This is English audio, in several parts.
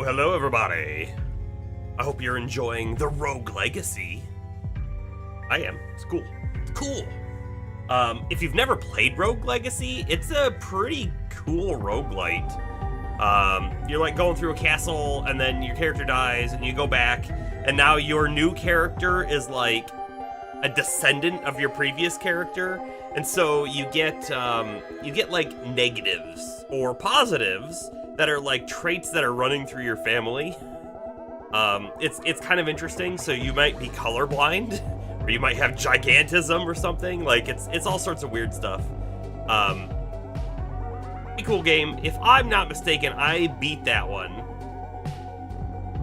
Hello everybody. I hope you're enjoying the Rogue Legacy. I am. It's cool. It's cool. If you've never played Rogue Legacy, it's a pretty cool roguelite. You're like going through a castle and then your character dies and you go back and now your new character is like a descendant of your previous character. And so you get like negatives or positives that are like traits that are running through your family. It's kind of interesting. So you might be colorblind, or you might have gigantism or something. Like it's all sorts of weird stuff. Pretty cool game. If I'm not mistaken, I beat that one,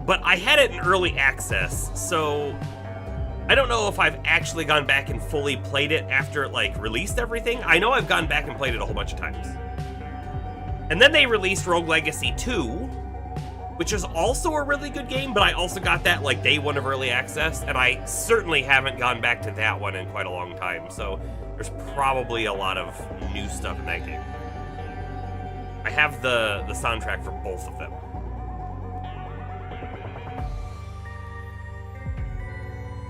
but I had it in early access, so I don't know if I've actually gone back and fully played it after it like released everything. I know I've gone back and played it a whole bunch of times. And then they released Rogue Legacy 2, which is also a really good game, but I also got that like day one of early access, and I certainly haven't gone back to that one in quite a long time, so there's probably a lot of new stuff in that game. I have the soundtrack for both of them.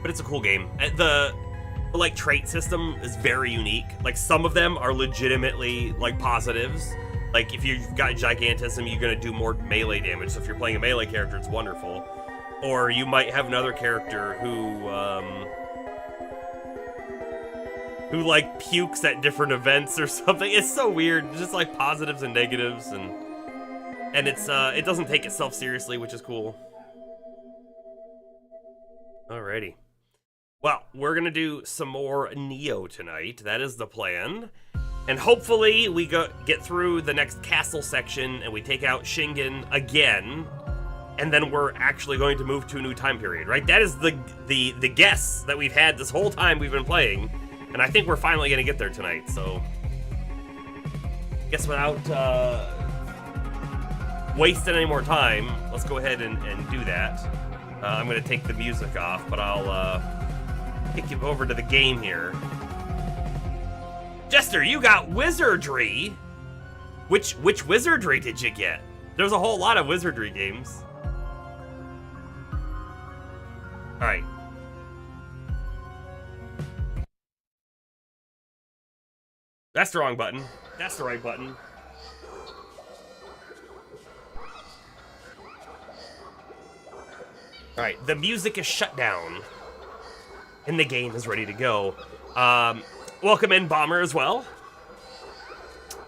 But it's a cool game. The like trait system is very unique. Like some of them are legitimately like positives. Like, if you've got gigantism, you're going to do more melee damage. So if you're playing a melee character, it's wonderful. Or you might have another character who who like pukes at different events or something. It's so weird. Just like positives and negatives, and it doesn't take itself seriously, which is cool. Alrighty. Well, we're gonna do some more Nioh tonight. That is the plan. And hopefully we get through the next castle section and we take out Shingen again. And then we're actually going to move to a new time period, right? That is the guess that we've had this whole time we've been playing. And I think we're finally gonna get there tonight, so. Guess without wasting any more time, let's go ahead and do that. I'm gonna take the music off, but I'll kick you over to the game here. Jester, you got wizardry. Which wizardry did you get? There's a whole lot of wizardry games. All right. That's the wrong button. That's the right button. All right, the music is shut down, and the game is ready to go. Welcome in, Bomber, as well.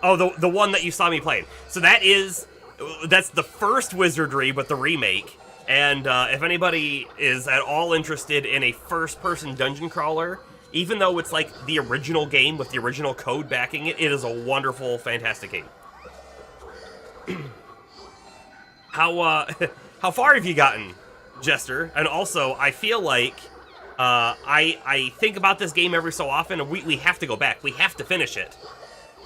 Oh, the one that you saw me playing. So that's the first Wizardry, but the remake. And if anybody is at all interested in a first-person dungeon crawler, even though it's like the original game with the original code backing it, it is a wonderful, fantastic game. How far have you gotten, Jester? And also, I feel like I think about this game every so often, and we have to go back. We have to finish it.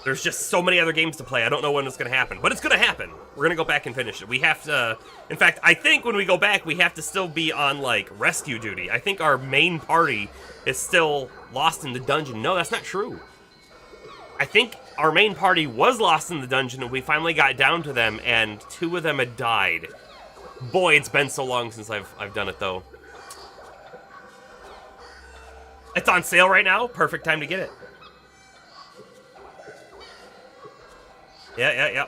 There's just so many other games to play. I don't know when it's going to happen, but it's going to happen. We're going to go back and finish it. We have to, in fact, I think when we go back, we have to still be on, like, rescue duty. I think our main party is still lost in the dungeon. No, that's not true. I think our main party was lost in the dungeon, and we finally got down to them, and 2 of them had died. Boy, it's been so long since I've done it, though. It's on sale right now. Perfect time to get it. Yeah.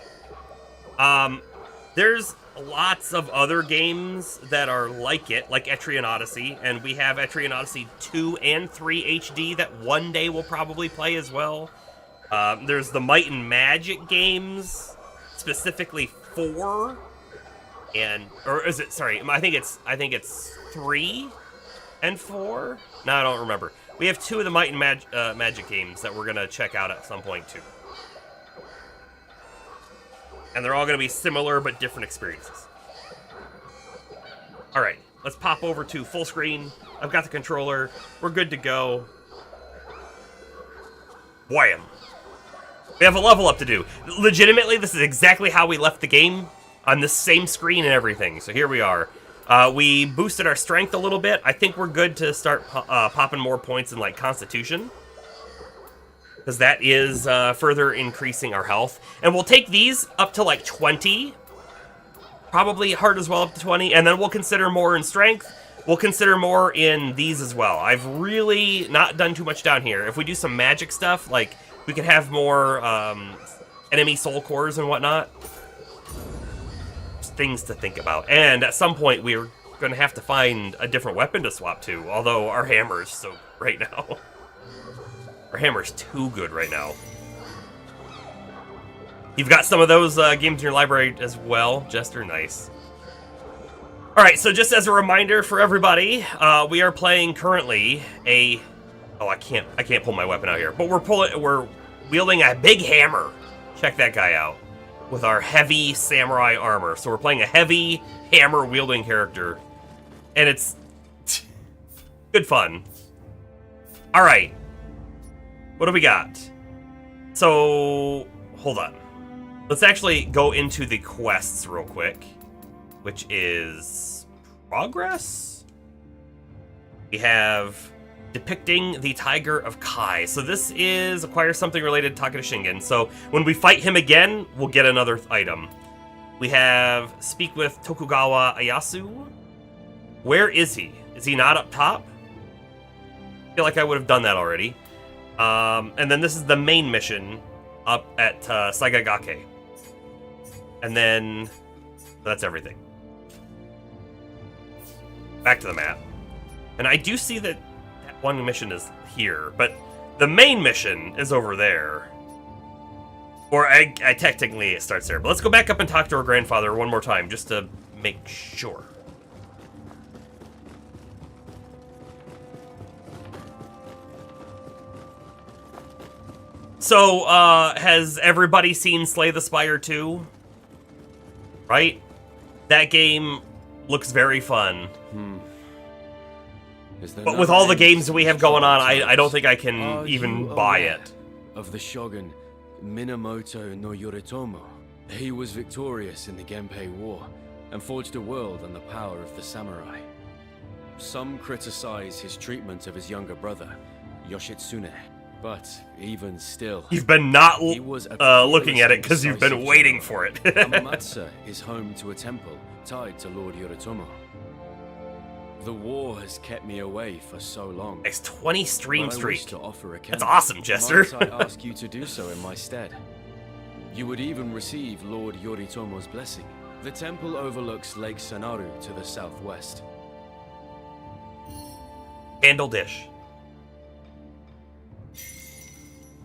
There's lots of other games that are like it, like Etrian Odyssey, and we have Etrian Odyssey 2 and 3 HD that one day we'll probably play as well. There's the Might and Magic games, specifically 4, or is it? Sorry, I think it's 3 and 4. No, I don't remember. We have 2 of the Might and Magic games that we're gonna check out at some point too. And they're all going to be similar but different experiences. All right, let's pop over to full screen. I've got the controller. We're good to go. Wham! We have a level up to do. Legitimately, this is exactly how we left the game, on the same screen and everything. So here we are. We boosted our strength a little bit. I think we're good to start popping more points in, like, Constitution, because that is further increasing our health. And we'll take these up to like 20. Probably heart as well up to 20. And then we'll consider more in strength. We'll consider more in these as well. I've really not done too much down here. If we do some magic stuff, like we could have more enemy soul cores and whatnot. Just things to think about. And at some point we're going to have to find a different weapon to swap to. Although our hammer is so great now. Our hammer's too good right now. You've got some of those games in your library as well, Jester. Nice. All right, so just as a reminder for everybody, we are playing currently a. Oh, I can't pull my weapon out here, but we're wielding a big hammer. Check that guy out with our heavy samurai armor. So we're playing a heavy hammer wielding character, and it's good fun. All right. What do we got? So, hold on. Let's actually go into the quests real quick, which is progress. We have depicting the Tiger of Kai. So this is acquire something related to Takeda Shingen. So when we fight him again, we'll get another item. We have speak with Tokugawa Ayasu. Where is he? Is he not up top? I feel like I would have done that already. And then this is the main mission up at Saigagake. And then that's everything. Back to the map. And I do see that one mission is here, but The main mission is over there. Or I technically it starts there. But let's go back up and talk to her grandfather one more time, just to make sure. So, has everybody seen Slay the Spire 2? Right? That game looks very fun. But with all the games we have going on, I don't think I can even buy it. Of the Shogun Minamoto no Yoritomo. He was victorious in the Genpei War and forged a world on the power of the samurai. Some criticize his treatment of his younger brother, Yoshitsune. But even still, you've been not looking at it because you've been waiting for it. Amamatsu is home to a temple tied to Lord Yoritomo. The war has kept me away for so long. It's 20 stream streak. That's a awesome, Jester. Might I ask you to do so in my stead? You would even receive Lord Yoritomo's blessing. The temple overlooks Lake Sanaru to the southwest. Candle dish.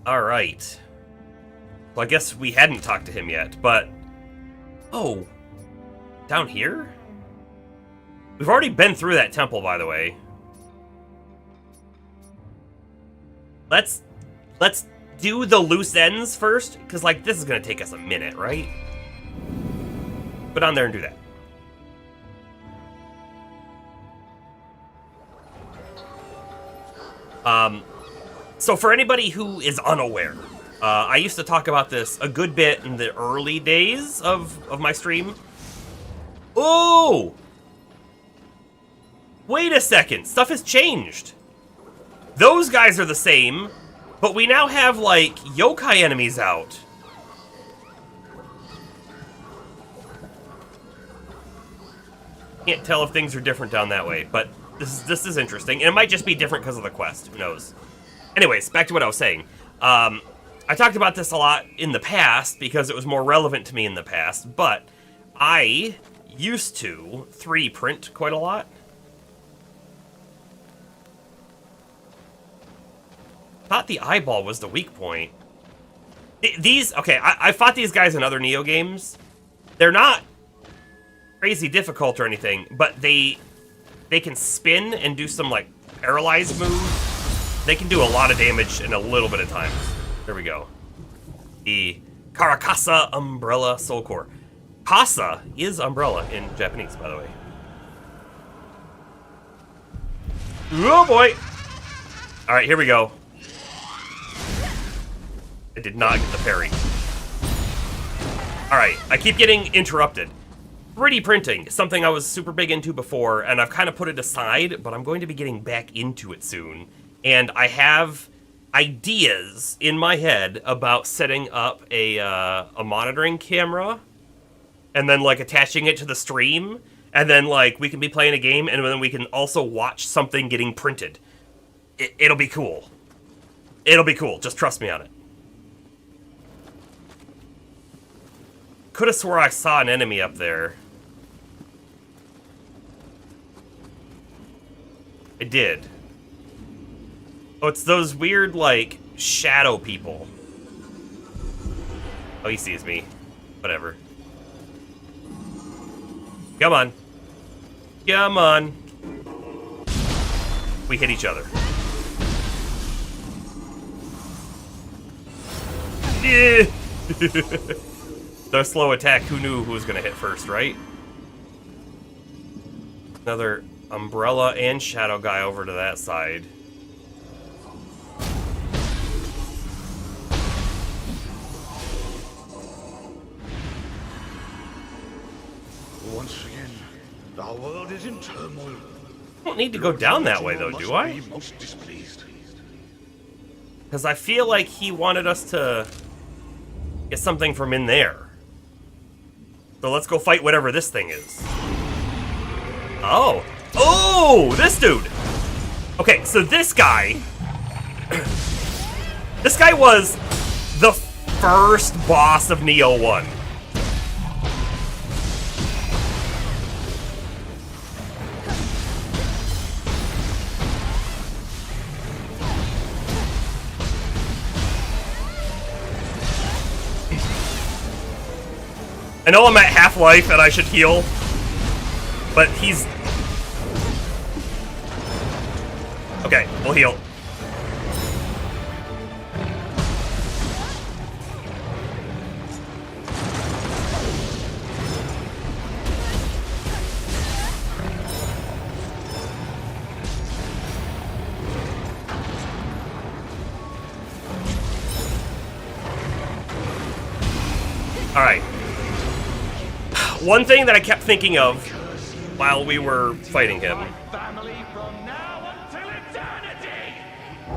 Alright. Well, I guess we hadn't talked to him yet, but... Oh. Down here? We've already been through that temple, by the way. Let's do the loose ends first, because, like, this is going to take us a minute, right? Go down there and do that. So for anybody who is unaware, I used to talk about this a good bit in the early days of my stream. Oh! Wait a second, stuff has changed. Those guys are the same, but we now have, like, yokai enemies out. Can't tell if things are different down that way, but this is interesting. And it might just be different because of the quest, who knows. Anyways, back to what I was saying. I talked about this a lot in the past because it was more relevant to me in the past, but I used to 3D print quite a lot. Thought the eyeball was the weak point. Okay, I fought these guys in other Nioh games. They're not crazy difficult or anything, but they can spin and do some, like, paralyzed moves. They can do a lot of damage in a little bit of time. There we go. The Karakasa Umbrella Soul Core. Kasa is umbrella in Japanese, by the way. Oh boy! Alright, here we go. I did not get the parry. Alright, I keep getting interrupted. 3D printing, something I was super big into before, and I've kind of put it aside, but I'm going to be getting back into it soon. And I have ideas in my head about setting up a monitoring camera, and then, like, attaching it to the stream, and then, like, we can be playing a game, and then we can also watch something getting printed. It'll be cool. It'll be cool, just trust me on it. Could have swore I saw an enemy up there. I did. Oh, it's those weird, like, shadow people. Oh, he sees me. Whatever. Come on. Come on. We hit each other. Yeah. The slow attack, who knew who was going to hit first, right? Another umbrella and shadow guy over to that side. Once again, our world is in turmoil. I don't need to go down that way, though, do I? Most displeased. Because I feel like he wanted us to get something from in there. So let's go fight whatever this thing is. Oh. Oh, this dude. Okay, so this guy... this guy was the first boss of Nioh 1. I know I'm at half-life and I should heal, but he's... Okay, we'll heal. Alright. One thing that I kept thinking of while we were fighting him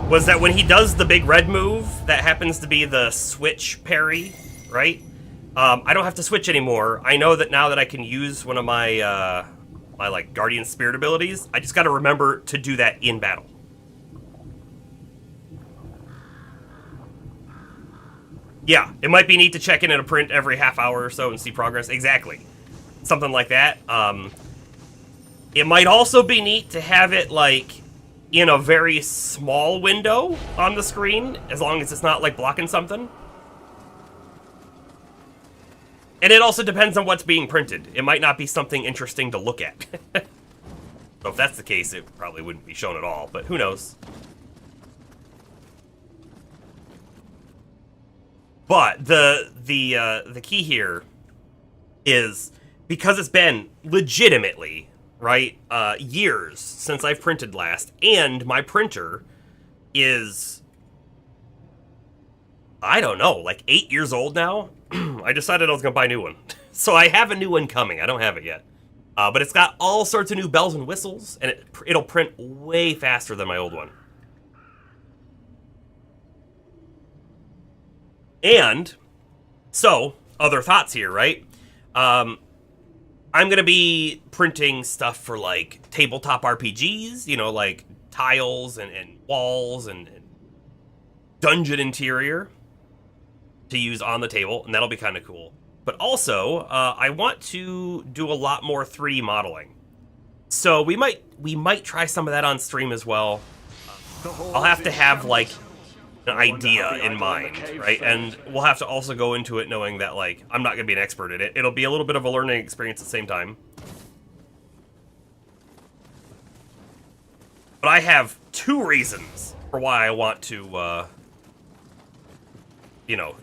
was that when he does the big red move, that happens to be the switch parry, right? I don't have to switch anymore. I know that now that I can use one of my, like, Guardian Spirit abilities, I just gotta remember to do that in battle. Yeah, it might be neat to check in at a print every half hour or so and see progress. Exactly. Something like that. It might also be neat to have it, like, in a very small window on the screen, as long as it's not, like, blocking something. And it also depends on what's being printed. It might not be something interesting to look at. So if that's the case, it probably wouldn't be shown at all, but who knows. But the key here is, because it's been legitimately, right, years since I've printed last, and my printer is, I don't know, like 8 years old now, I decided I was going to buy a new one. So I have a new one coming. I don't have it yet. But it's got all sorts of new bells and whistles, and it'll print way faster than my old one. And, so, other thoughts here, right? I'm going to be printing stuff for, like, tabletop RPGs, you know, like tiles and walls and dungeon interior to use on the table, and that'll be kind of cool. But also, I want to do a lot more 3D modeling. So we might try some of that on stream as well. I'll have to have, like, an idea in mind, right? And we'll have to also go into it knowing that, like, I'm not going to be an expert at it. It'll be a little bit of a learning experience at the same time. But I have 2 reasons for why I want to, you know,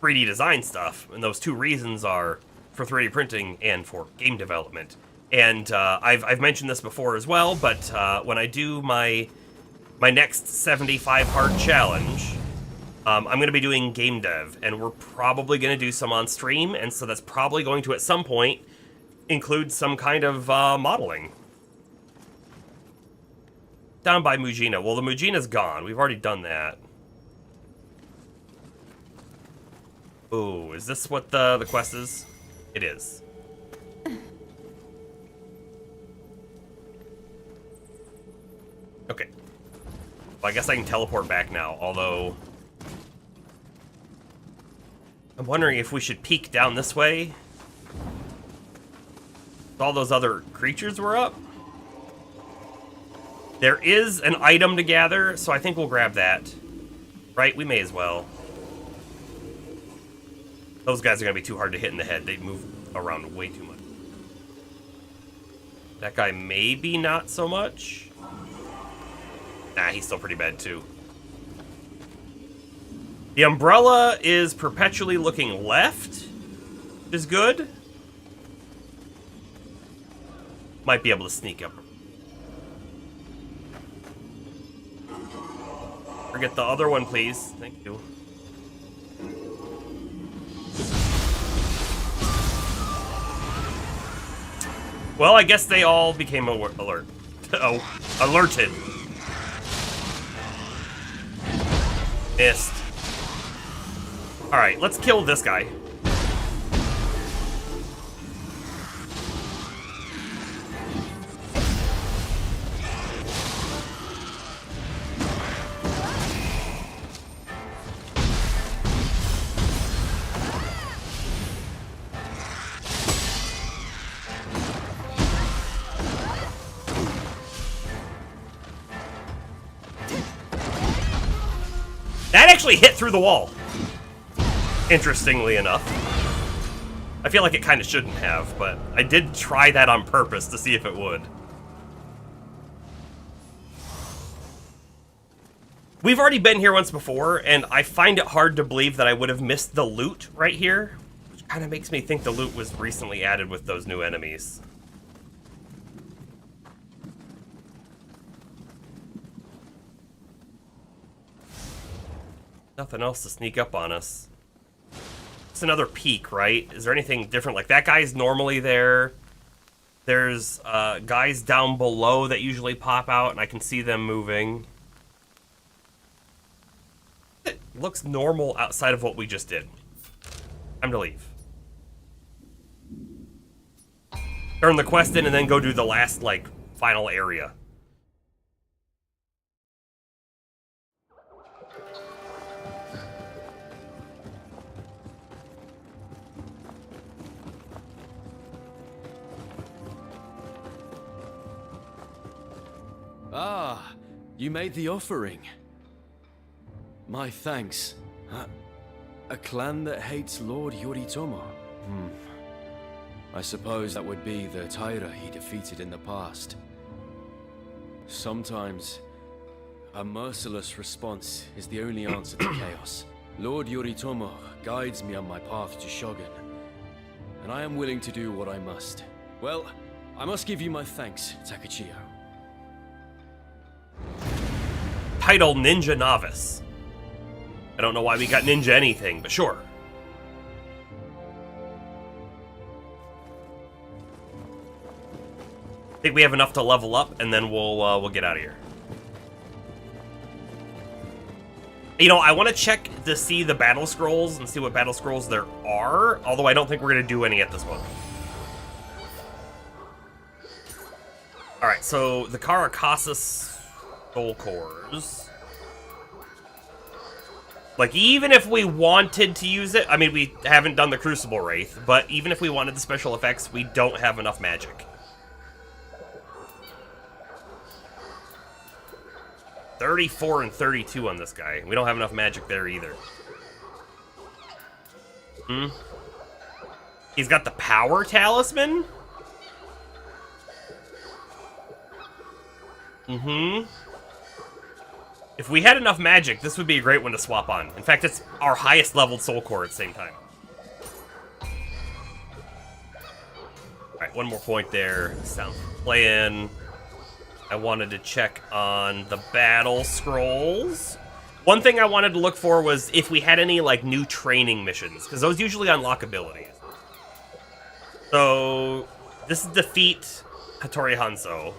3D design stuff. And those 2 reasons are for 3D printing and for game development. And I've mentioned this before as well, but when I do my next 75 hard challenge, I'm going to be doing game dev, and we're probably going to do some on stream, and so that's probably going to, at some point, include some kind of modeling. Down by Mujina. Well, the Mujina's gone. We've already done that. Ooh, is this what the quest is? It is. Okay. Well, I guess I can teleport back now, although I'm wondering if we should peek down this way. All those other creatures were up. There is an item to gather, so I think we'll grab that. Right? We may as well. Those guys are going to be too hard to hit in the head. They move around way too much. That guy maybe not so much. Nah, he's still pretty bad too. The umbrella is perpetually looking left, which is good. Might be able to sneak up. Forget the other one, please. Thank you. Well, I guess they all became alert. Oh, alerted. Missed. Alright, let's kill this guy. That actually hit through the wall. Interestingly enough. I feel like it kind of shouldn't have, but I did try that on purpose to see if it would. We've already been here once before, and I find it hard to believe that I would have missed the loot right here, which kind of makes me think the loot was recently added with those new enemies. Nothing else to sneak up on us. It's another peak, right? Is there anything different? Like, that guy's normally there. There's guys down below that usually pop out, and I can see them moving. It looks normal outside of what we just did. Time to leave. Turn the quest in and then go do the last, like, final area. Ah, you made the offering. My thanks. A clan that hates Lord Yoritomo? I suppose that would be the Taira he defeated in the past. Sometimes, a merciless response is the only answer to chaos. Lord Yoritomo guides me on my path to Shogun, and I am willing to do what I must. Well, I must give you my thanks, Takuchiyo. Title Ninja Novice. I don't know why we got ninja anything, but sure. I think we have enough to level up, and then we'll get out of here. You know, I want to check to see the battle scrolls and see what battle scrolls there are, although I don't think we're going to do any at this moment. Alright, so the Caracassus Soul Cores. Like, even if we wanted to use it, I mean, we haven't done the Crucible Wraith, but even if we wanted the special effects, we don't have enough magic. 34 and 32 on this guy. We don't have enough magic there either. He's got the Power Talisman? If we had enough magic, this would be a great one to swap on. In fact, it's our highest leveled soul core at the same time. Alright, one more point there. Sound playing. I wanted to check on the battle scrolls. One thing I wanted to look for was if we had any, like, new training missions, because those usually unlock abilities. So, this is defeat Hattori Hanzo.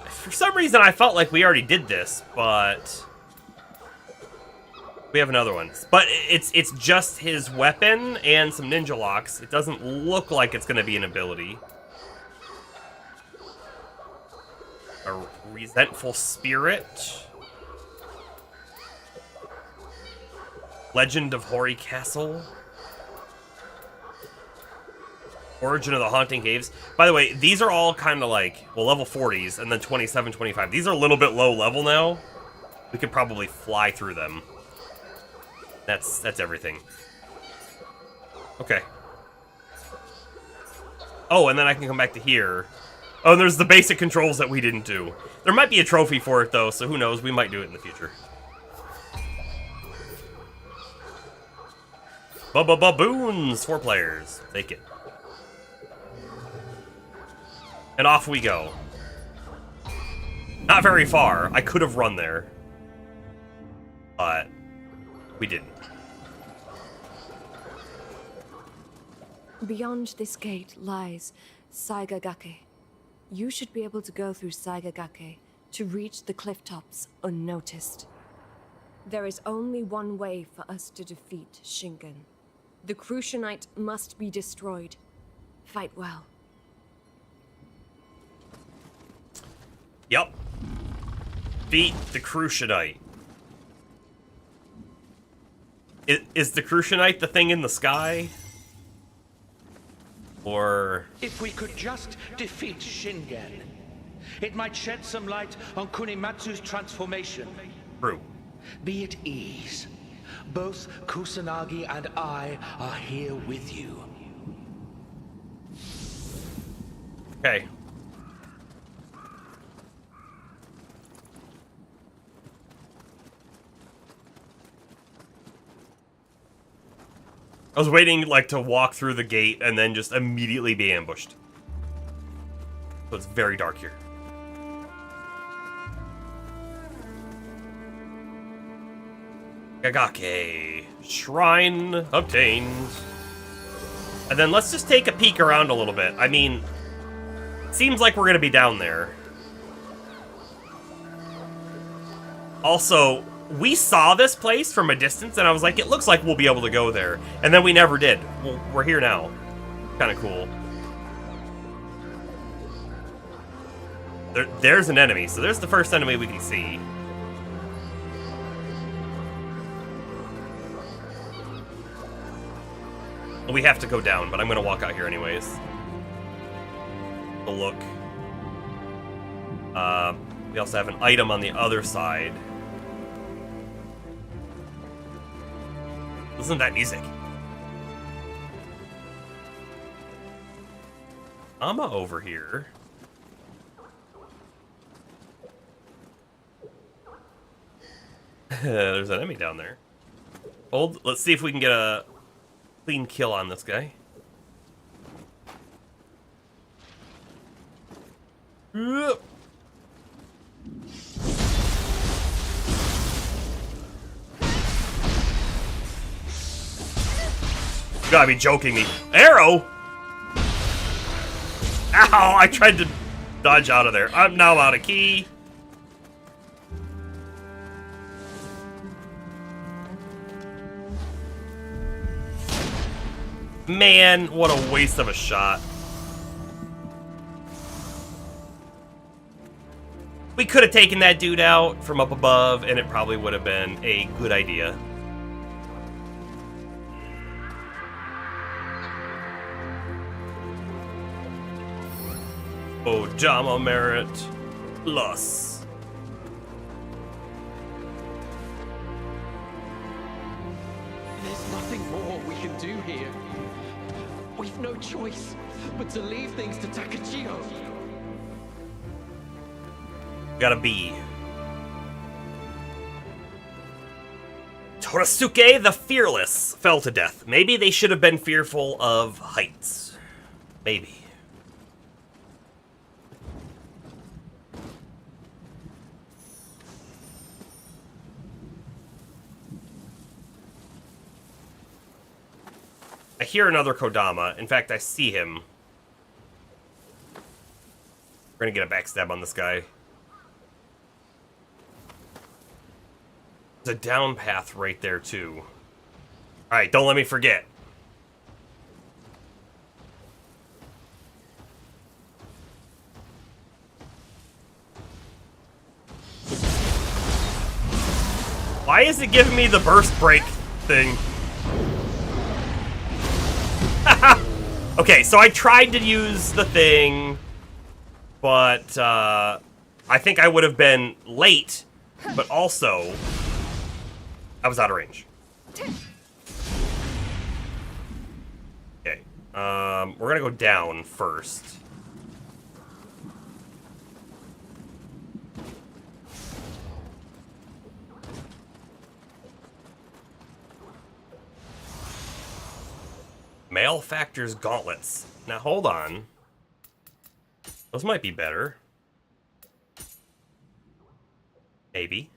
For some reason, I felt like we already did this, but we have another one. But it's just his weapon and some ninja locks. It doesn't look like it's going to be an ability. A resentful spirit. Legend of Hori Castle. Origin of the Haunting Caves. By the way, these are all kind of like, well, level 40s, and then 27, 25. These are a little bit low level now. We could probably fly through them. That's everything. Okay. Oh, and then I can come back to here. Oh, and there's the basic controls that we didn't do. There might be a trophy for it, though, so who knows? We might do it in the future. Baboons! 4 players. Take it. And off we go. Not very far. I could have run there. But we didn't. Beyond this gate lies Saigagake. You should be able to go through Saigagake to reach the cliff tops unnoticed. There is only one way for us to defeat Shingen. The Crucianite must be destroyed. Fight well. Yep. Beat the Crucianite. Is the Crucianite the thing in the sky? Or... If we could just defeat Shingen, it might shed some light on Kunimatsu's transformation. True. Be at ease. Both Kusanagi and I are here with you. Okay. I was waiting, like, to walk through the gate and then just immediately be ambushed. So it's very dark here. Gagake. Shrine obtained. And then let's just take a peek around a little bit. I mean, seems like we're gonna be down there. Also, we saw this place from a distance, and I was like, it looks like we'll be able to go there. And then we never did. Well, we're here now. Kind of cool. There's an enemy, so there's the first enemy we can see. We have to go down, but I'm gonna walk out here anyways. A look. We also have an item on the other side. Listen to that music. Amma over here. There's an enemy down there. Hold. Let's see if we can get a clean kill on this guy. You gotta be joking me. Arrow? Ow! I tried to dodge out of there. I'm now out of key. Man, what a waste of a shot. We could have taken that dude out from up above, and it probably would have been a good idea. Ojama Merit Plus. There's nothing more we can do here. We've no choice but to leave things to Takachio. Got a B. Torasuke the Fearless fell to death. Maybe they should have been fearful of heights. Maybe. I hear another Kodama. In fact, I see him. We're gonna get a backstab on this guy. There's a down path right there, too. Alright, don't let me forget. Why is it giving me the burst break thing? Okay, so I tried to use the thing, but I think I would have been late, but also I was out of range. Okay, we're gonna go down first. Malefactor's gauntlets. Now hold on. Those might be better. Maybe.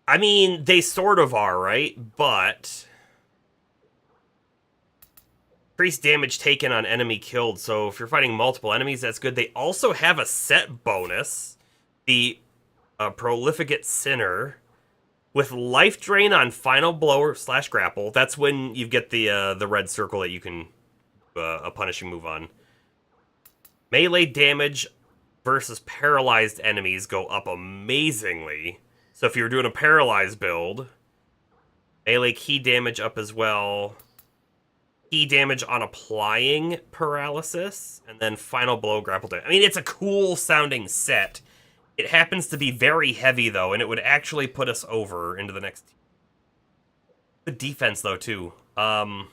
I mean, they sort of are, right? But increased damage taken on enemy killed. So if you're fighting multiple enemies, that's good. They also have a set bonus. The Prolificate Sinner. With life drain on final blow / grapple. That's when you get the red circle that you can a punishing move on. Melee damage versus paralyzed enemies go up amazingly. So if you're doing a paralyzed build, melee key damage up as well. key damage on applying paralysis, and then final blow grapple damage. I mean, it's a cool sounding set. It happens to be very heavy, though, and it would actually put us over into the next... Good defense, though, too. Not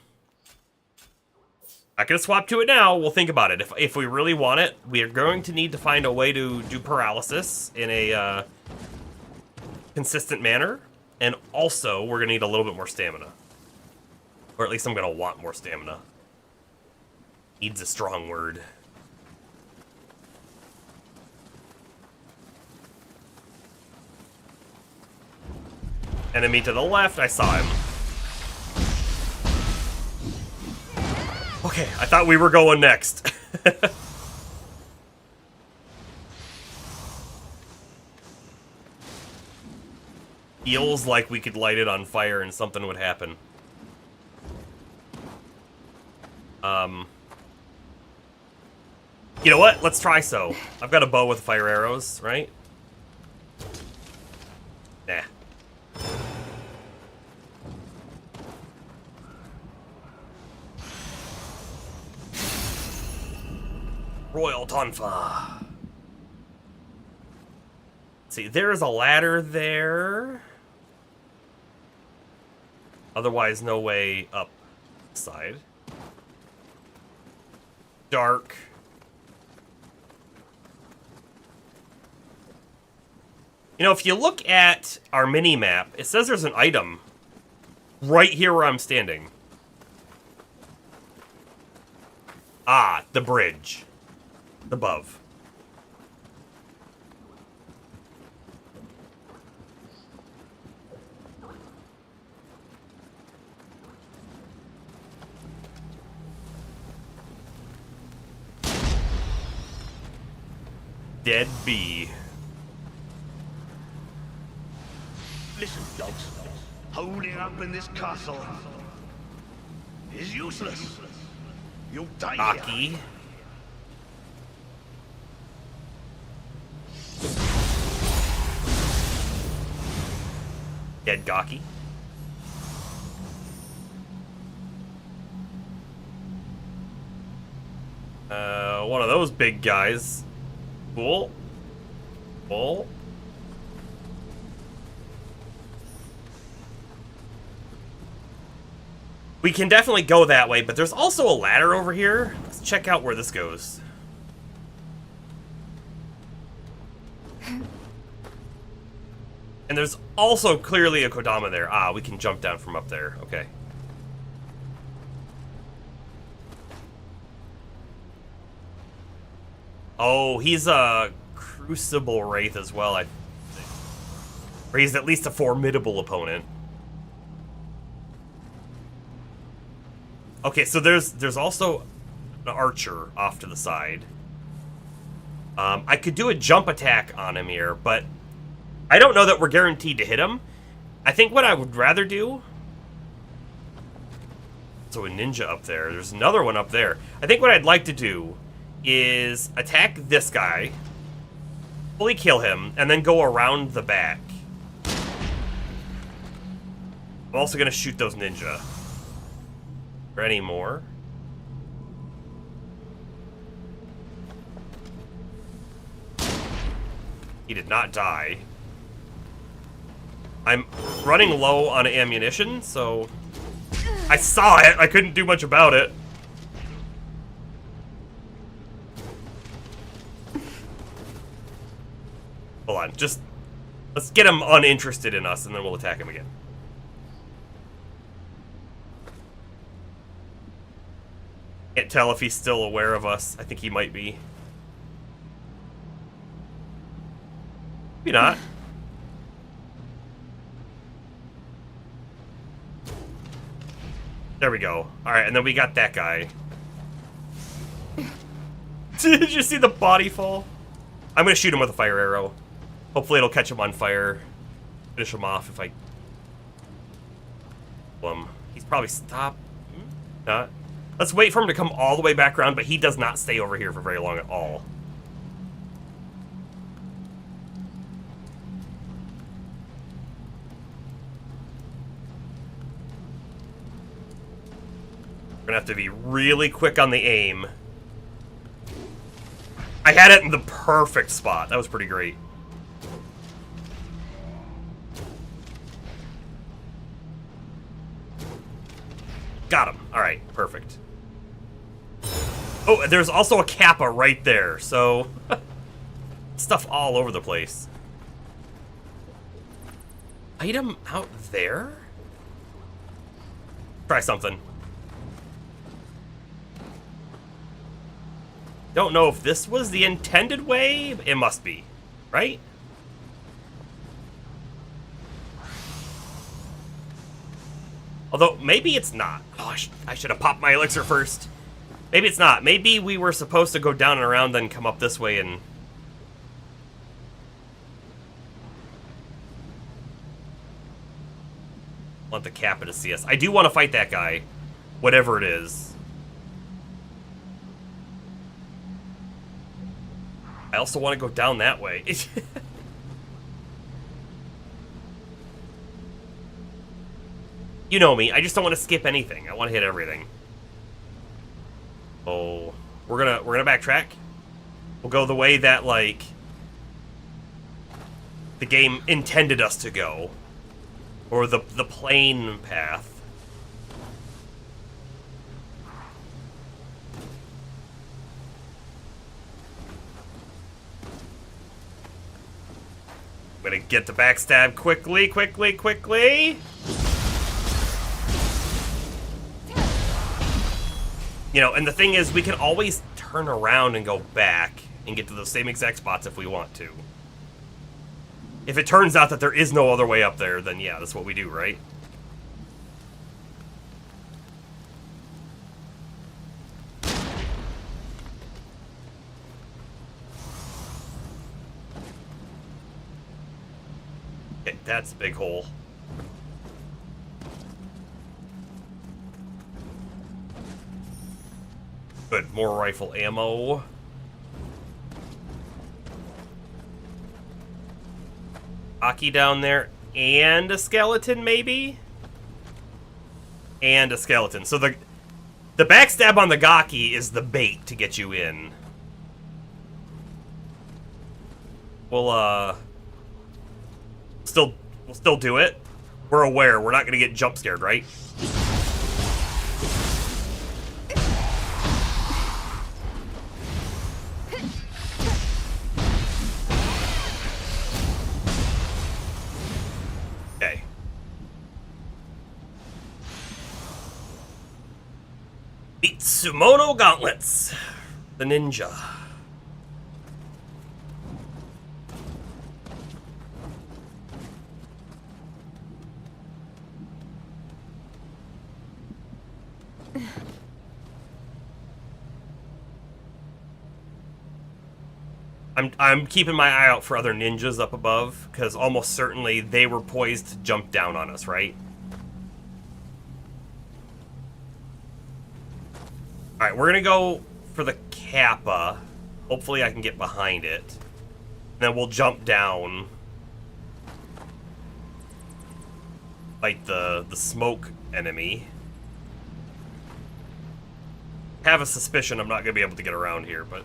gonna swap to it now. We'll think about it. If we really want it, we are going to need to find a way to do paralysis in a consistent manner. And also, we're gonna need a little bit more stamina. Or at least I'm gonna want more stamina. Needs a strong word. Enemy to the left, I saw him. Okay, I thought we were going next. Feels like we could light it on fire and something would happen. You know what? Let's try so. I've got a bow with fire arrows, right? Nah. Royal Tonfa. See, there's a ladder there. Otherwise, no way up the side. Dark. You know, if you look at our mini-map, it says there's an item right here where I'm standing. Ah, the bridge. Above. Dead bee. Listen, dogs. Holding up in this castle is useless. You'll die here. Aki. Dead Gaki. One of those big guys. Cool. Cool. We can definitely go that way, but there's also a ladder over here. Let's check out where this goes. And there's also clearly a Kodama there. Ah, we can jump down from up there. Okay. Oh, he's a Crucible Wraith as well, I think. Or he's at least a formidable opponent. Okay, so there's also an archer off to the side. I could do a jump attack on him here, but I don't know that we're guaranteed to hit him. I think what I would rather do... So a ninja up there. There's another one up there. I think what I'd like to do is attack this guy, fully kill him, and then go around the back. I'm also going to shoot those ninja. Or any more? He did not die. I'm running low on ammunition, so... I saw it! I couldn't do much about it. Hold on, just... Let's get him uninterested in us, and then we'll attack him again. Can't tell if he's still aware of us. I think he might be. Maybe not. There we go. Alright, and then we got that guy. Did you see the body fall? I'm gonna shoot him with a fire arrow. Hopefully it'll catch him on fire. Finish him off if I... He's probably stopped. Not. Let's wait for him to come all the way back around, but he does not stay over here for very long at all. We're gonna have to be really quick on the aim. I had it in the perfect spot. That was pretty great. Got him. Alright, perfect. Oh, there's also a Kappa right there, so... stuff all over the place. Item out there? Try something. Don't know if this was the intended way. It must be, right? Although, maybe it's not. Oh, I should have popped my elixir first. Maybe it's not. Maybe we were supposed to go down and around, then come up this way and... want the Kappa to see us. I do want to fight that guy. Whatever it is. I also want to go down that way. You know me. I just don't want to skip anything. I want to hit everything. Oh, we're gonna backtrack. We'll go the way that, like, the game intended us to go, or the plain path. I'm gonna get the backstab quickly, quickly, quickly. You know, and the thing is, we can always turn around and go back and get to those same exact spots if we want to. If it turns out that there is no other way up there, then yeah, that's what we do, right? Okay, that's a big hole. Good, more rifle ammo. Aki down there, and a skeleton, maybe? And a skeleton. So the backstab on the Gaki is the bait to get you in. We'll still do it. We're aware. We're not gonna get jump scared, right? Okay. Itsumono Gauntlets. The ninja. I'm keeping my eye out for other ninjas up above, because almost certainly they were poised to jump down on us, right? Alright, we're gonna go for the Kappa. Hopefully I can get behind it. And then we'll jump down. Fight the smoke enemy. Have a suspicion I'm not gonna be able to get around here, but...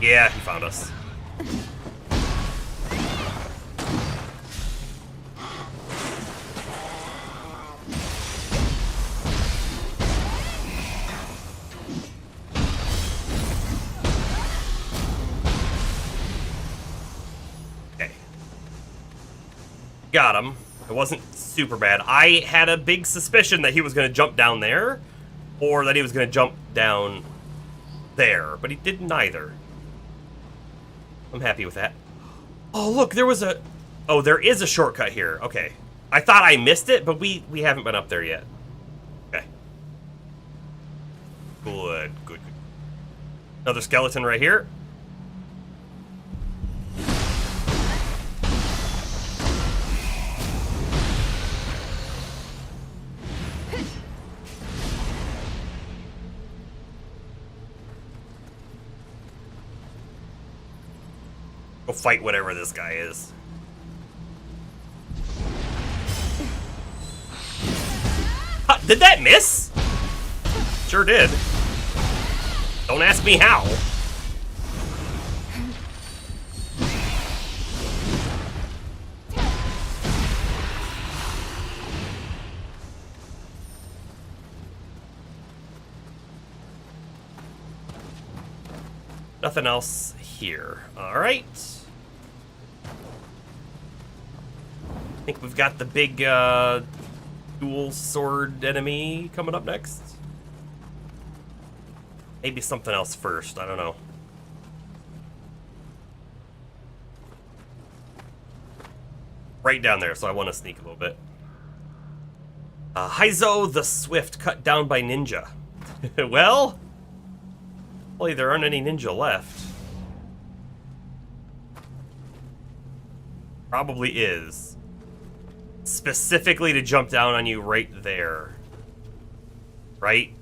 yeah, he found us. Okay. Got him. It wasn't super bad. I had a big suspicion that he was going to jump down there, or that he was going to jump down there, but he did neither. I'm happy with that. Oh, look, there was a... oh, there is a shortcut here. Okay. I thought I missed it, but we haven't been up there yet. Okay. Good, good, good. Another skeleton right here. Go fight whatever this guy is. Did that miss? Sure did. Don't ask me how. Nothing else here. Alright. I think we've got the big dual sword enemy coming up next. Maybe something else first, I don't know. Right down there, so I want to sneak a little bit. Haizo the Swift, cut down by ninja. Well, hopefully there aren't any ninja left. Probably is. Specifically to jump down on you right there. Right?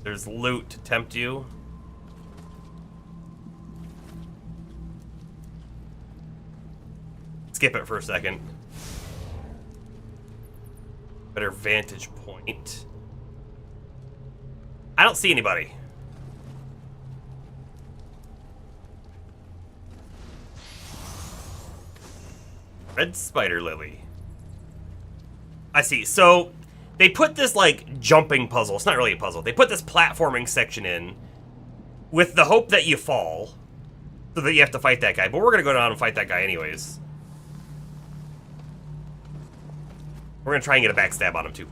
There's loot to tempt you. Skip it for a second. Better vantage point. I don't see anybody. Red spider lily. I see. So they put this like jumping puzzle. It's not really a puzzle. They put this platforming section in with the hope that you fall so that you have to fight that guy. But we're going to go down and fight that guy anyways. We're going to try and get a backstab on him too.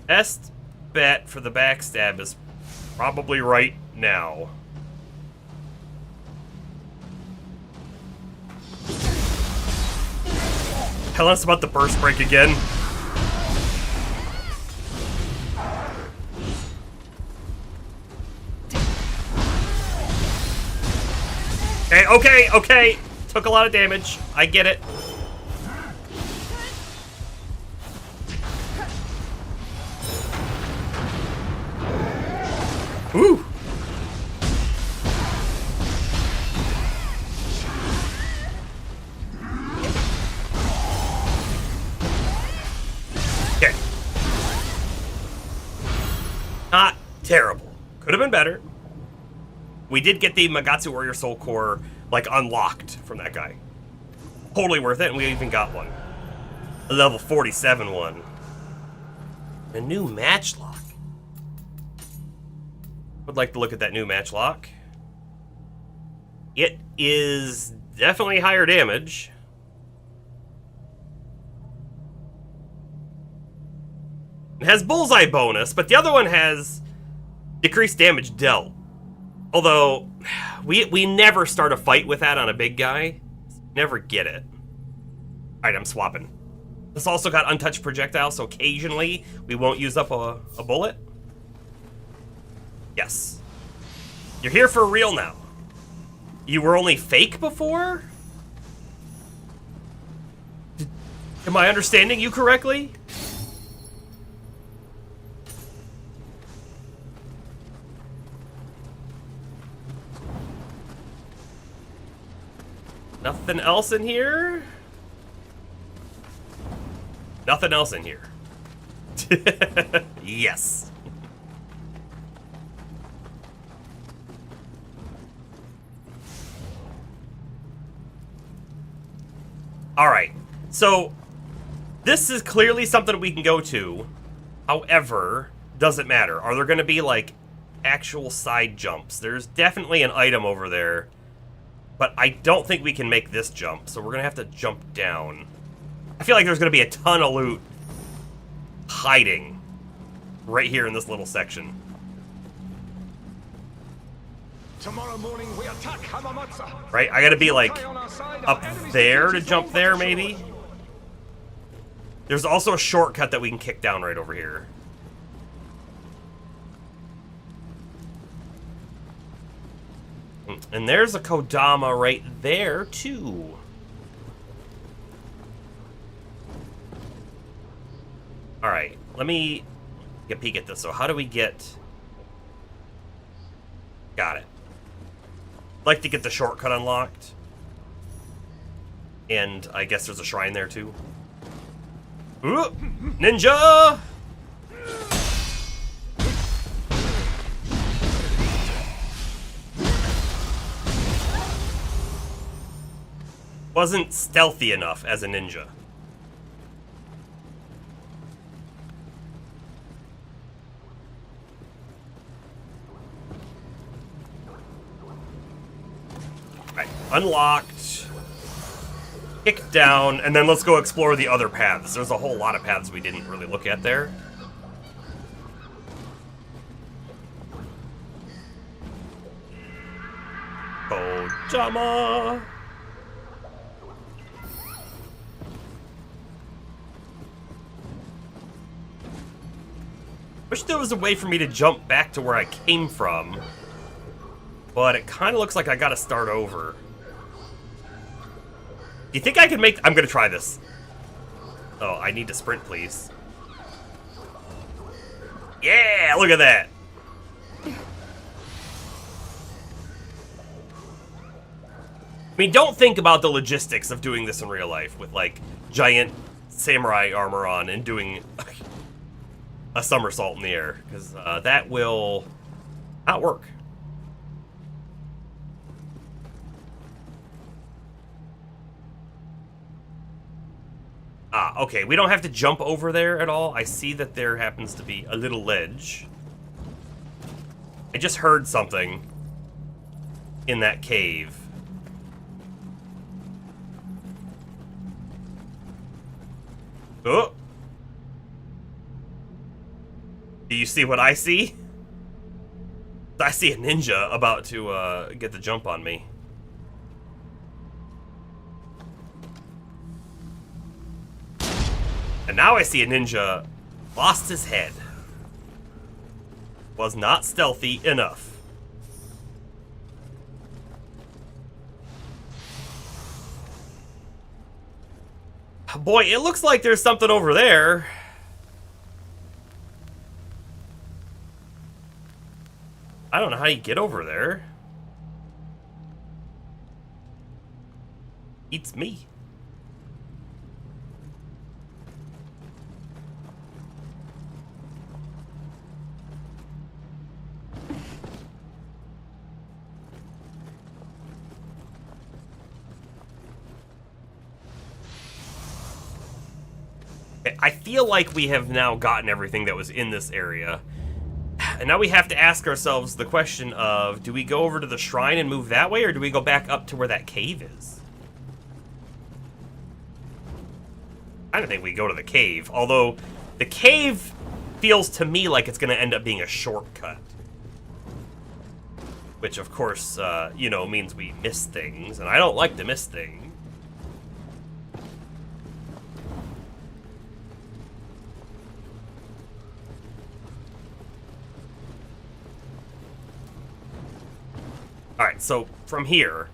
Best bet for the backstab is probably right now. Tell us about the burst break again. Okay. Took a lot of damage. I get it. Woo! Okay. Not terrible. Could have been better. We did get the Magatsu Warrior Soul Core, like, unlocked from that guy. Totally worth it, and we even got one. A level 47 one. A new matchlock. Would like to look at that new matchlock. It is definitely higher damage. It has bullseye bonus, but the other one has decreased damage dealt. Although, we never start a fight with that on a big guy. Never get it. Alright, I'm swapping. This also got untouched projectile, so occasionally we won't use up a bullet. Yes. You're here for real now. You were only fake before? Am I understanding you correctly? Nothing else in here? Nothing else in here. Yes. Alright, so this is clearly something we can go to. However, doesn't matter. Are there going to be, like, actual side jumps? There's definitely an item over there. But I don't think we can make this jump, so we're going to have to jump down. I feel like there's going to be a ton of loot hiding right here in this little section. Tomorrow morning we attack Hamamatsu. Right? I got to be, like, up there to jump there, maybe? There's also a shortcut that we can kick down right over here. And there's a Kodama right there, too. Alright, let me get a peek at this. So how do we get... Got it. I'd like to get the shortcut unlocked. And I guess there's a shrine there too. Ooh, ninja! Wasn't stealthy enough as a ninja. Right, unlocked. Kick down, and then let's go explore the other paths. There's a whole lot of paths we didn't really look at there. Kojama! Wish there was a way for me to jump back to where I came from, but it kind of looks like I gotta start over. Do you think I can make... I'm gonna try this. Oh, I need to sprint, please. Yeah, look at that! I mean, don't think about the logistics of doing this in real life with, like, giant samurai armor on and doing a somersault in the air, because that will not work. Ah, okay, we don't have to jump over there at all. I see that there happens to be a little ledge. I just heard something in that cave. Oh! Do you see what I see? I see a ninja about to get the jump on me. And now I see a ninja lost his head. Was not stealthy enough. Boy, it looks like there's something over there. I don't know how you get over there. Eats me. I feel like we have now gotten everything that was in this area. And now we have to ask ourselves the question of, do we go over to the shrine and move that way, or do we go back up to where that cave is? I don't think we go to the cave, although the cave feels to me like it's going to end up being a shortcut. Which, of course, you know, means we miss things, and I don't like to miss things. Alright, so from here,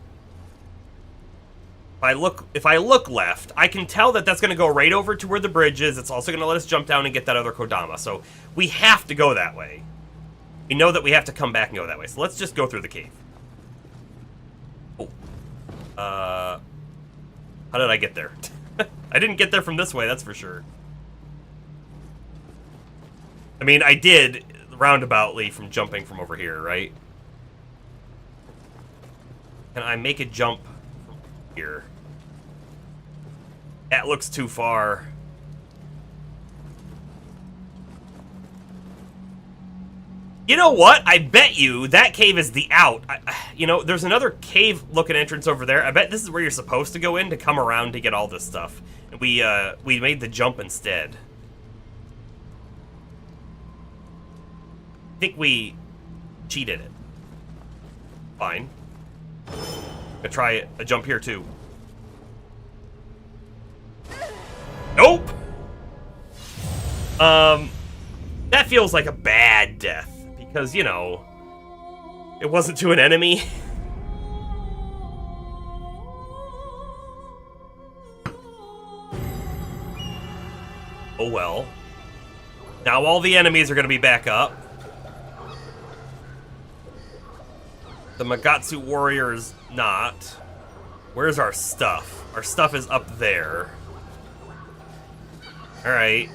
if I look left, I can tell that that's going to go right over to where the bridge is. It's also going to let us jump down and get that other Kodama. So we have to go that way. We know that we have to come back and go that way. So let's just go through the cave. Oh. How did I get there? I didn't get there from this way, that's for sure. I mean, I did roundaboutly from jumping from over here, right? Can I make a jump from here? That looks too far. You know what? I bet you that cave is the out. You know, there's another cave-looking entrance over there. I bet this is where you're supposed to go in to come around to get all this stuff. And we made the jump instead. I think we cheated it. Fine. Gonna try a jump here too. Nope. That feels like a bad death because, you know, it wasn't to an enemy. Oh well. Now all the enemies are gonna be back up. The Magatsu warrior is not. Where's our stuff? Our stuff is up there. Alright.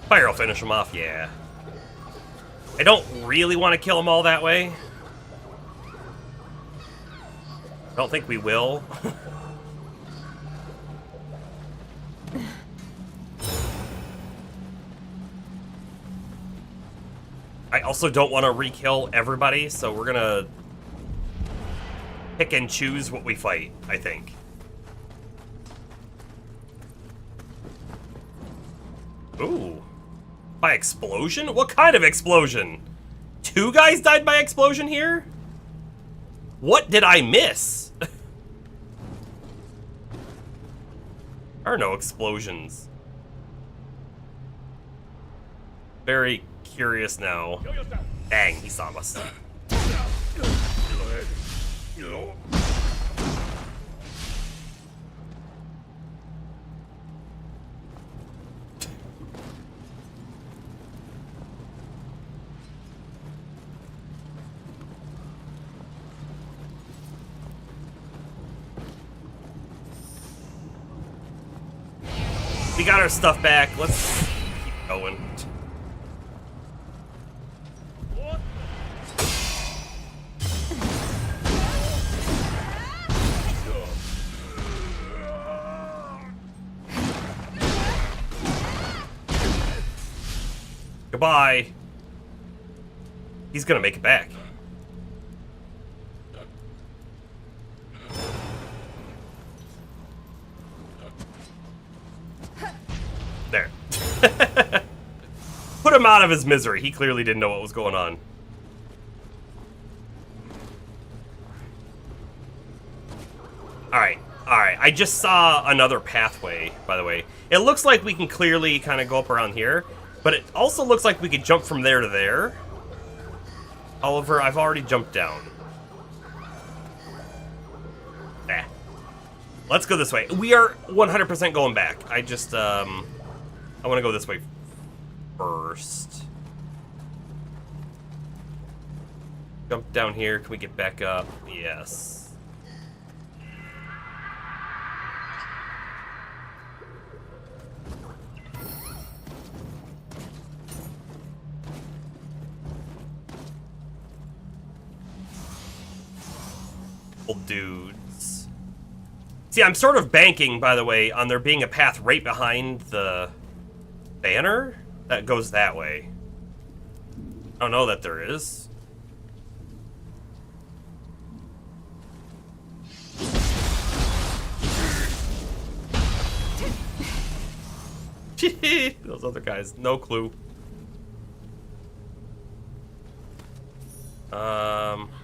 Fire will finish them off, yeah. I don't really want to kill them all that way. I don't think we will. I also don't want to re-kill everybody, so we're gonna pick and choose what we fight, I think. Ooh. By explosion? What kind of explosion? 2 guys died by explosion here? What did I miss? There are no explosions. Very curious now. Dang, he saw us. We got our stuff back. Let's keep going. Goodbye. He's gonna make it back. There. Put him out of his misery. He clearly didn't know what was going on. Alright, alright. I just saw another pathway, by the way. It looks like we can clearly kind of go up around here, but it also looks like we could jump from there to there. However, I've already jumped down. Eh. Let's go this way. We are 100% going back. I just, I want to go this way first. Jump down here. Can we get back up? Yes. Dudes. See, I'm sort of banking, by the way, on there being a path right behind the banner that goes that way. I don't know that there is. Those other guys, no clue.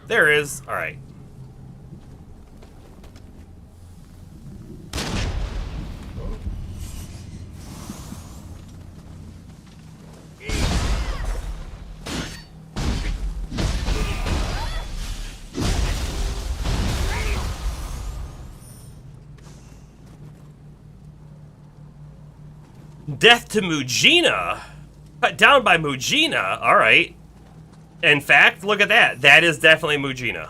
There is. All right. Death to Mujina? Cut down by Mujina? Alright. In fact, look at that. That is definitely Mujina.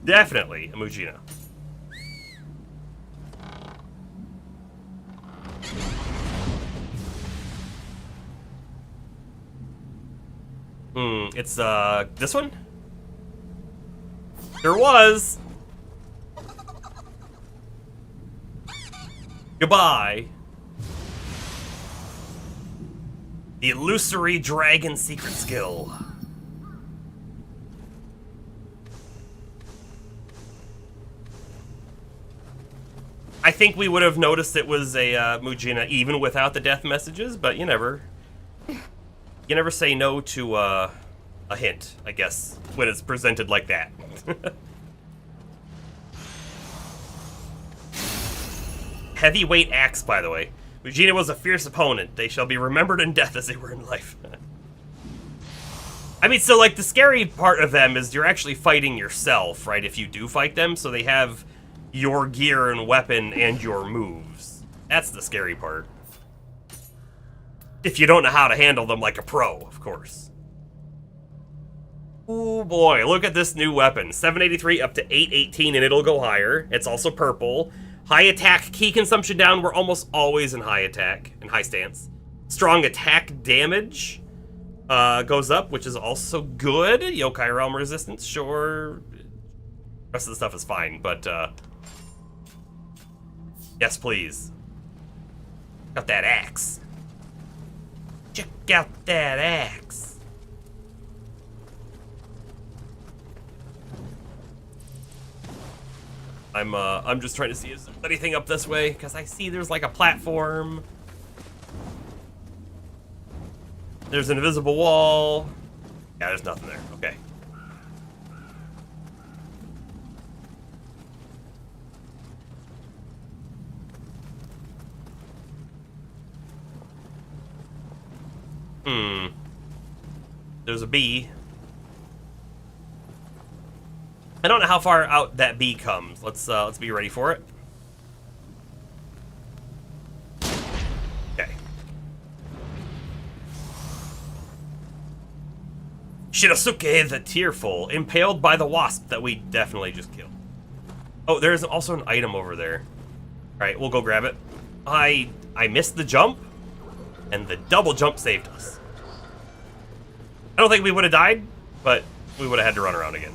Definitely a Mujina. It's, this one? There was. Goodbye. The illusory dragon secret skill. I think we would have noticed it was a Mujina even without the death messages, but you never say no to a hint, I guess, when it's presented like that. Heavyweight axe, by the way. Mujina was a fierce opponent. They shall be remembered in death as they were in life. I mean, so, like, the scary part of them is you're actually fighting yourself, right, if you do fight them, so they have your gear and weapon and your moves. That's the scary part. If you don't know how to handle them like a pro, of course. Ooh, boy, look at this new weapon. 783 up to 818, and it'll go higher. It's also purple. High attack, ki consumption down. We're almost always in high attack, and high stance. Strong attack damage goes up, which is also good. Yokai Realm resistance, sure. Rest of the stuff is fine, but yes, please. Got that axe. Check out that axe. I'm just trying to see if there's anything up this way, because I see there's like a platform. There's an invisible wall. Yeah, there's nothing there. Okay. There's a bee. I don't know how far out that bee comes. Let's be ready for it. Okay. Shinosuke the Tearful, impaled by the wasp that we definitely just killed. Oh, there's also an item over there. Alright, we'll go grab it. I missed the jump, and the double jump saved us. I don't think we would have died, but we would have had to run around again.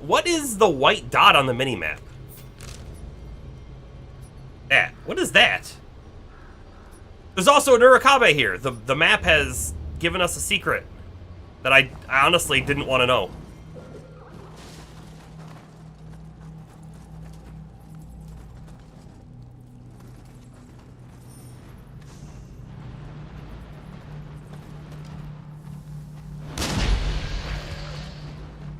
What is the white dot on the minimap? That. What is that? There's also an Urakabe here. The map has given us a secret that I honestly didn't want to know.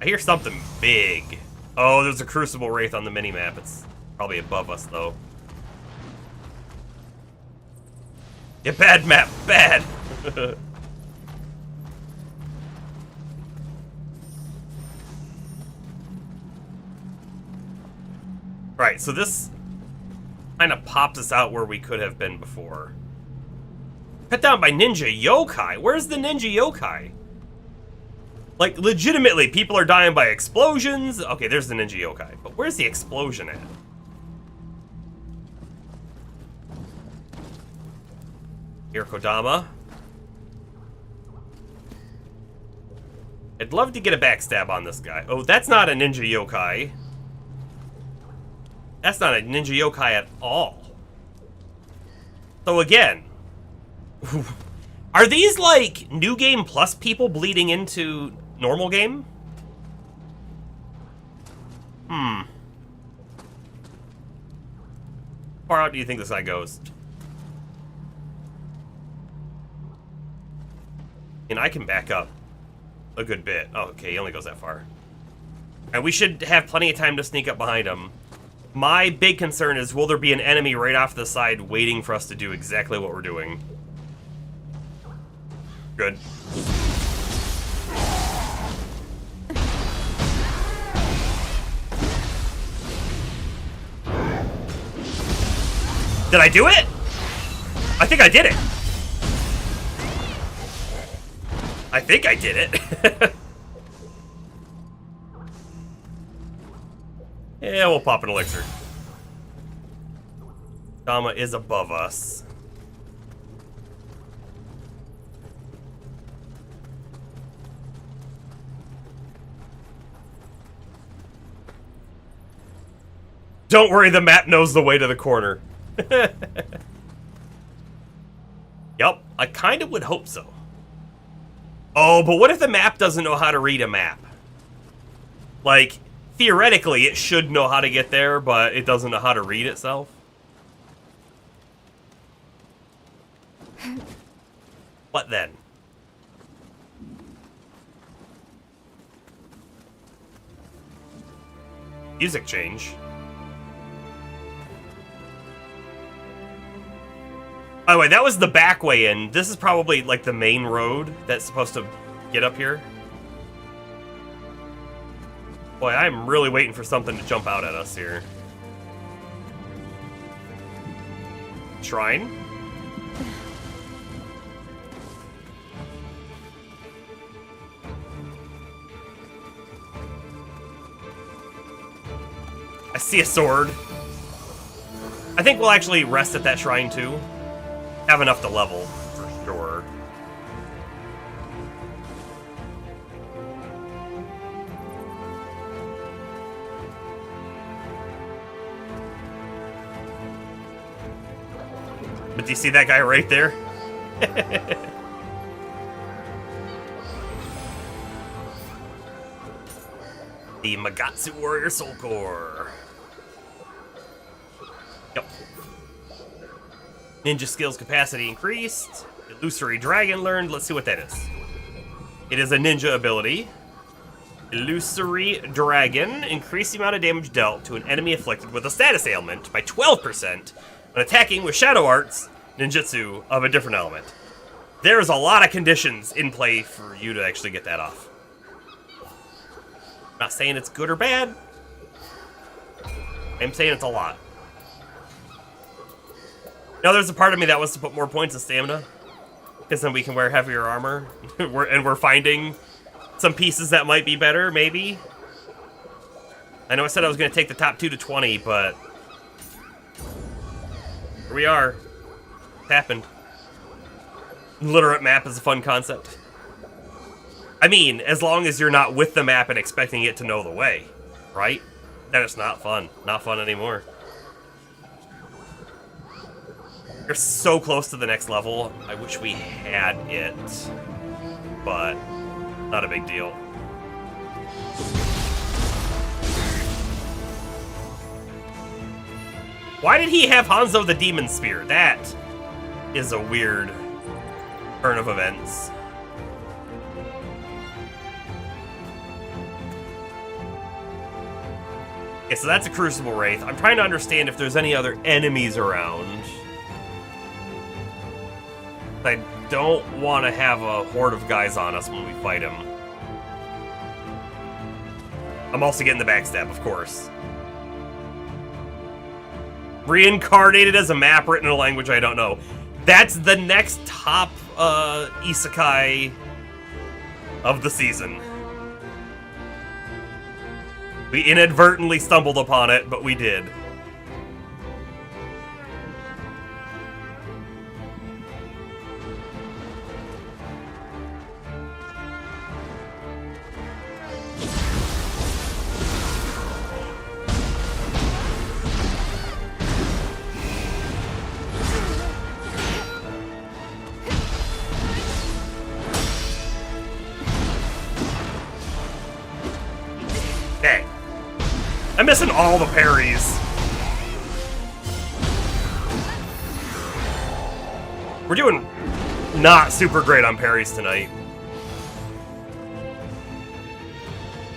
I hear something big. Oh, there's a Crucible Wraith on the minimap. It's probably above us, though. Yeah, bad map. Bad. Right, so this kind of pops us out where we could have been before. Cut down by ninja yokai. Where's the ninja yokai? Like, legitimately, people are dying by explosions. Okay, there's the ninja yokai. But where's the explosion at? Here, Kodama. I'd love to get a backstab on this guy. Oh, that's not a ninja yokai. That's not a ninja yokai at all. So again, are these like New Game Plus people bleeding into normal game? How far out do you think this guy goes? And I can back up a good bit. Oh, okay, he only goes that far. And we should have plenty of time to sneak up behind him. My big concern is, will there be an enemy right off the side waiting for us to do exactly what we're doing? Good. Did I do it? I think I did it. I think I did it. Yeah, we'll pop an elixir. Dama is above us. Don't worry, the map knows the way to the corner. Yep, I kind of would hope so. Oh, but what if the map doesn't know how to read a map? Like, theoretically, it should know how to get there, but it doesn't know how to read itself. What then? Music change. By the way, that was the back way in. This is probably like the main road that's supposed to get up here. Boy, I'm really waiting for something to jump out at us here. Shrine? I see a sword. I think we'll actually rest at that shrine too. Have enough to level, for sure. But do you see that guy right there? The Magatsu Warrior Soul Core. Yep. Ninja skills capacity increased. Illusory Dragon learned. Let's see what that is. It is a ninja ability. Illusory Dragon. Increase the amount of damage dealt to an enemy afflicted with a status ailment by 12% when attacking with Shadow Arts, ninjutsu of a different element. There's a lot of conditions in play for you to actually get that off. I'm not saying it's good or bad. I'm saying it's a lot. Now there's a part of me that wants to put more points in stamina, because then we can wear heavier armor, and we're finding some pieces that might be better, maybe. I know I said I was going to take the top 2 to 20, but here we are. It happened. Literate map is a fun concept. I mean, as long as you're not with the map and expecting it to know the way, right? Then it's not fun. Not fun anymore. You're so close to the next level. I wish we had it, but not a big deal. Why did he have Hanzo the Demon Spear? That is a weird turn of events. Okay, so that's a Crucible Wraith. I'm trying to understand if there's any other enemies around. I don't want to have a horde of guys on us when we fight him. I'm also getting the backstab, of course. Reincarnated as a map written in a language I don't know. That's the next top isekai of the season. We inadvertently stumbled upon it, but we did. Dang. I'm missing all the parries. We're doing not super great on parries tonight.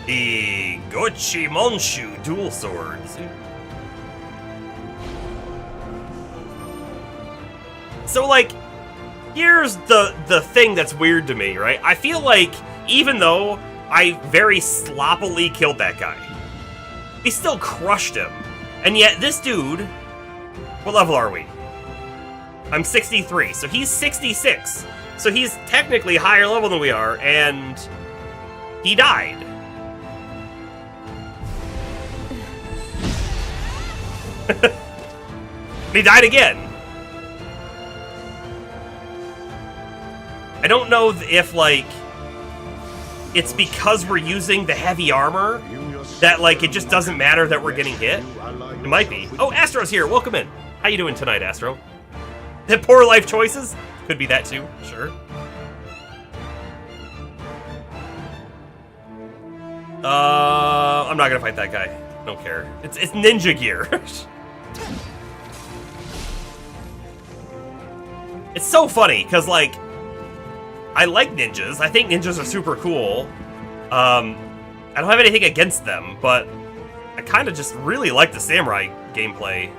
The Gochi Monshu dual swords. So, like, here's the thing that's weird to me, right? I feel like even though I very sloppily killed that guy, we still crushed him. And yet this dude, what level are we? I'm 63, so he's 66. So he's technically higher level than we are, and he died. He died again. I don't know if, like, it's because we're using the heavy armor that, like, it just doesn't matter that we're getting hit. It might be. Oh, Astro's here. Welcome in. How you doing tonight, Astro? The poor life choices? Could be that too, sure. I'm not gonna fight that guy. Don't care. It's ninja gear. It's so funny, because, like, I like ninjas. I think ninjas are super cool. I don't have anything against them, but I kind of just really like the samurai gameplay.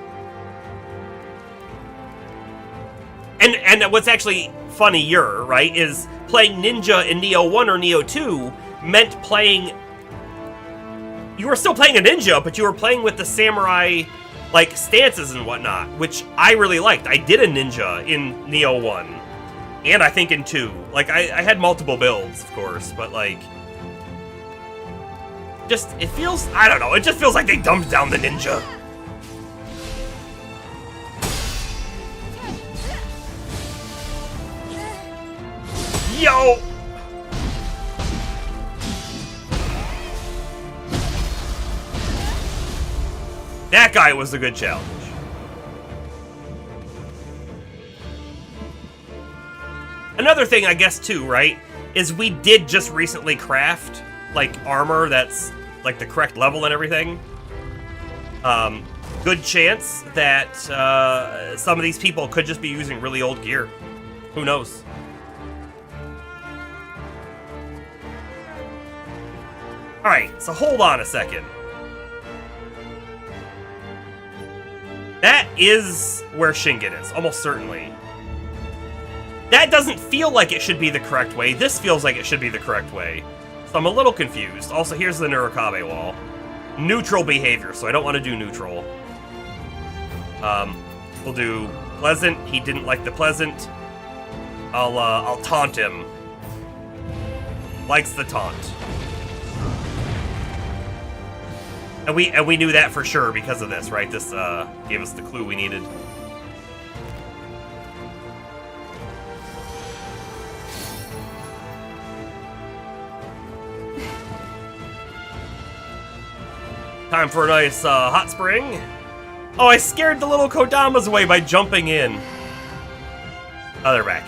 And what's actually funnier, right, is playing ninja in Nioh 1 or Nioh 2 meant playing... You were still playing a ninja, but you were playing with the samurai, like, stances and whatnot, which I really liked. I did a ninja in Nioh 1, and I think in 2. Like, I had multiple builds, of course, but, like... Just, it feels... I don't know, it just feels like they dumbed down the ninja. Yo! That guy was a good challenge. Another thing, I guess, too, right, is we did just recently craft, like, armor that's, like, the correct level and everything. Good chance that some of these people could just be using really old gear. Who knows? Alright, so hold on a second. That is where Shingen is, almost certainly. That doesn't feel like it should be the correct way. This feels like it should be the correct way. So I'm a little confused. Also, here's the Nurikabe wall. Neutral behavior, so I don't want to do neutral. We'll do pleasant. He didn't like the pleasant. I'll taunt him. Likes the taunt. And we knew that for sure because of this, right? This gave us the clue we needed. Time for a nice hot spring. Oh, I scared the little Kodamas away by jumping in. Oh, they're back.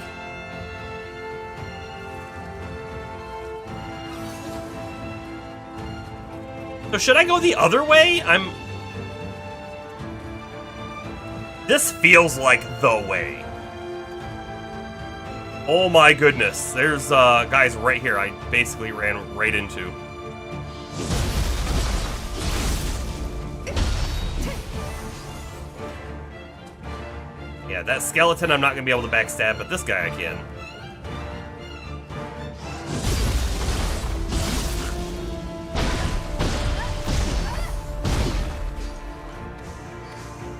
So should I go the other way? This feels like the way. Oh my goodness. There's guys right here I basically ran right into. Yeah, that skeleton I'm not going to be able to backstab, but this guy I can.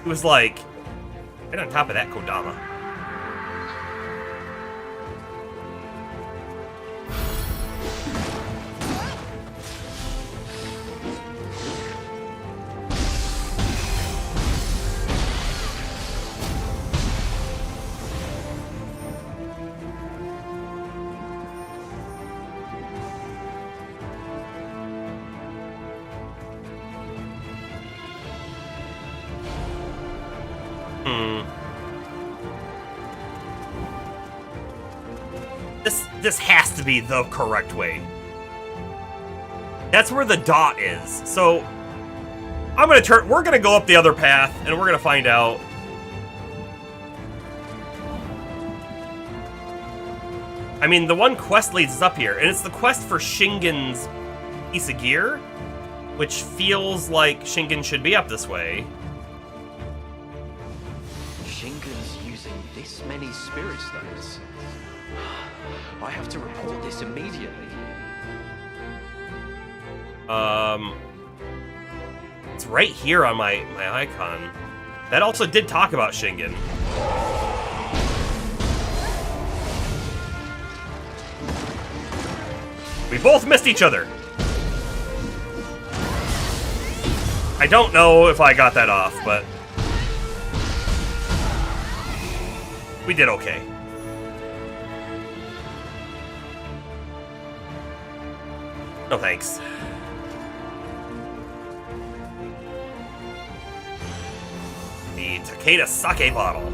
It was like, right on top of that Kodama. This has to be the correct way. That's where the dot is. So we're gonna go up the other path and we're gonna find out. I mean, the one quest leads us up here, and it's the quest for Shingen's piece of gear, which feels like Shingen should be up this way. Shingen's using this many spirit stones. I have to report this immediately. It's right here on my icon. That also did talk about Shingen. We both missed each other. I don't know if I got that off, but we did okay. No thanks. The Takeda sake bottle.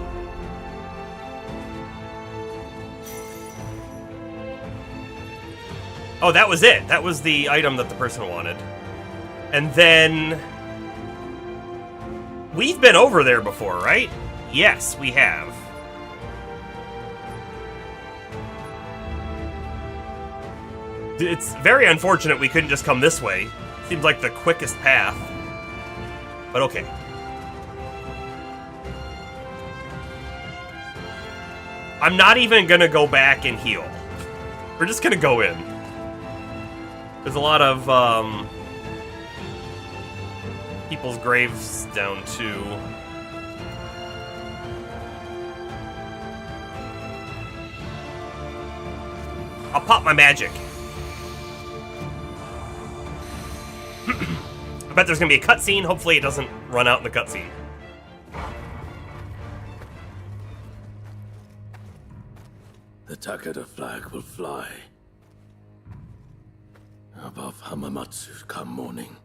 Oh, that was it. That was the item that the person wanted. And then we've been over there before, right? Yes, we have. It's very unfortunate we couldn't just come this way. Seems like the quickest path. But okay. I'm not even gonna go back and heal. We're just gonna go in. There's a lot of people's graves down too. I'll pop my magic. I bet there's gonna be a cutscene. Hopefully it doesn't run out in the cutscene. The Takeda flag will fly above Hamamatsu come morning.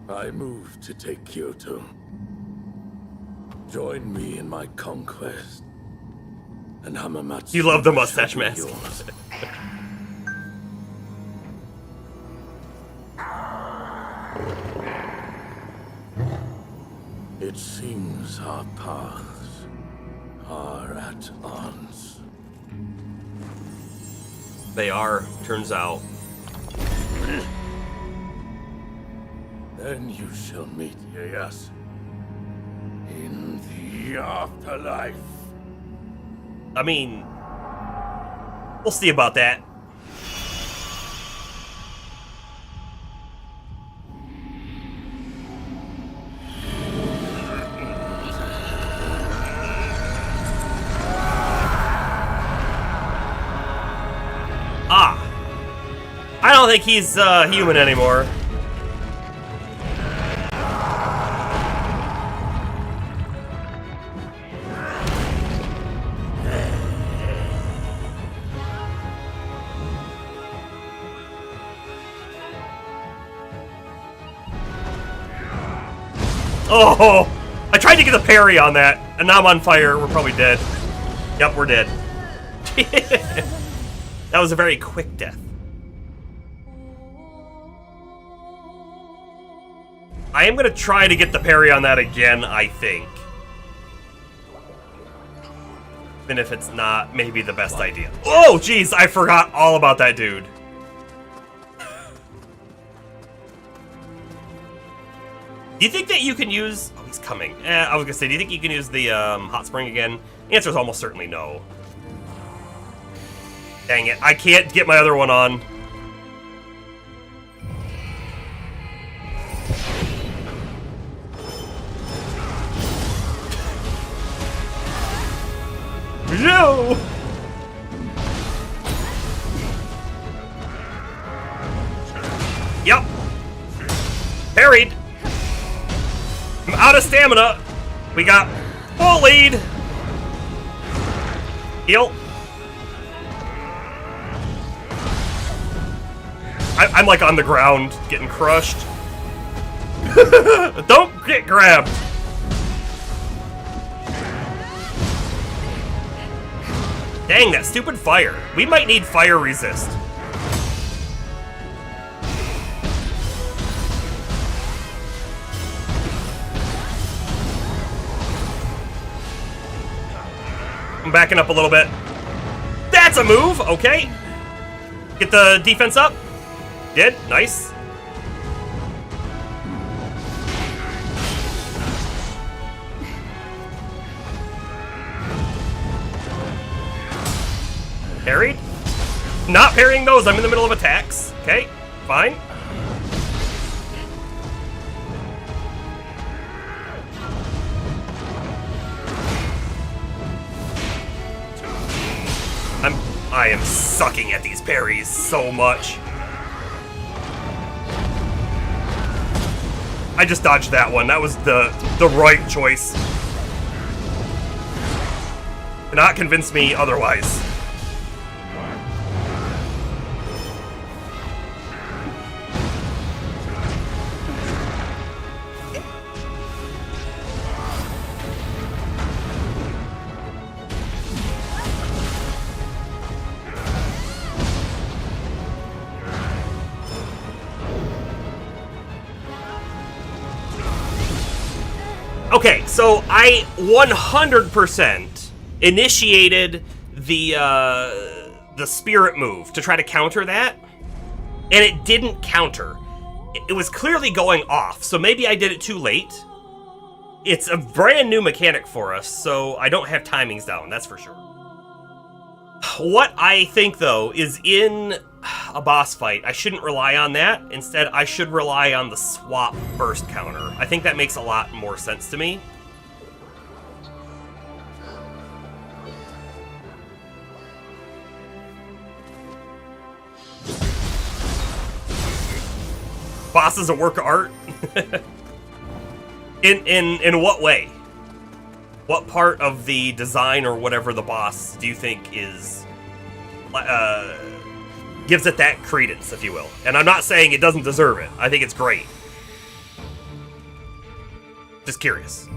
I move to take Kyoto. Join me in my conquest, and Hamamatsu. You love the mustache shall be mask. yours. It seems our paths are at odds. They are, turns out. Then you shall meet Ieyasu in the afterlife. I mean, we'll see about that. I don't think he's human anymore. Oh! I tried to get the parry on that, and now I'm on fire. We're probably dead. Yep, we're dead. That was a very quick death. I am gonna try to get the parry on that again, I think. Even if it's not maybe the best idea. Oh, jeez, I forgot all about that dude. Do you think that you can use... Oh, he's coming. I was gonna say, do you think you can use the hot spring again? The answer is almost certainly no. Dang it, I can't get my other one on. No! Yep. Parried. I'm out of stamina. We got full lead. Heal. I'm like on the ground getting crushed. Don't get grabbed. Dang, that stupid fire. We might need fire resist. I'm backing up a little bit. That's a move, okay. Get the defense up. Did, nice. Parried? Not parrying those, I'm in the middle of attacks. Okay, fine. I am sucking at these parries so much. I just dodged that one. That was the right choice. Cannot convince me otherwise. Okay, so I 100% initiated the spirit move to try to counter that, and it didn't counter. it was clearly going off, so maybe I did it too late. It's a brand new mechanic for us, so I don't have timings down, that's for sure. What I think, though, is in a boss fight, I shouldn't rely on that. Instead, I should rely on the swap burst counter. I think that makes a lot more sense to me. Boss is a work of art? In what way? What part of the design or whatever the boss do you think is gives it that credence, if you will? And I'm not saying it doesn't deserve it. I think it's great. Just curious.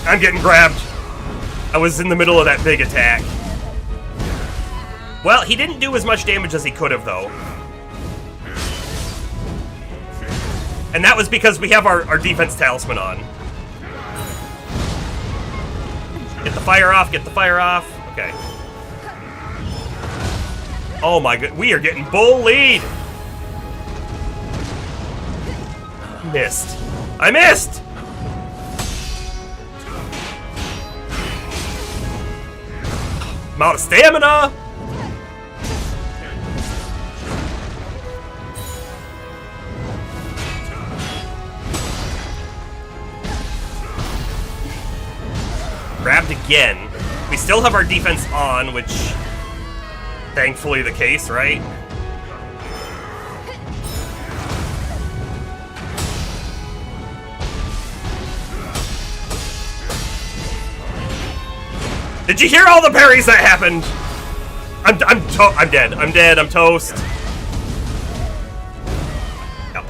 I'm getting grabbed. I was in the middle of that big attack. Well, he didn't do as much damage as he could have, though. And that was because we have our defense talisman on. Get the fire off, get the fire off. Okay. Oh my god, we are getting bullied! Missed. I missed! I'm out of stamina! Grabbed again. We still have our defense on, which thankfully the case, right? Did you hear all the parries that happened? I'm dead. I'm dead. I'm toast. Yep.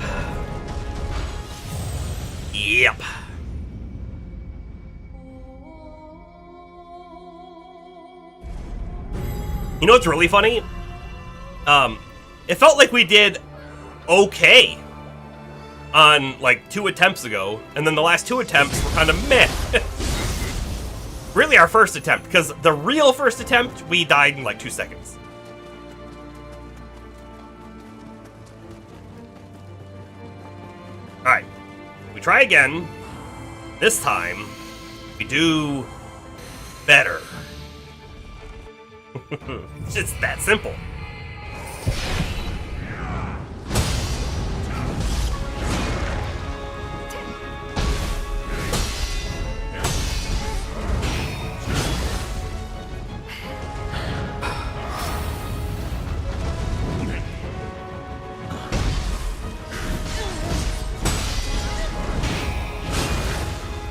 Yep. You know what's really funny? It felt like we did okay on like 2 attempts ago, and then the last 2 attempts were kind of meh. Really our first attempt, because the real first attempt, we died in like 2 seconds. Alright, we try again. This time, we do better. It's just that simple.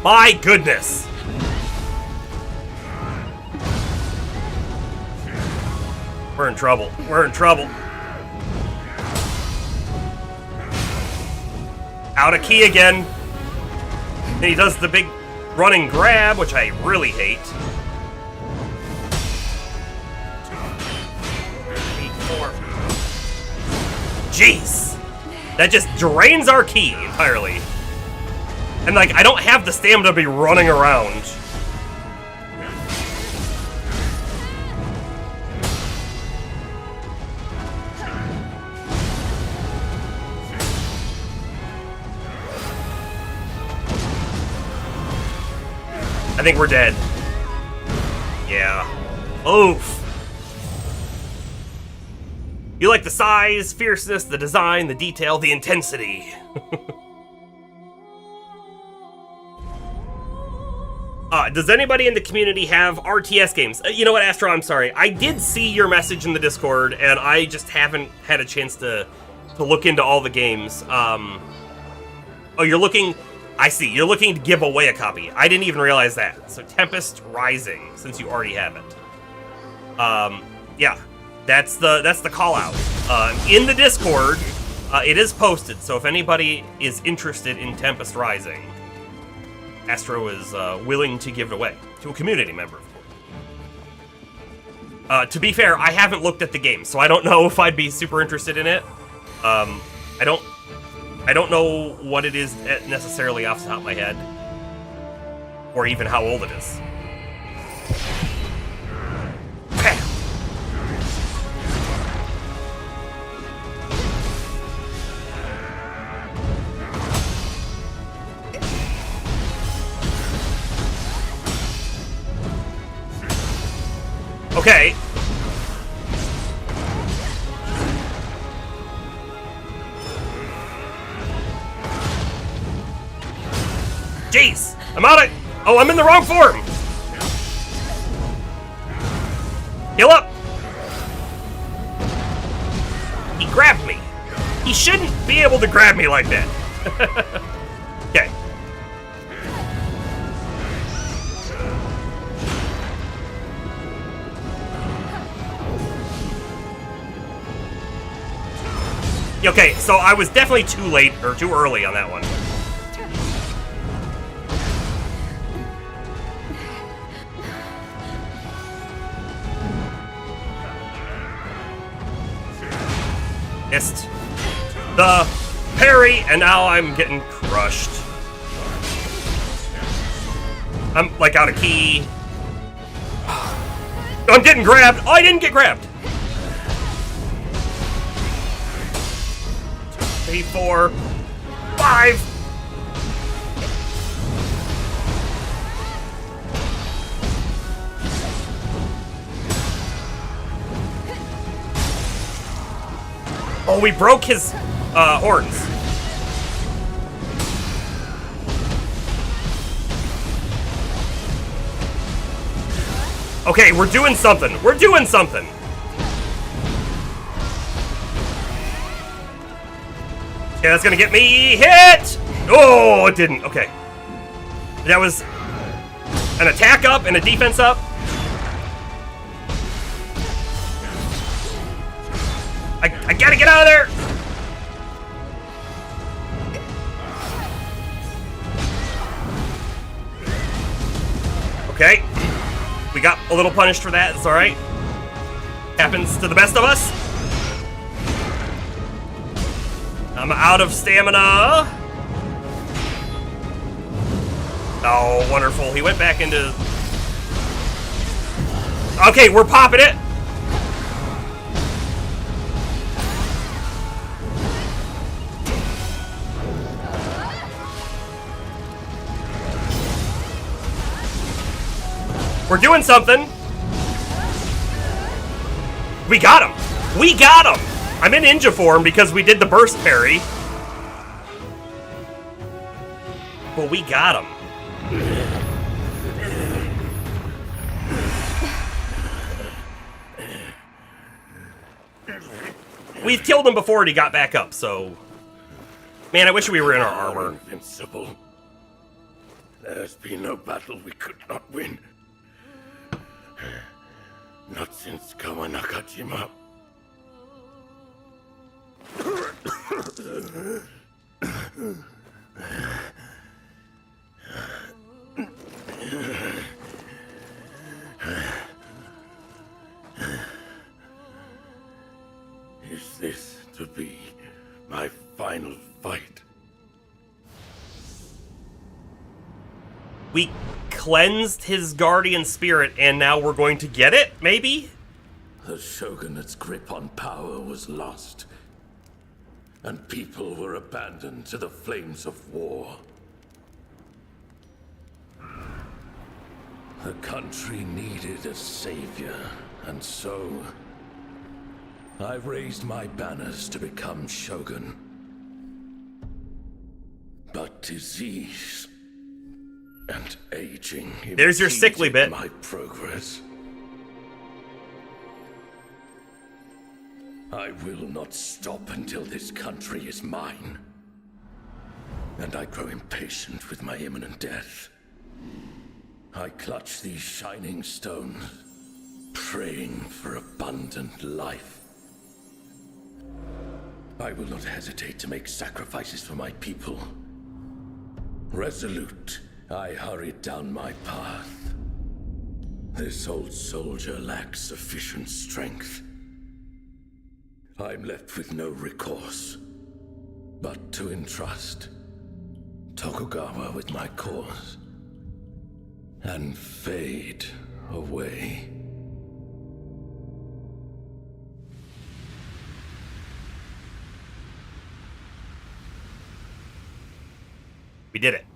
My goodness! We're in trouble. We're in trouble. Out of key again. And he does the big running grab, which I really hate. 8, 4. Jeez! That just drains our key entirely. And like, I don't have the stamina to be running around. I think we're dead. Yeah. Oof. You like the size, fierceness, the design, the detail, the intensity. Does anybody in the community have RTS games? You know what, Astro, I'm sorry. I did see your message in the Discord, and I just haven't had a chance to look into all the games. Oh, you're looking... I see. You're looking to give away a copy. I didn't even realize that. So Tempest Rising, since you already have it. Yeah, that's the call out. In the Discord, it is posted. So if anybody is interested in Tempest Rising, Astro is willing to give it away to a community member, of course. To be fair, I haven't looked at the game, so I don't know if I'd be super interested in it. I don't know what it is necessarily off the top of my head, or even how old it is. Okay. Jeez! I'm out of... Oh, I'm in the wrong form! Heal up! He grabbed me. He shouldn't be able to grab me like that. Okay. Okay, so I was definitely too late, or too early on that one. Missed the parry, and now I'm getting crushed. I'm, like, out of key. I'm getting grabbed. Oh, I didn't get grabbed. 3, 4, 5. Oh, we broke his horns. Okay, we're doing something. We're doing something. Okay, that's gonna get me hit. Oh, it didn't. Okay. That was an attack up and a defense up. I gotta get out of there! Okay. We got a little punished for that, it's alright. Happens to the best of us. I'm out of stamina. Oh, wonderful. He went back into... Okay, we're popping it. We're doing something. We got him. We got him. I'm in ninja form because we did the burst parry. But we got him. We've killed him before and he got back up, so... Man, I wish we were in our armor. Invincible. There's been no battle we could not win. Not since Kawanakajima. Is this to be my final fight? We cleansed his guardian spirit, and now we're going to get it, maybe? The shogunate's grip on power was lost, and people were abandoned to the flames of war. The country needed a savior, and so I raised my banners to become shogun. But disease and aging There's your sickly bit. my progress. I will not stop until this country is mine. And I grow impatient with my imminent death. I clutch these shining stones, praying for abundant life. I will not hesitate to make sacrifices for my people. Resolute, I hurried down my path. This old soldier lacks sufficient strength. I'm left with no recourse, but to entrust Tokugawa with my cause, and fade away. We did it.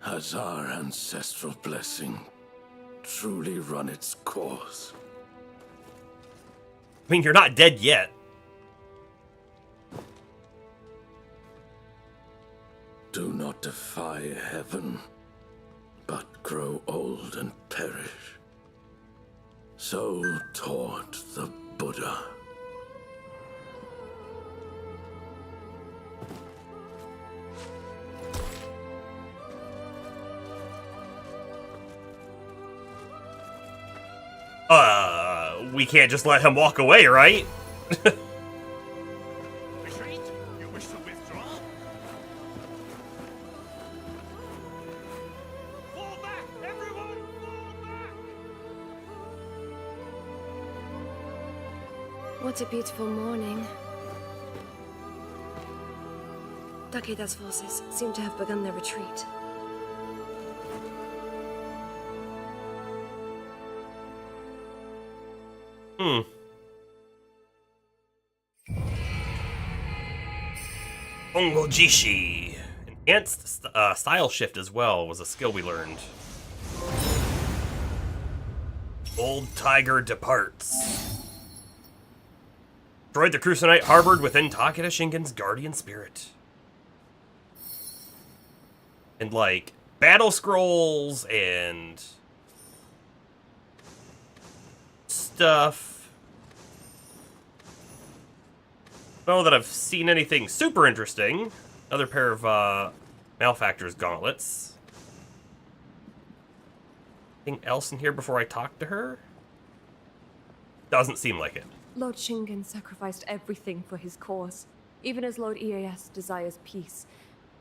Has our ancestral blessing truly run its course? I mean, you're not dead yet. Do not defy heaven, but grow old and perish. So taught the Buddha. We can't just let him walk away, right? Retreat? You wish to withdraw? Fall back! Everyone, fall back! What a beautiful morning. Takeda's forces seem to have begun their retreat. Ongojishi. Enhanced style shift as well was a skill we learned. Old Tiger departs. Destroyed the Crusanite harbored within Takeda Shingen's guardian spirit. And like battle scrolls and stuff. I don't know that I've seen anything super interesting. Another pair of Malefactor's gauntlets. Anything else in here before I talk to her? Doesn't seem like it. Lord Shingen sacrificed everything for his cause. Even as Lord EAS desires peace,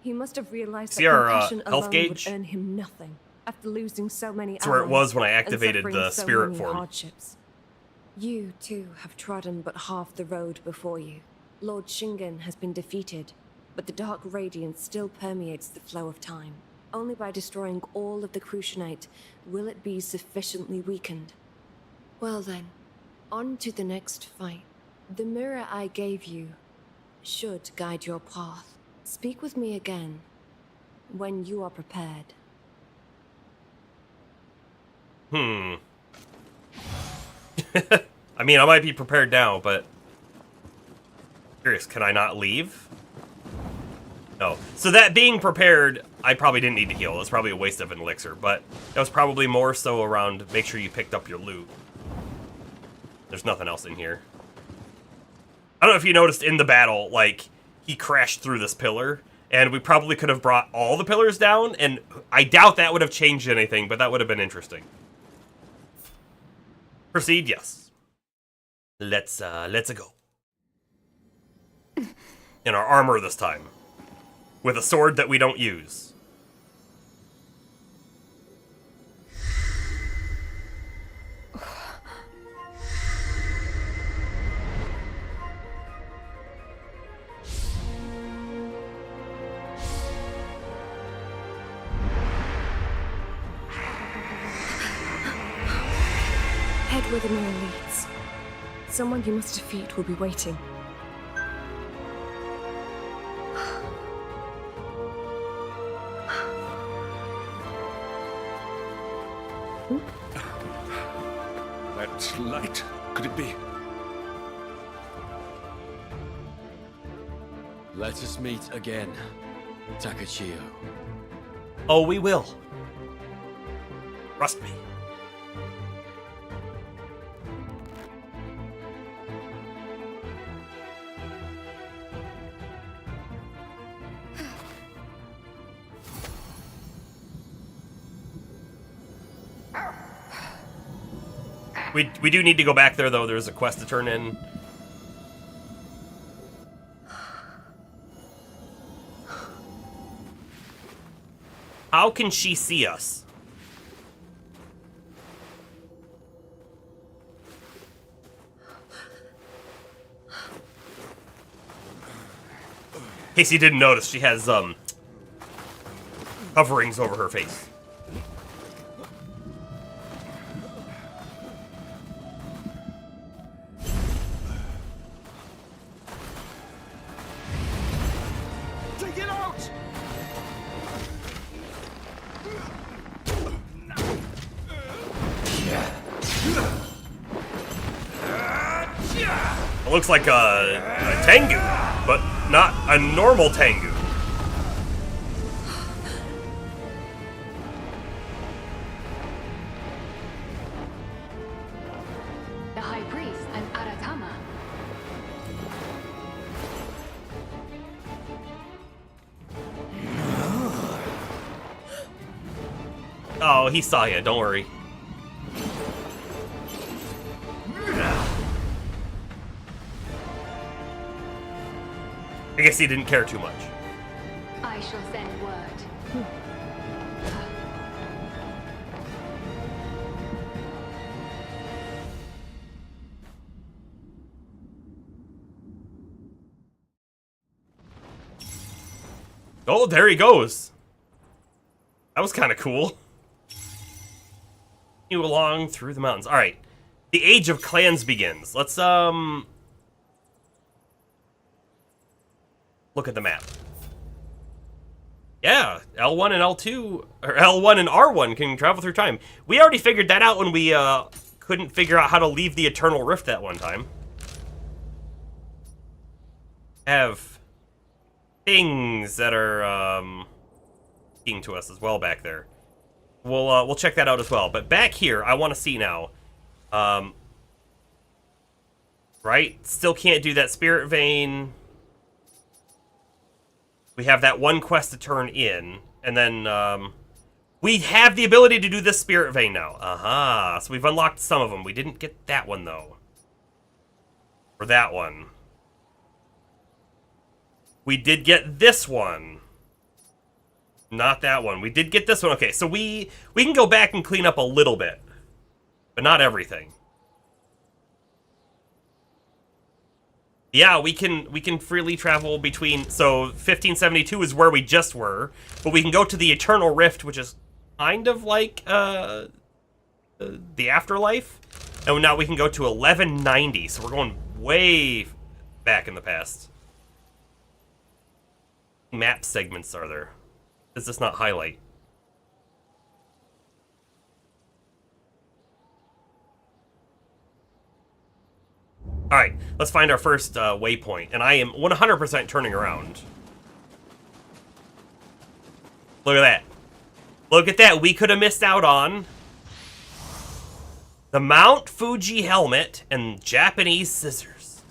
he must have realized See that our compassion health alone gauge? would earn him nothing. After losing so many That's where it was allies when I and activated suffering the so spirit many form. hardships. You, too, have trodden but half the road before you. Lord Shingen has been defeated, but the dark radiance still permeates the flow of time. Only by destroying all of the Crucianite will it be sufficiently weakened. Well then, on to the next fight. The mirror I gave you should guide your path. Speak with me again when you are prepared. I mean, I might be prepared now, but... Curious, can I not leave? No. So that being prepared, I probably didn't need to heal. It was probably a waste of an elixir, but that was probably more so around make sure you picked up your loot. There's nothing else in here. I don't know if you noticed in the battle, like, he crashed through this pillar, and we probably could have brought all the pillars down, and I doubt that would have changed anything, but that would have been interesting. Proceed, yes. Let's go. In our armor this time. With a sword that we don't use. Head where the mirror leads. Someone you must defeat will be waiting. That light, could it be? Let us meet again, Takachio. Oh, we will. Trust me. We do need to go back there, though. There's a quest to turn in. How can she see us? In case you didn't notice, she has coverings over her face. Take Get out! It looks like a Tengu, but not a normal Tengu. The High Priest and Aratama. Oh, he saw you, don't worry. I guess he didn't care too much. I shall send word. Oh, there he goes. That was kind of cool. You along through the mountains. All right. The Age of Clans begins. Let's look at the map. Yeah, L1 and L2 or L1 and R1 can travel through time. We already figured that out when we couldn't figure out how to leave the Eternal Rift that one time. Have things that are speaking to us as well back there. We'll check that out as well. But back here, I want to see now. Right? Still can't do that Spirit Vein. We have that one quest to turn in. And then we have the ability to do this Spirit Vein now. Aha. So we've unlocked some of them. We didn't get that one, though. Or that one. We did get this one. Not that one. We did get this one. Okay, so we can go back and clean up a little bit. But not everything. Yeah, we can freely travel between... So, 1572 is where we just were. But we can go to the Eternal Rift, which is kind of like the Afterlife. And now we can go to 1190. So we're going way back in the past. Map segments are there? Does this not highlight? Alright, let's find our first waypoint. And I am 100% turning around. Look at that. Look at that. We could have missed out on the Mount Fuji helmet and Japanese scissors.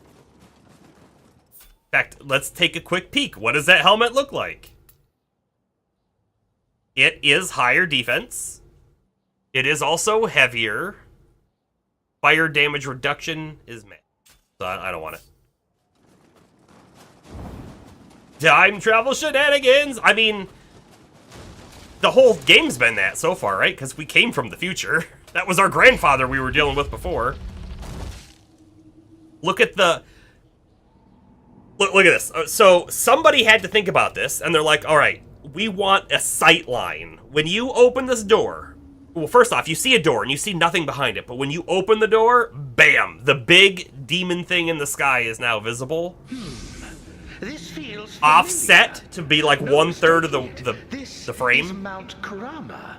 In fact, let's take a quick peek. What does that helmet look like? It is higher defense. It is also heavier. Fire damage reduction is met. So I don't want it. Time travel shenanigans! I mean, the whole game's been that so far, right? Because we came from the future. That was our grandfather we were dealing with before. Look at the... Look at this. So somebody had to think about this, and they're like, all right, we want a sight line. When you open this door... Well, first off, you see a door, and you see nothing behind it. But when you open the door, bam! The big demon thing in the sky is now visible. This feels Offset familiar. to be like No 1/3 of mistake. the This frame. is Mount Kurama.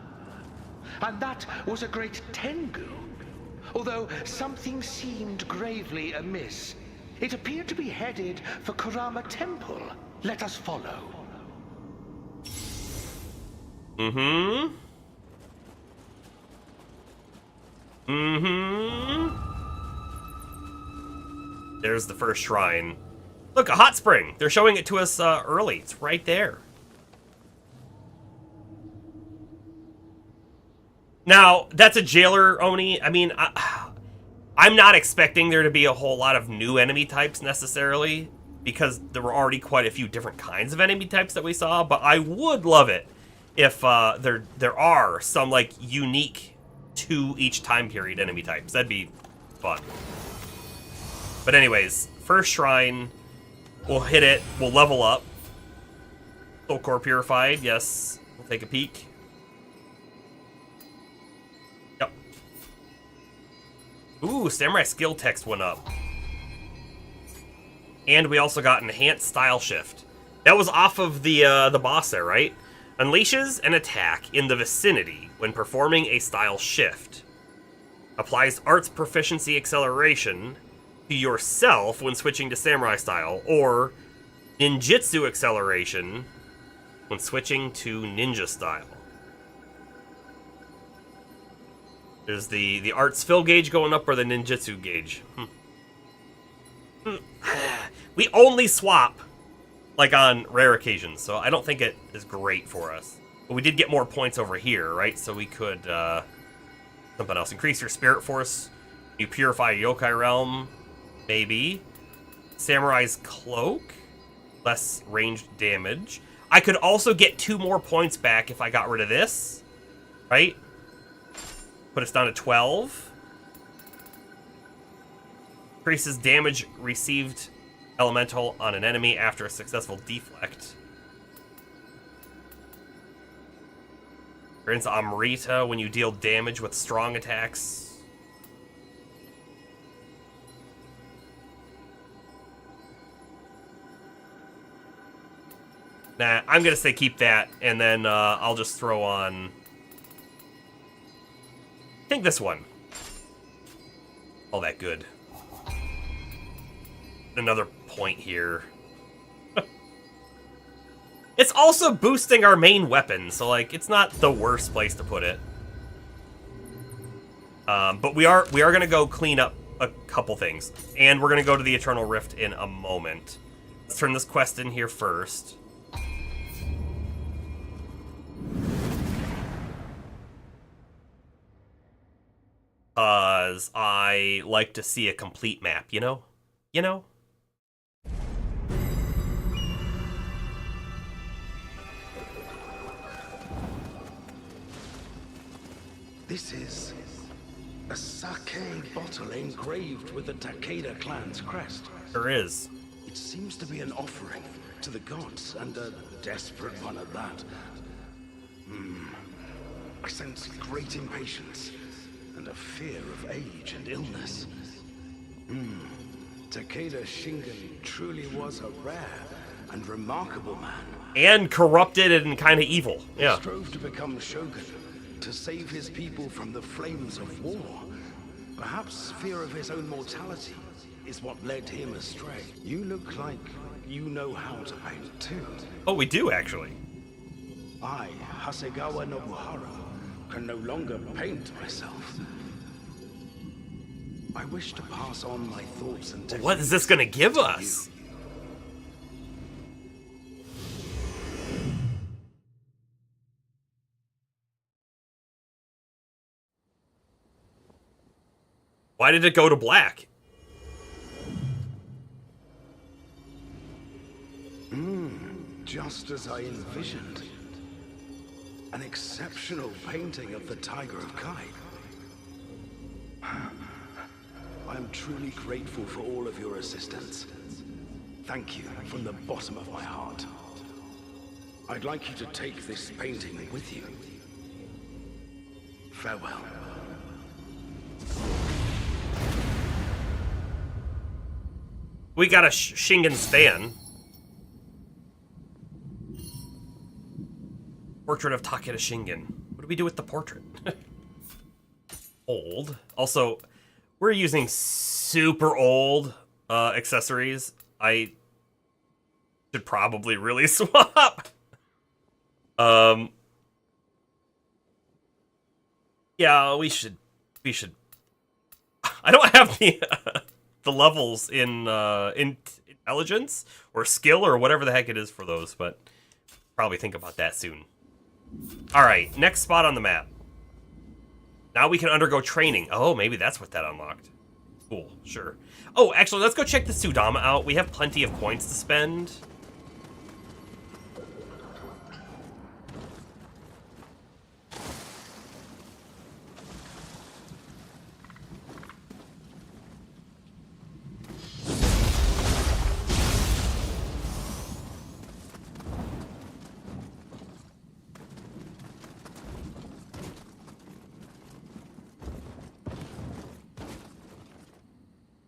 And that was a great Tengu. Although something seemed gravely amiss. It appeared to be headed for Kurama Temple. Let us follow. Mm-hmm. There's the first shrine. Look, a hot spring. They're showing it to us early. It's right there. Now, that's a jailer, Oni. I mean, I'm not expecting there to be a whole lot of new enemy types necessarily, because there were already quite a few different kinds of enemy types that we saw, but I would love it if there are some, like, unique to each time period enemy types. That'd be fun. But anyways, first shrine, we'll hit it, we'll level up. Soul Core Purified, yes. We'll take a peek. Yep. Ooh, Samurai skill text went up. And we also got Enhanced Style Shift. That was off of the boss there, right? Unleashes an attack in the vicinity when performing a style shift. Applies arts proficiency acceleration to yourself when switching to samurai style, or ninjutsu acceleration when switching to ninja style. There's the arts fill gauge going up or the ninjutsu gauge. We only swap like on rare occasions, so I don't think it is great for us. But we did get more points over here, right? So we could something else. Increase your spirit force. You purify yokai realm, maybe. Samurai's cloak, less ranged damage. I could also get 2 more points back if I got rid of this, right? Put us down to 12. Increases damage received elemental on an enemy after a successful deflect. Grants Amrita when you deal damage with strong attacks. Nah, I'm gonna say keep that, and then I'll just throw on... I think this one. All that good. Another point here. It's also boosting our main weapon, so like it's not the worst place to put it. But we are gonna go clean up a couple things, and we're gonna go to the Eternal Rift in a moment. Let's turn this quest in here first. Cause I like to see a complete map, you know? You know? This is a sake bottle engraved with the Takeda clan's crest. There is. It seems to be an offering to the gods, and a desperate one at that. I sense great impatience and a fear of age and illness. Takeda Shingen truly was a rare and remarkable man. And corrupted and kind of evil. Yeah. He strove to become shogun, to save his people from the flames of war. Perhaps fear of his own mortality is what led him astray. You look like you know how to paint too. Oh, we do actually. I, Hasegawa Nobuharu, can no longer paint myself. I wish to pass on my thoughts and techniques. What is this gonna give us? Why did it go to black? Just as I envisioned. An exceptional painting of the Tiger of Kai. I am truly grateful for all of your assistance. Thank you from the bottom of my heart. I'd like you to take this painting with you. Farewell. We got a Shingen span. Portrait of Takeda Shingen. What do we do with the portrait? Old. Also, we're using super old accessories. I should probably really swap. Yeah, we should. I don't have the the levels in intelligence or skill or whatever the heck it is for those, but probably think about that soon. All right, next spot on the map. Now we can undergo training. Oh, maybe that's what that unlocked. Cool, sure. Oh, actually, let's go check the Sudama out. We have plenty of points to spend.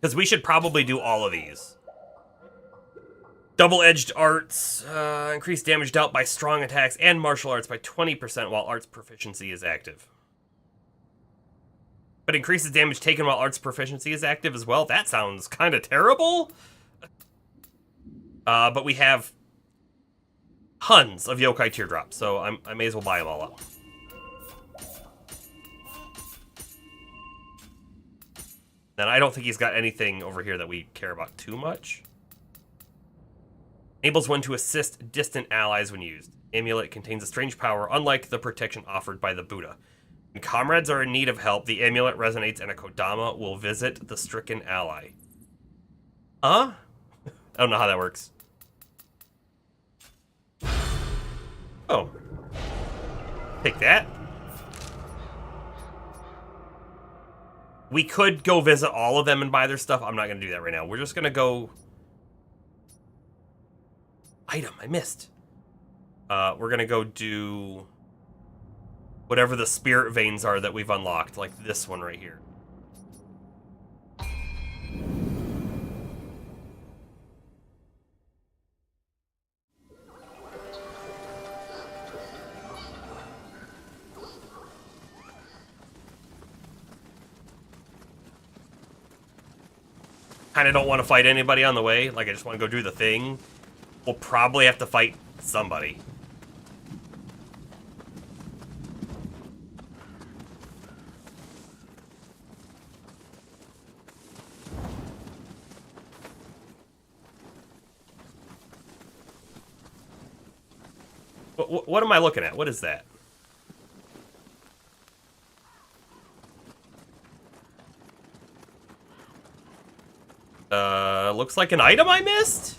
Because we should probably do all of these. Double-edged arts increase damage dealt by strong attacks and martial arts by 20% while arts proficiency is active. But increases damage taken while arts proficiency is active as well. That sounds kind of terrible. But we have tons of yokai teardrops, so I may as well buy them all up. Then I don't think he's got anything over here that we care about too much. Enables one to assist distant allies when used. Amulet contains a strange power, unlike the protection offered by the Buddha. When comrades are in need of help, the amulet resonates and a Kodama will visit the stricken ally. Huh? I don't know how that works. Oh. Take that. We could go visit all of them and buy their stuff. I'm not going to do that right now. We're just going to go... Item, I missed. We're going to go do... whatever the spirit veins are that we've unlocked. Like this one right here. Kind of don't want to fight anybody on the way. Like, I just want to go do the thing. We'll probably have to fight somebody. What am I looking at? What is that? Looks like an item I missed?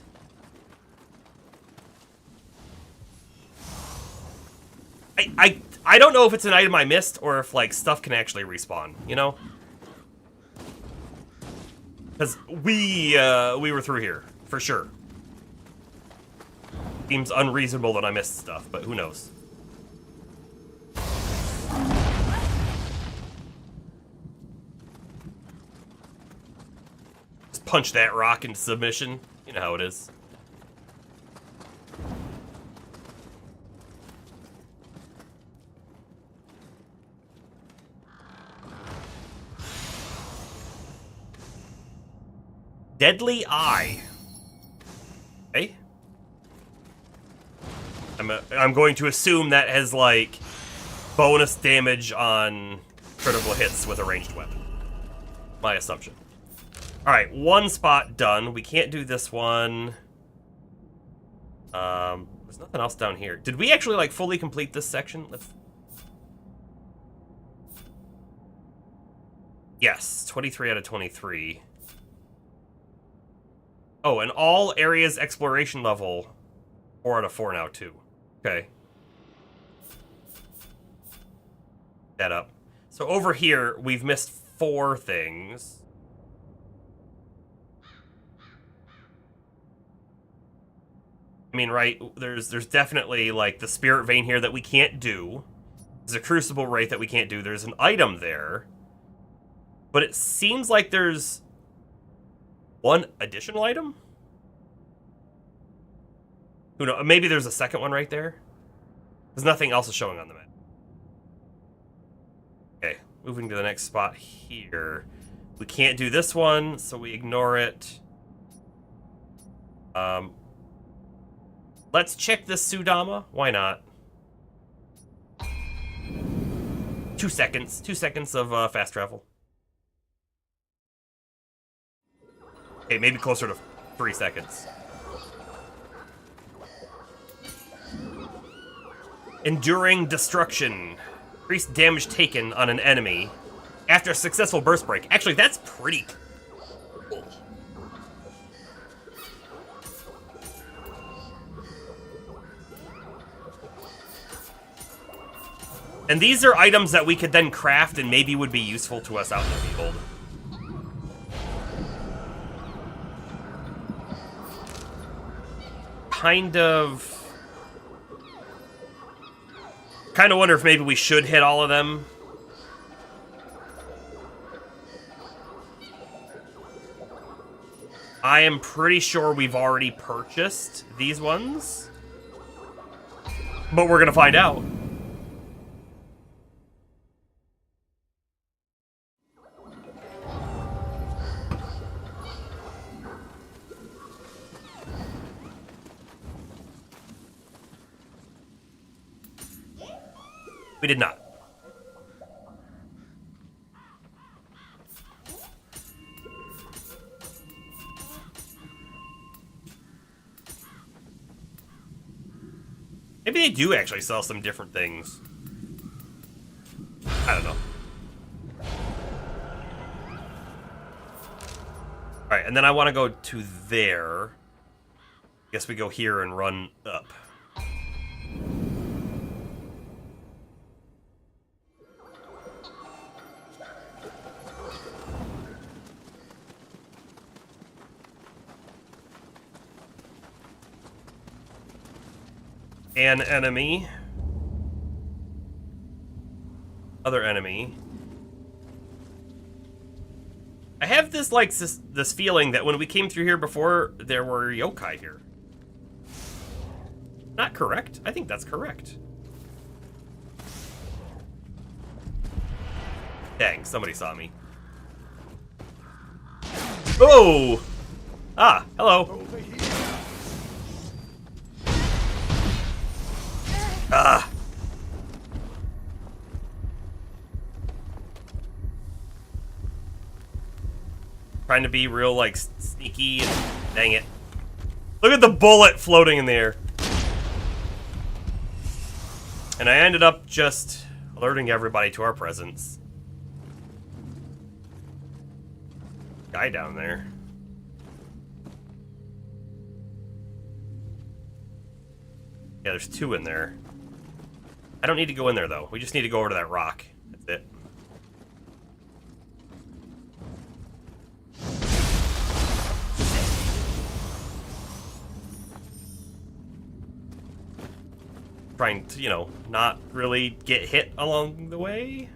I don't know if it's an item I missed or if, like, stuff can actually respawn, you know? Because we were through here, for sure. Seems unreasonable that I missed stuff, but who knows? Just punch that rock into submission. You know how it is. Deadly Eye. Okay. I'm going to assume that has, like, bonus damage on critical hits with a ranged weapon. My assumption. Alright, one spot done. We can't do this one. There's nothing else down here. Did we actually, like, fully complete this section? Yes, 23 out of 23. Oh, and all areas exploration level 4 out of 4 now, too. Okay. That up. So over here, we've missed 4 things. I mean, right, there's definitely, like, the spirit vein here that we can't do. There's a crucible wraith that we can't do. There's an item there. But it seems like there's one additional item? Who knows? Maybe there's a second one right there? Because nothing else is showing on the map. Okay, moving to the next spot here. We can't do this one, so we ignore it. Let's check this Sudama. Why not? 2 seconds. 2 seconds of fast travel. Okay, maybe closer to 3 seconds. Enduring Destruction. Increased damage taken on an enemy after a successful burst break. Actually, that's pretty cool. And these are items that we could then craft and maybe would be useful to us out in the field. Kind of wonder if maybe we should hit all of them. I am pretty sure we've already purchased these ones. But we're gonna find out. We did not. Maybe they do actually sell some different things. I don't know. Alright, and then I want to go to there. Guess we go here and run up. An enemy. Other enemy. I have this, like, this feeling that when we came through here before, there were yokai here. Not correct? I think that's correct. Dang, somebody saw me. Oh! Ah, hello. Ah! Trying to be real, like, sneaky and... Dang it. Look at the bullet floating in the air. And I ended up just alerting everybody to our presence. Guy down there. Yeah, there's two in there. I don't need to go in there, though. We just need to go over to that rock. That's it. Trying to, you know, not really get hit along the way.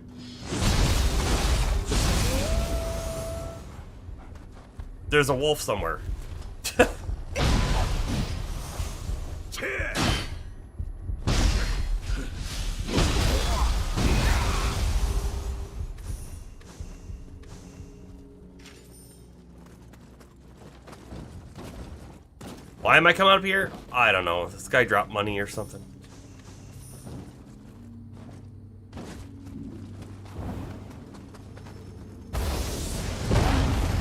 There's a wolf somewhere. Why am I coming up here? I don't know. This guy dropped money or something.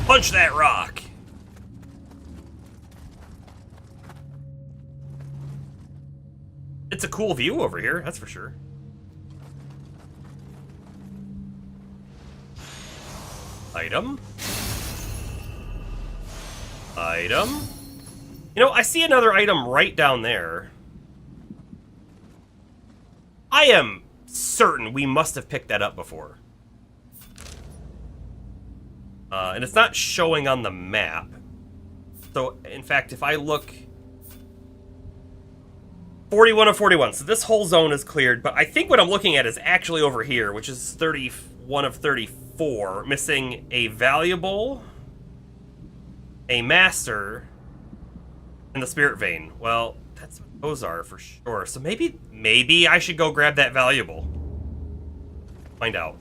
Punch that rock! It's a cool view over here, that's for sure. Item. Item. You know, I see another item right down there. I am certain we must have picked that up before. And it's not showing on the map. So, in fact, if I look... 41 of 41. So this whole zone is cleared, but I think what I'm looking at is actually over here, which is 31 of 34. Missing a valuable, a master, and the spirit vein. Well, that's what those are for sure. So maybe I should go grab that valuable. Find out.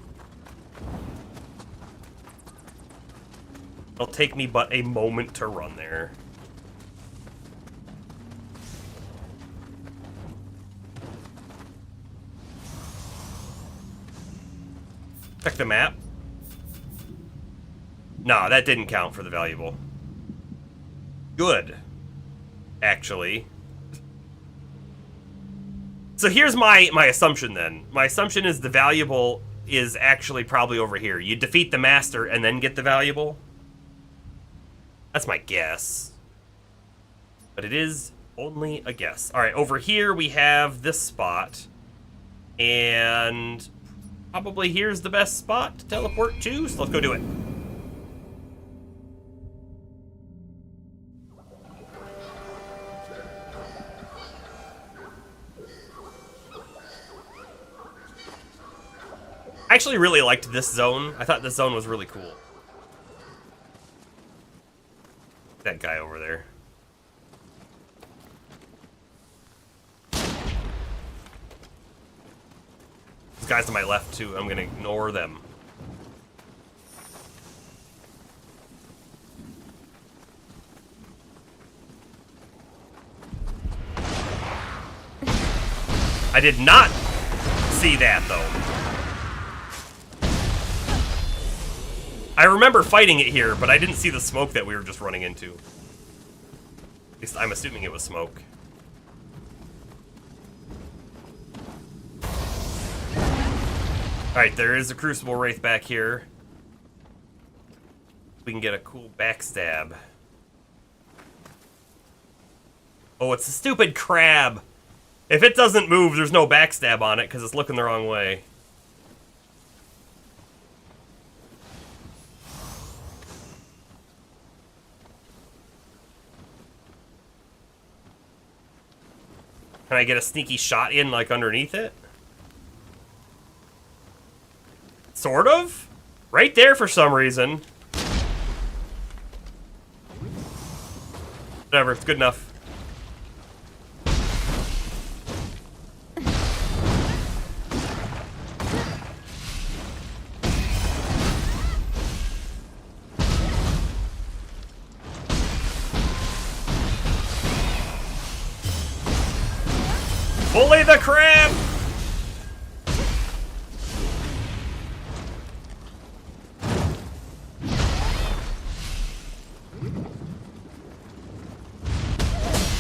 It'll take me but a moment to run there. Check the map. Nah, that didn't count for the valuable. Good. Actually. So here's my assumption then. My assumption is the valuable is actually probably over here. You defeat the master and then get the valuable. That's my guess. But it is only a guess. Alright, over here we have this spot. And probably here's the best spot to teleport to, so let's go do it. I actually really liked this zone. I thought this zone was really cool. That guy over there. These guys to my left, too. I'm gonna ignore them. I did not see that, though. I remember fighting it here, but I didn't see the smoke that we were just running into. At least I'm assuming it was smoke. Alright, there is a Crucible Wraith back here. We can get a cool backstab. Oh, it's a stupid crab! If it doesn't move, there's no backstab on it, because it's looking the wrong way. Can I get a sneaky shot in, like, underneath it? Sort of? Right there for some reason. Whatever, it's good enough. Bully the crab!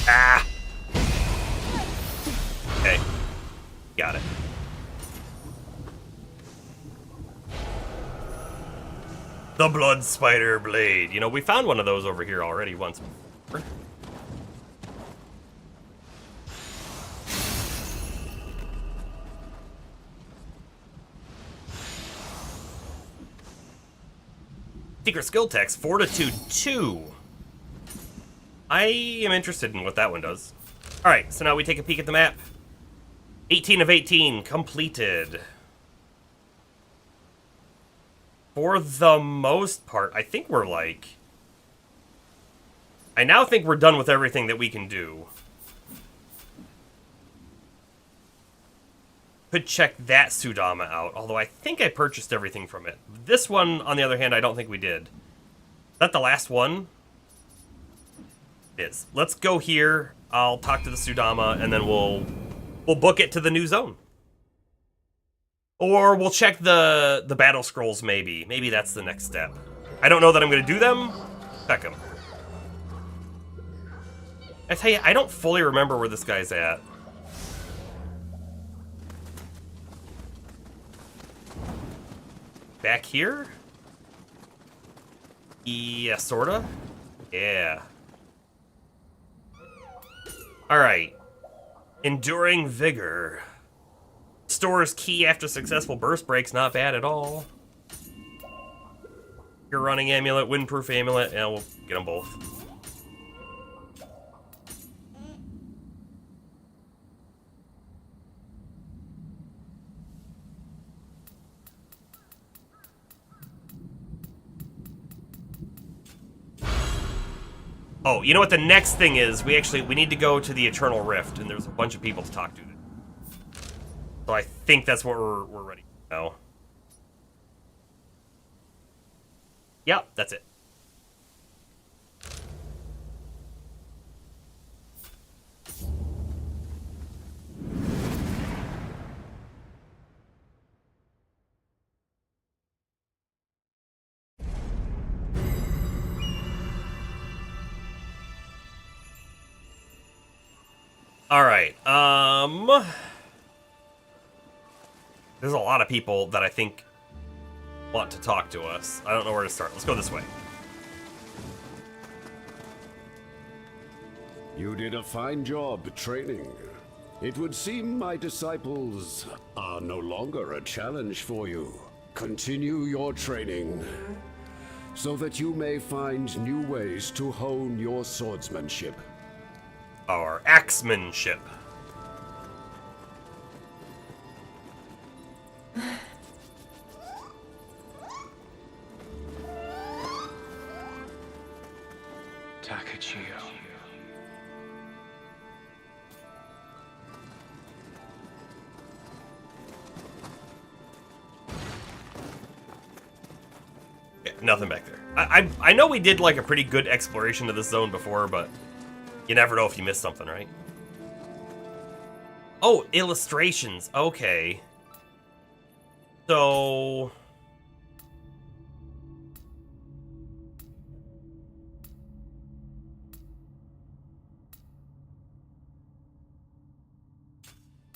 Ah! Okay. Got it. The Blood Spider Blade. You know, we found one of those over here already once before. Secret skill text, Fortitude 2. I am interested in what that one does. Alright, so now we take a peek at the map. 18 of 18, completed. For the most part, I think we're like... I now think we're done with everything that we can do. Could check that Sudama out, although I think I purchased everything from it. This one, on the other hand, I don't think we did. Is that the last one? It is. Let's go here. I'll talk to the Sudama, and then we'll book it to the new zone. Or we'll check the battle scrolls, maybe. Maybe that's the next step. I don't know that I'm going to do them. Check them. I tell you, I don't fully remember where this guy's at. Back here? Yeah, sorta. Yeah. Alright. Enduring Vigor. Stores key after successful burst breaks, not bad at all. Your running amulet, windproof amulet, and we'll get them both. Oh, you know what the next thing is? We need to go to the Eternal Rift, and there's a bunch of people to talk to. So I think that's what we're ready for now. Yep, that's it. All right. There's a lot of people that I think want to talk to us. I don't know where to start. Let's go this way. You did a fine job training. It would seem my disciples are no longer a challenge for you. Continue your training so that you may find new ways to hone your swordsmanship. Our axemanship. Takeda. Nothing back there. I know we did like a pretty good exploration of this zone before, but you never know if you missed something, right? Oh, illustrations. Okay. So...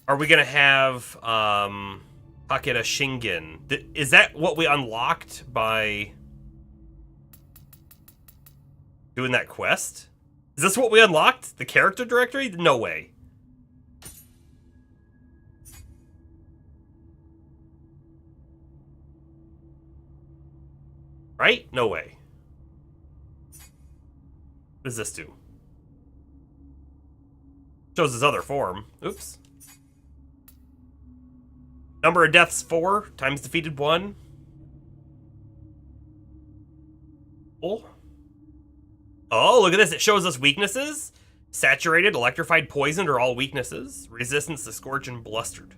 Are we gonna have Takeda Shingen? Is that what we unlocked by doing that quest? Is this what we unlocked? The character directory? No way. Right? No way. What does this do? Shows his other form. Oops. Number of deaths 4, times defeated 1. Oh, look at this. It shows us weaknesses. Saturated, electrified, poisoned are all weaknesses. Resistance to scorch and blustered.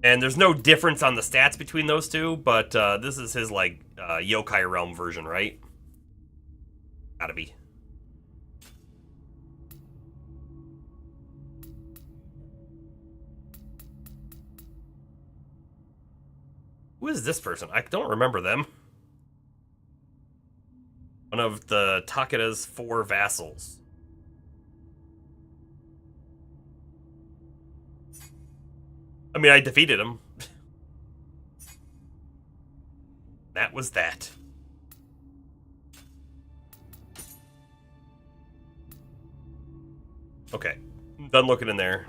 And there's no difference on the stats between those two, but this is his, like, Yokai Realm version, right? Gotta be. Who is this person? I don't remember them. One of the Takeda's 4 vassals. I mean, I defeated him. That was that. Okay. Done looking in there.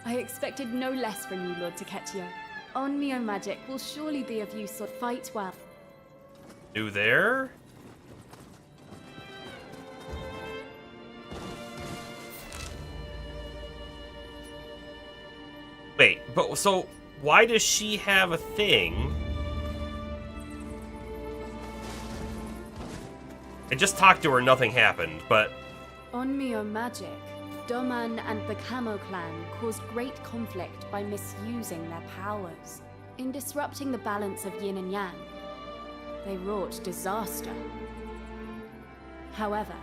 I expected no less from you, Lord Takechio. On Nioh magic will surely be of use or fight well. New there? Wait, but so why does she have a thing? I just talked to her, nothing happened, but... On Nioh magic, Doman and the Camo clan caused great conflict by misusing their powers. In disrupting the balance of yin and yang, they wrought disaster. However,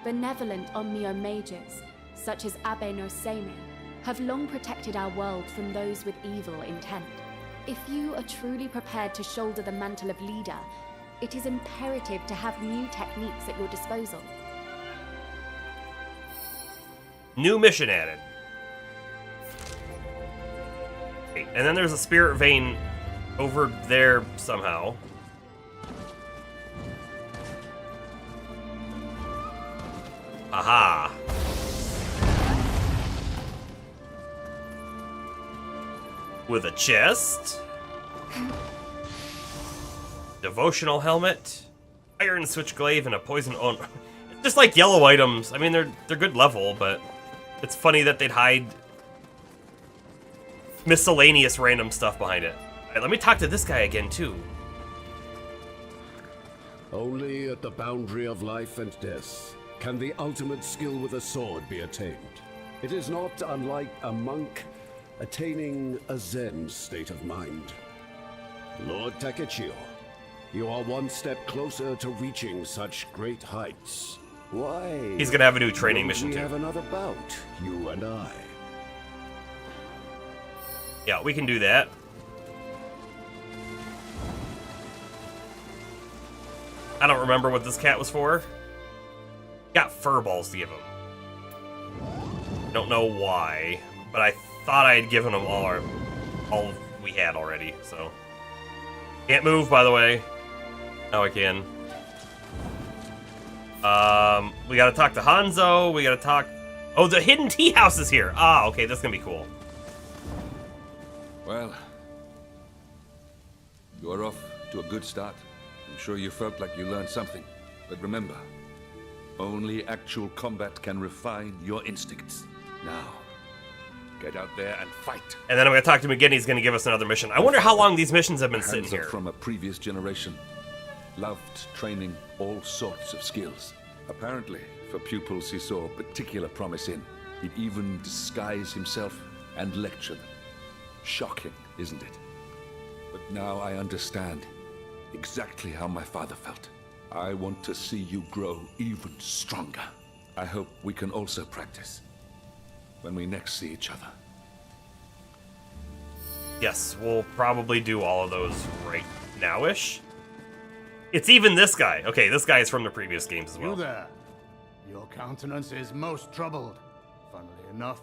benevolent Omnio mages, such as Abe no Seimei, have long protected our world from those with evil intent. If you are truly prepared to shoulder the mantle of leader, it is imperative to have new techniques at your disposal. New mission added. Okay, and then there's a spirit vein over there somehow. Aha. With a chest. Devotional helmet. Iron switchglaive and a poison... Oh, it's just like yellow items. I mean, they're good level, but... It's funny that they'd hide miscellaneous random stuff behind it. Alright, let me talk to this guy again, too. Only at the boundary of life and death can the ultimate skill with a sword be attained. It is not unlike a monk attaining a Zen state of mind. Lord Takechio, you are one step closer to reaching such great heights. Why? He's gonna have a new training mission, we too. have another bout, you and I. Yeah, we can do that. I don't remember what this cat was for. Got fur balls to give him. Don't know why, but I thought I had given him all we had already, so. Can't move, by the way. Now I can. We gotta talk to Hanzo, we gotta talk... Oh, the hidden tea house is here! Ah, okay, that's gonna be cool. Well, you're off to a good start. I'm sure you felt like you learned something. But remember, only actual combat can refine your instincts. Now, get out there and fight. And then I'm gonna talk to him again, he's gonna give us another mission. I wonder how long these missions have been sitting Hands here. are from a previous generation. Loved training all sorts of skills. Apparently, for pupils he saw particular promise in. He'd even disguise himself and lecture them. Shocking, isn't it? But now I understand exactly how my father felt. I want to see you grow even stronger. I hope we can also practice when we next see each other. Yes, we'll probably do all of those right now-ish. It's even this guy. Okay, this guy is from the previous games as well. You there. Your countenance is most troubled. Funnily enough,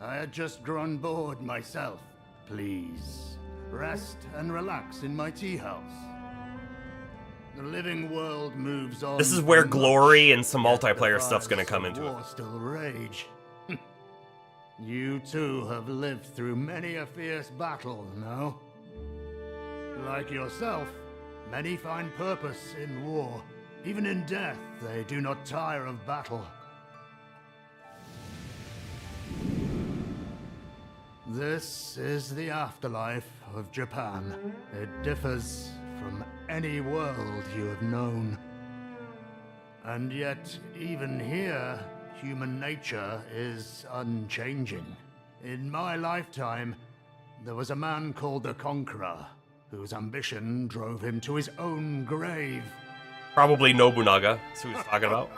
I had just grown bored myself. Please, rest and relax in my tea house. The living world moves on. This is where much, glory and some yet multiplayer the stuff's gonna fires come of into war it. still rage. You too have lived through many a fierce battle, no? Like yourself, many find purpose in war. Even in death, they do not tire of battle. This is the afterlife of Japan. It differs from any world you have known. And yet, even here, human nature is unchanging. In my lifetime, there was a man called the Conqueror, whose ambition drove him to his own grave. Probably Nobunaga, that's who he's talking about.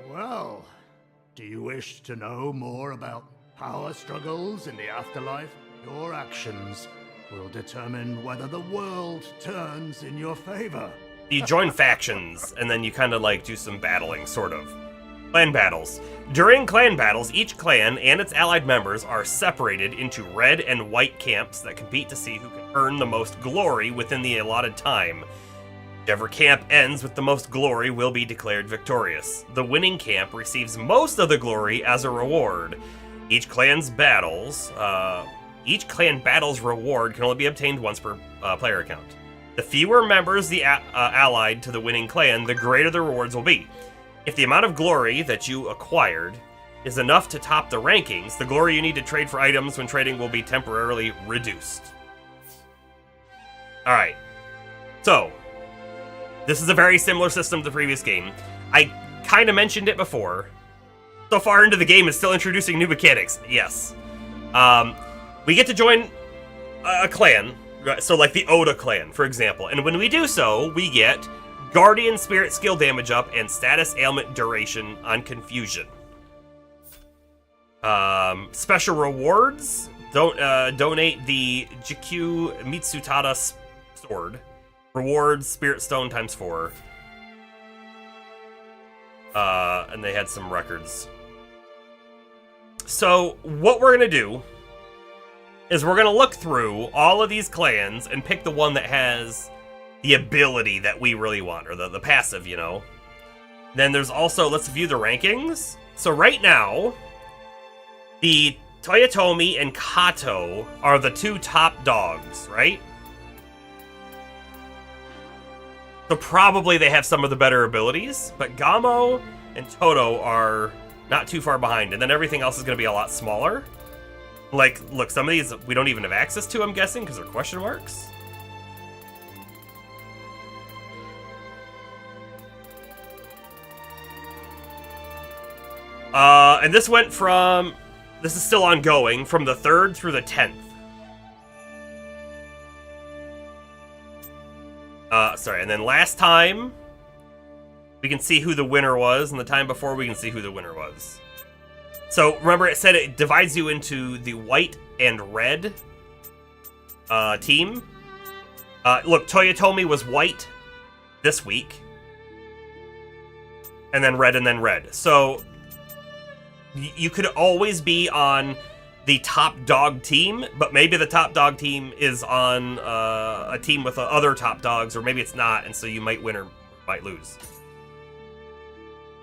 Well, do you wish to know more about power struggles in the afterlife? Your actions will determine whether the world turns in your favor. You join factions, and then you kind of like do some battling, sort of. Clan battles. During clan battles, each clan and its allied members are separated into red and white camps that compete to see who can earn the most glory within the allotted time. Whichever camp ends with the most glory will be declared victorious. The winning camp receives most of the glory as a reward. Each clan battle's reward can only be obtained once per player account. The fewer members allied to the winning clan, the greater the rewards will be. If the amount of glory that you acquired is enough to top the rankings, the glory you need to trade for items when trading will be temporarily reduced. Alright. So, this is a very similar system to the previous game. I kind of mentioned it before. So far into the game, it's still introducing new mechanics. Yes. We get to join a clan. So like the Oda clan, for example. And when we do so, we get Guardian Spirit skill damage up and status ailment duration on Confusion. Special rewards. Donate the Jikyu Mitsutada sword. Rewards Spirit Stone times 4. And they had some records. So what we're gonna do is we're gonna look through all of these clans and pick the one that has the ability that we really want, or the passive, you know. Then there's also, let's view the rankings. So right now, the Toyotomi and Kato are the two top dogs, right? So probably they have some of the better abilities, but Gamo and Toto are not too far behind, and then everything else is gonna be a lot smaller. Like, look, some of these we don't even have access to, I'm guessing, because they're question marks. And this went from, this is still ongoing, from the 3rd through the 10th. Sorry, and then last time, we can see who the winner was, and the time before we can see who the winner was. So, remember it said it divides you into the white and red team. Look, Toyotomi was white this week. And then red. So, you could always be on the top dog team, but maybe the top dog team is on a team with other top dogs, or maybe it's not, and so you might win or might lose.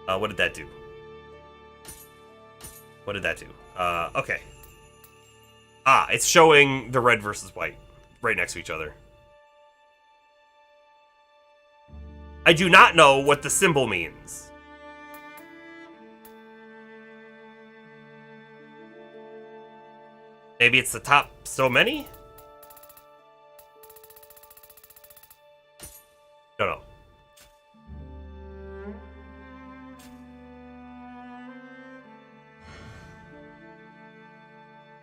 What did that do? What did that do? Okay. It's showing the red versus white right next to each other. I do not know what the symbol means. Maybe it's the top so many? Don't know.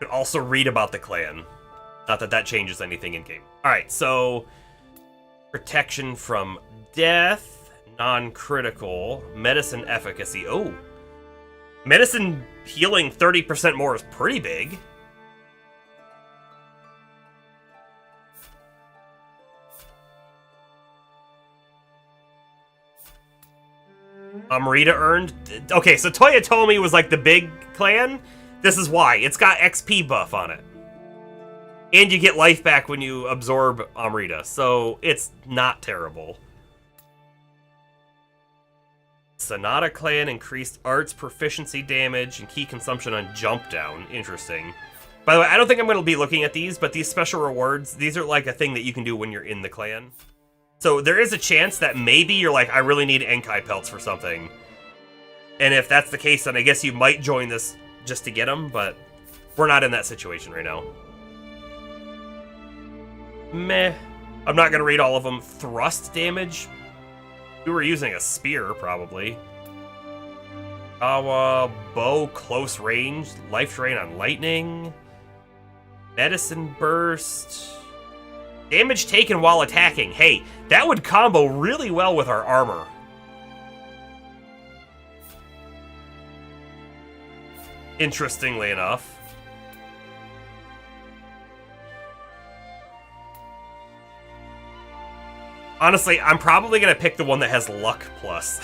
You could also read about the clan. Not that that changes anything in game. Alright, so protection from death, non-critical, medicine efficacy. Oh, medicine healing 30% more is pretty big. Amrita earned. Okay, so Toyotomi was like the big clan. This is why. It's got XP buff on it. And you get life back when you absorb Amrita, so it's not terrible. Sonata clan increased arts proficiency damage and key consumption on jump down. Interesting. By the way, I don't think I'm going to be looking at these, but these special rewards, these are like a thing that you can do when you're in the clan. So there is a chance that maybe you're like, I really need Enkai pelts for something. And if that's the case, then I guess you might join this just to get them, but we're not in that situation right now. Meh. I'm not going to read all of them. Thrust damage? We were using a spear, probably. Bow, close range, life drain on lightning. Medicine burst. Damage taken while attacking. Hey, that would combo really well with our armor. Interestingly enough. Honestly, I'm probably going to pick the one that has luck plus.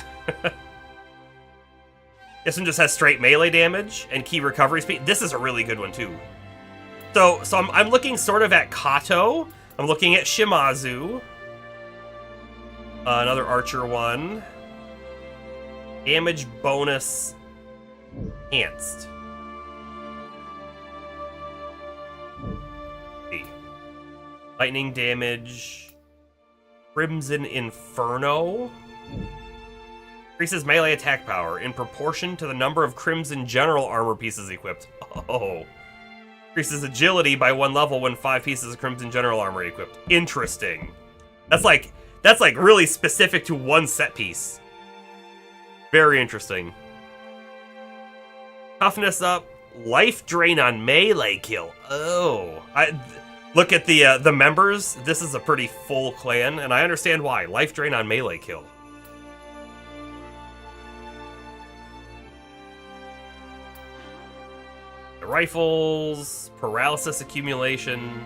This one just has straight melee damage and key recovery speed. This is a really good one, too. So I'm looking sort of at Kato. I'm looking at Shimazu. Another archer one. Damage bonus enhanced. Lightning damage. Crimson Inferno. Increases melee attack power in proportion to the number of Crimson General armor pieces equipped. Oh. Increases agility by 1 level when 5 pieces of Crimson General armor equipped. Interesting. That's like really specific to one set piece. Very interesting. Toughness up. Life drain on melee kill. Oh. Look at the members. This is a pretty full clan, and I understand why. Life drain on melee kill. The rifles, paralysis accumulation.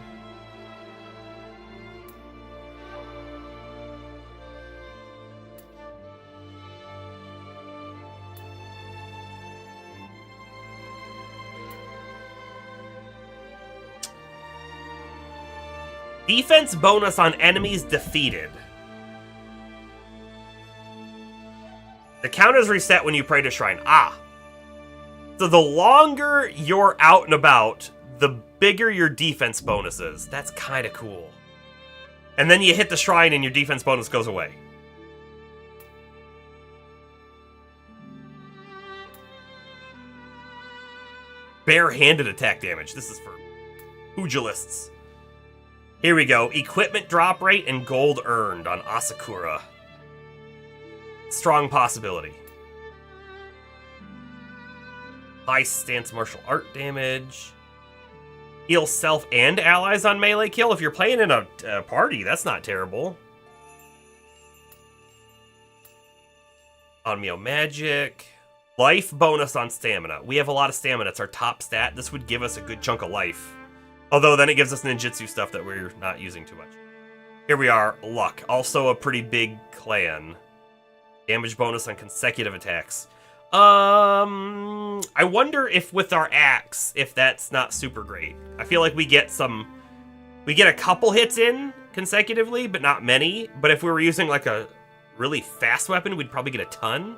Defense bonus on enemies defeated. The count is reset when you pray to shrine. Ah. So the longer you're out and about, the bigger your defense bonus is. That's kind of cool. And then you hit the shrine and your defense bonus goes away. Bare-handed attack damage. This is for pugilists. Here we go. Equipment drop rate and gold earned on Asakura. Strong possibility. High stance martial art damage. Heal self and allies on melee kill. If you're playing in a party, that's not terrible. On Nioh magic. Life bonus on stamina. We have a lot of stamina. It's our top stat. This would give us a good chunk of life. Although then it gives us ninjutsu stuff that we're not using too much. Here we are, luck. Also a pretty big clan. Damage bonus on consecutive attacks. I wonder if with our axe, if that's not super great. I feel like we get a couple hits in consecutively, but not many. But if we were using like a really fast weapon, we'd probably get a ton.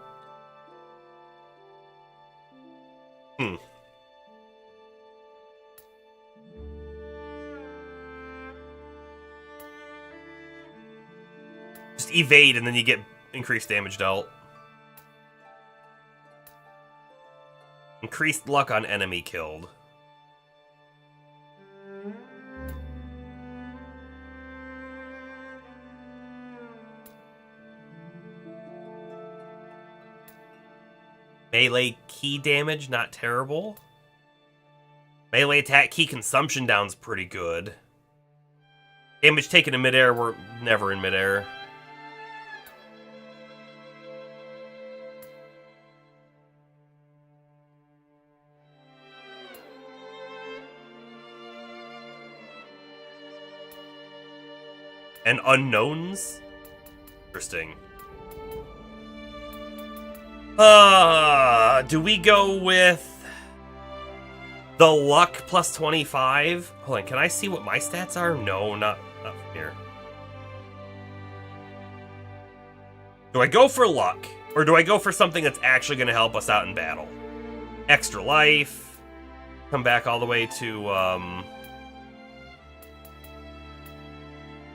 Just evade and then you get increased damage dealt. Increased luck on enemy killed. Melee key damage, not terrible. Melee attack key consumption down's pretty good. Damage taken in midair, we're never in midair. And unknowns? Interesting. Do we go with the luck plus 25? Hold on, can I see what my stats are? No, not from here. Do I go for luck? Or do I go for something that's actually going to help us out in battle? Extra life. Come back all the way to,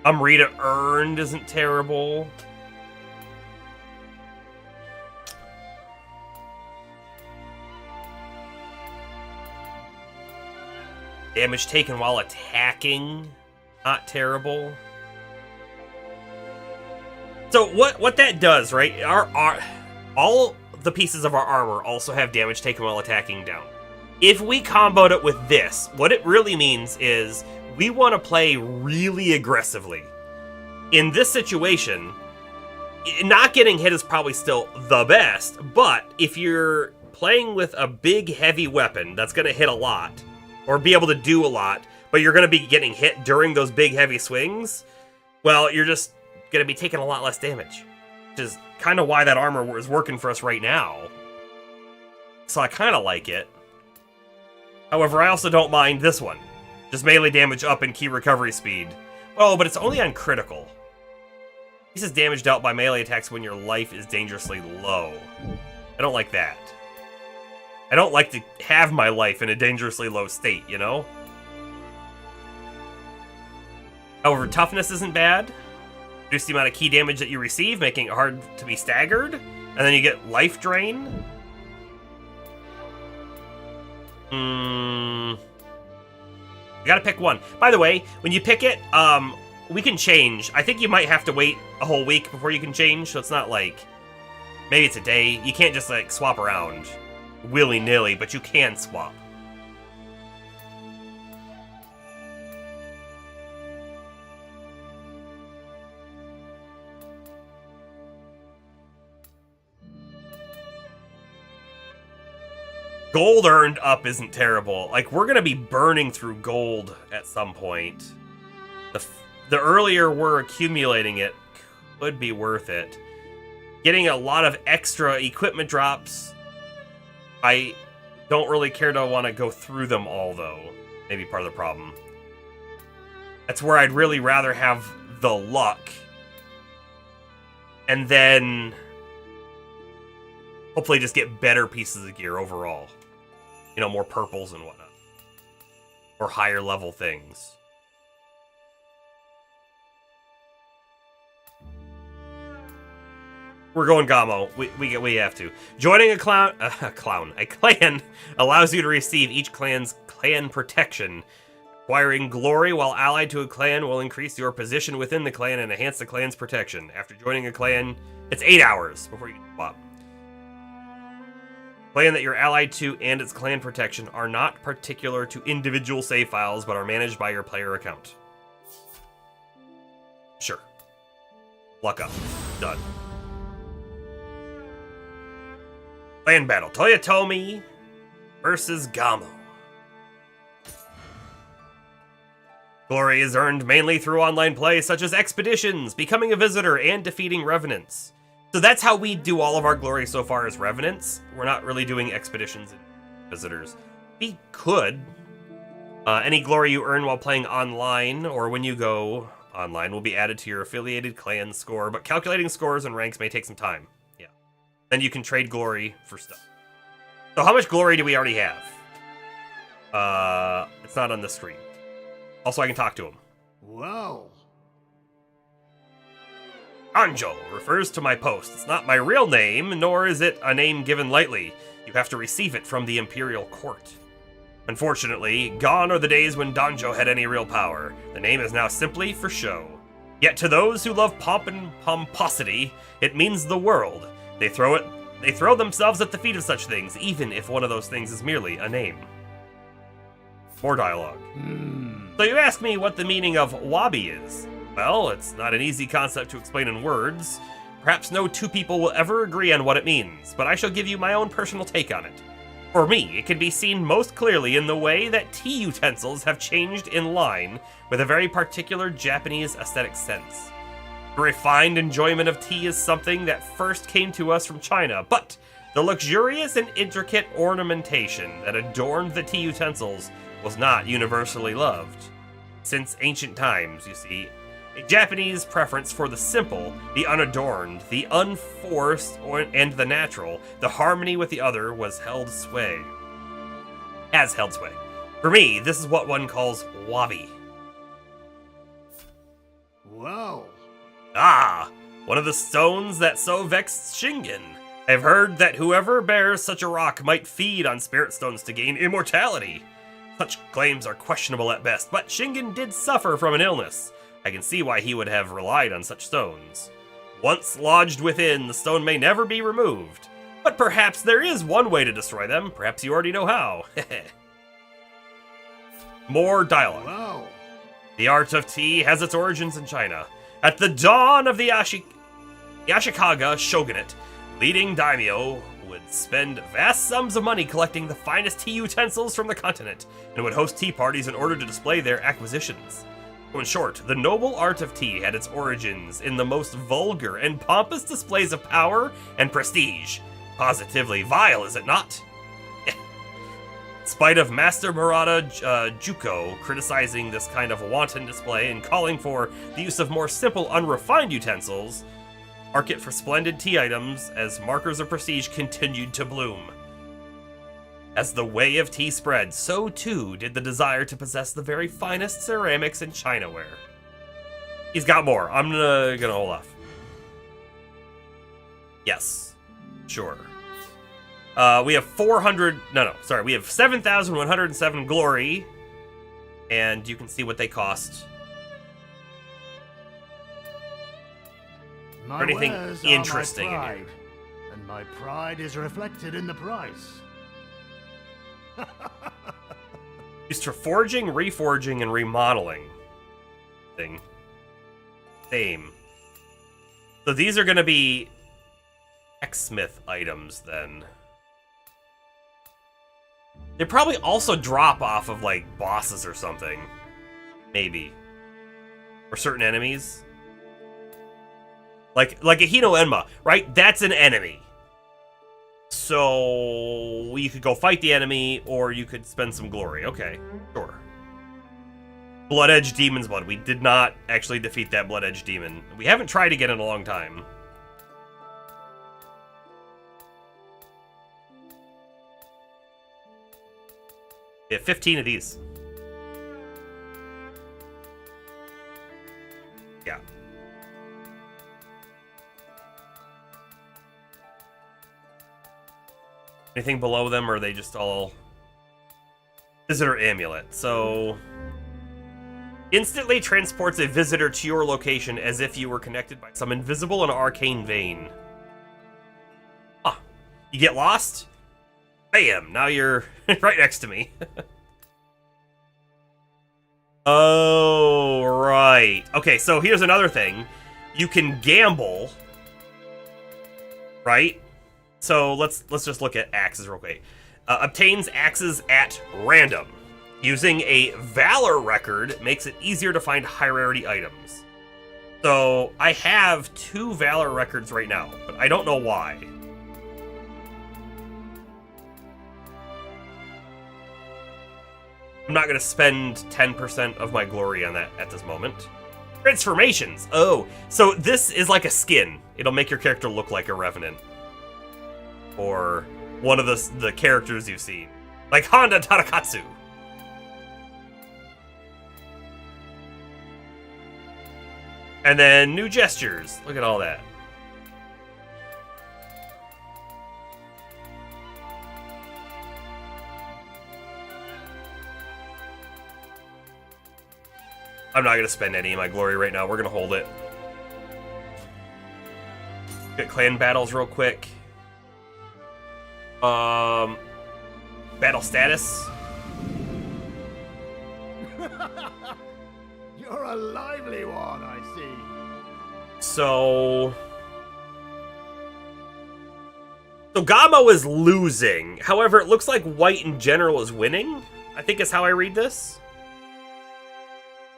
Amrita earned isn't terrible. Damage taken while attacking, not terrible. So what that does, right? All the pieces of our armor also have damage taken while attacking down. If we comboed it with this, what it really means is we want to play really aggressively. In this situation, not getting hit is probably still the best, but if you're playing with a big heavy weapon that's going to hit a lot, or be able to do a lot, but you're going to be getting hit during those big heavy swings, well, you're just going to be taking a lot less damage. Which is kind of why that armor is working for us right now. So I kind of like it. However, I also don't mind this one. Just melee damage up and key recovery speed. Oh, but it's only on critical. This is damage dealt by melee attacks when your life is dangerously low. I don't like that. I don't like to have my life in a dangerously low state, you know? However, toughness isn't bad. Reduce the amount of key damage that you receive, making it hard to be staggered. And then you get life drain. You gotta pick one. By the way, when you pick it, we can change. I think you might have to wait a whole week before you can change, so it's not like... Maybe it's a day. You can't just, like, swap around willy-nilly, but you can swap. Gold earned up isn't terrible. Like, we're gonna be burning through gold at some point. The earlier we're accumulating it could be worth it. Getting a lot of extra equipment drops, I don't really care to want to go through them all, though. Maybe part of the problem. That's where I'd really rather have the luck. And then hopefully just get better pieces of gear overall. You know, more purples and whatnot. Or higher level things. We're going Gamo. We have to. Joining a clan allows you to receive each clan's clan protection. Acquiring glory while allied to a clan will increase your position within the clan and enhance the clan's protection. After joining a clan, it's 8 hours before you can swap. Clan that you're allied to and its clan protection are not particular to individual save files, but are managed by your player account. Sure. Luck up. Done. Clan battle. Toyotomi versus Gamo. Glory is earned mainly through online play, such as expeditions, becoming a visitor, and defeating revenants. So that's how we do all of our glory so far as revenants. We're not really doing expeditions and visitors. We could. Any glory you earn while playing online, or when you go online, will be added to your affiliated clan score, but calculating scores and ranks may take some time. Yeah. Then you can trade glory for stuff. So how much glory do we already have? It's not on the screen. Also, I can talk to him. Well. Anjo refers to my post. It's not my real name, nor is it a name given lightly. You have to receive it from the Imperial Court. Unfortunately, gone are the days when Danjo had any real power. The name is now simply for show. Yet to those who love pomp and pomposity, it means the world. They throw themselves at the feet of such things, even if one of those things is merely a name. More dialogue. So you ask me what the meaning of wabi is. Well, it's not an easy concept to explain in words. Perhaps no two people will ever agree on what it means, but I shall give you my own personal take on it. For me, it can be seen most clearly in the way that tea utensils have changed in line with a very particular Japanese aesthetic sense. The refined enjoyment of tea is something that first came to us from China, but the luxurious and intricate ornamentation that adorned the tea utensils was not universally loved. Since ancient times, you see, a Japanese preference for the simple, the unadorned, the unforced, and the natural, the harmony with the other, has held sway. For me, this is what one calls wabi. Whoa. Ah, one of the stones that so vexed Shingen. I've heard that whoever bears such a rock might feed on spirit stones to gain immortality. Such claims are questionable at best, but Shingen did suffer from an illness. I can see why he would have relied on such stones. Once lodged within, the stone may never be removed. But perhaps there is one way to destroy them. Perhaps you already know how. More dialogue. Wow. The art of tea has its origins in China. At the dawn of the Ashikaga shogunate, leading daimyo would spend vast sums of money collecting the finest tea utensils from the continent, and would host tea parties in order to display their acquisitions. In short, the noble art of tea had its origins in the most vulgar and pompous displays of power and prestige. Positively vile, is it not? In spite of Master Murata Juko criticizing this kind of wanton display and calling for the use of more simple, unrefined utensils, market for splendid tea items as markers of prestige continued to bloom. As the way of tea spread, so too did the desire to possess the very finest ceramics and chinaware. He's got more. I'm gonna hold off. Yes. Sure. We have 7,107 glory. And you can see what they cost. My or anything wares interesting are my in pride, here. and my pride is reflected in the price. Used for forging, reforging, and remodeling. Same. So these are going to be X-Smith items, then. They probably also drop off of, like, bosses or something. Maybe. Or certain enemies. Like a Hino Enma, right? That's an enemy. So you could go fight the enemy, or you could spend some glory. Okay, sure. Blood Edge Demon's Blood. We did not actually defeat that Blood Edge Demon. We haven't tried again in a long time. We have 15 of these. Yeah. Anything below them, or are they just all... Visitor Amulet. So... Instantly transports a visitor to your location as if you were connected by some invisible and arcane vein. Ah. You get lost? Bam! Now you're right next to me. Oh, right. Okay, so here's another thing. You can gamble, right? So let's just look at axes real quick. Obtains axes at random. Using a Valor record makes it easier to find high rarity items. So I have 2 Valor records right now, but I don't know why. I'm not going to spend 10% of my glory on that at this moment. Transformations. Oh, so this is like a skin. It'll make your character look like a Revenant. Or one of the characters you've seen. Like Honda Tarakatsu. And then new gestures. Look at all that. I'm not going to spend any of my glory right now. We're going to hold it. Get clan battles real quick. Battle status. a lively one, I see. So Gamo is losing. However, it looks like white in general is winning, I think is how I read this.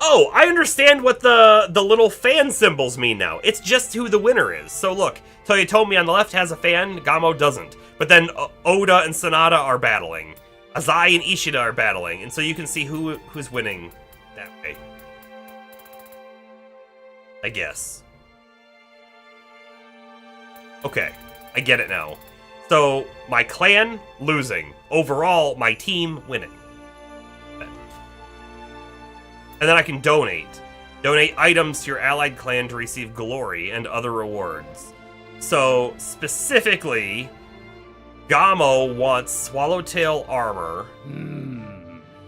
Oh, I understand what the little fan symbols mean now. It's just who the winner is. So look, Toyotomi on the left has a fan, Gamo doesn't. But then Oda and Sanada are battling. Azai and Ishida are battling. And so you can see who's winning that way. I guess. Okay, I get it now. So, my clan losing. Overall, my team winning. And then I can donate. Donate items to your allied clan to receive glory and other rewards. So, specifically, Gamo wants Swallowtail armor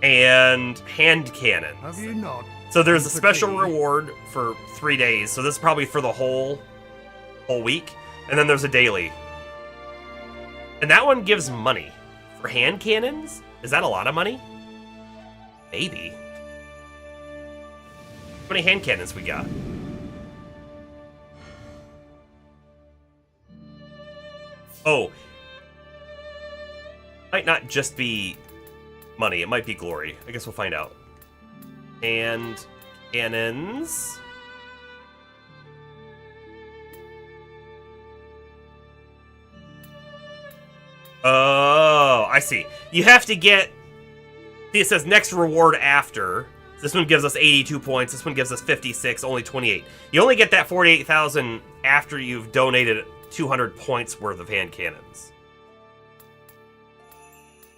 and hand cannons. Have you not? So there's a special reward for 3 days. So this is probably for the whole week. And then there's a daily. And that one gives money. For hand cannons? Is that a lot of money? Maybe. How many hand cannons we got? Oh. Might not just be money. It might be glory. I guess we'll find out. And cannons. Oh, I see. You have to get... See, it says next reward after. This one gives us 82 points. This one gives us 56, only 28. You only get that 48,000 after you've donated 200 points worth of hand cannons.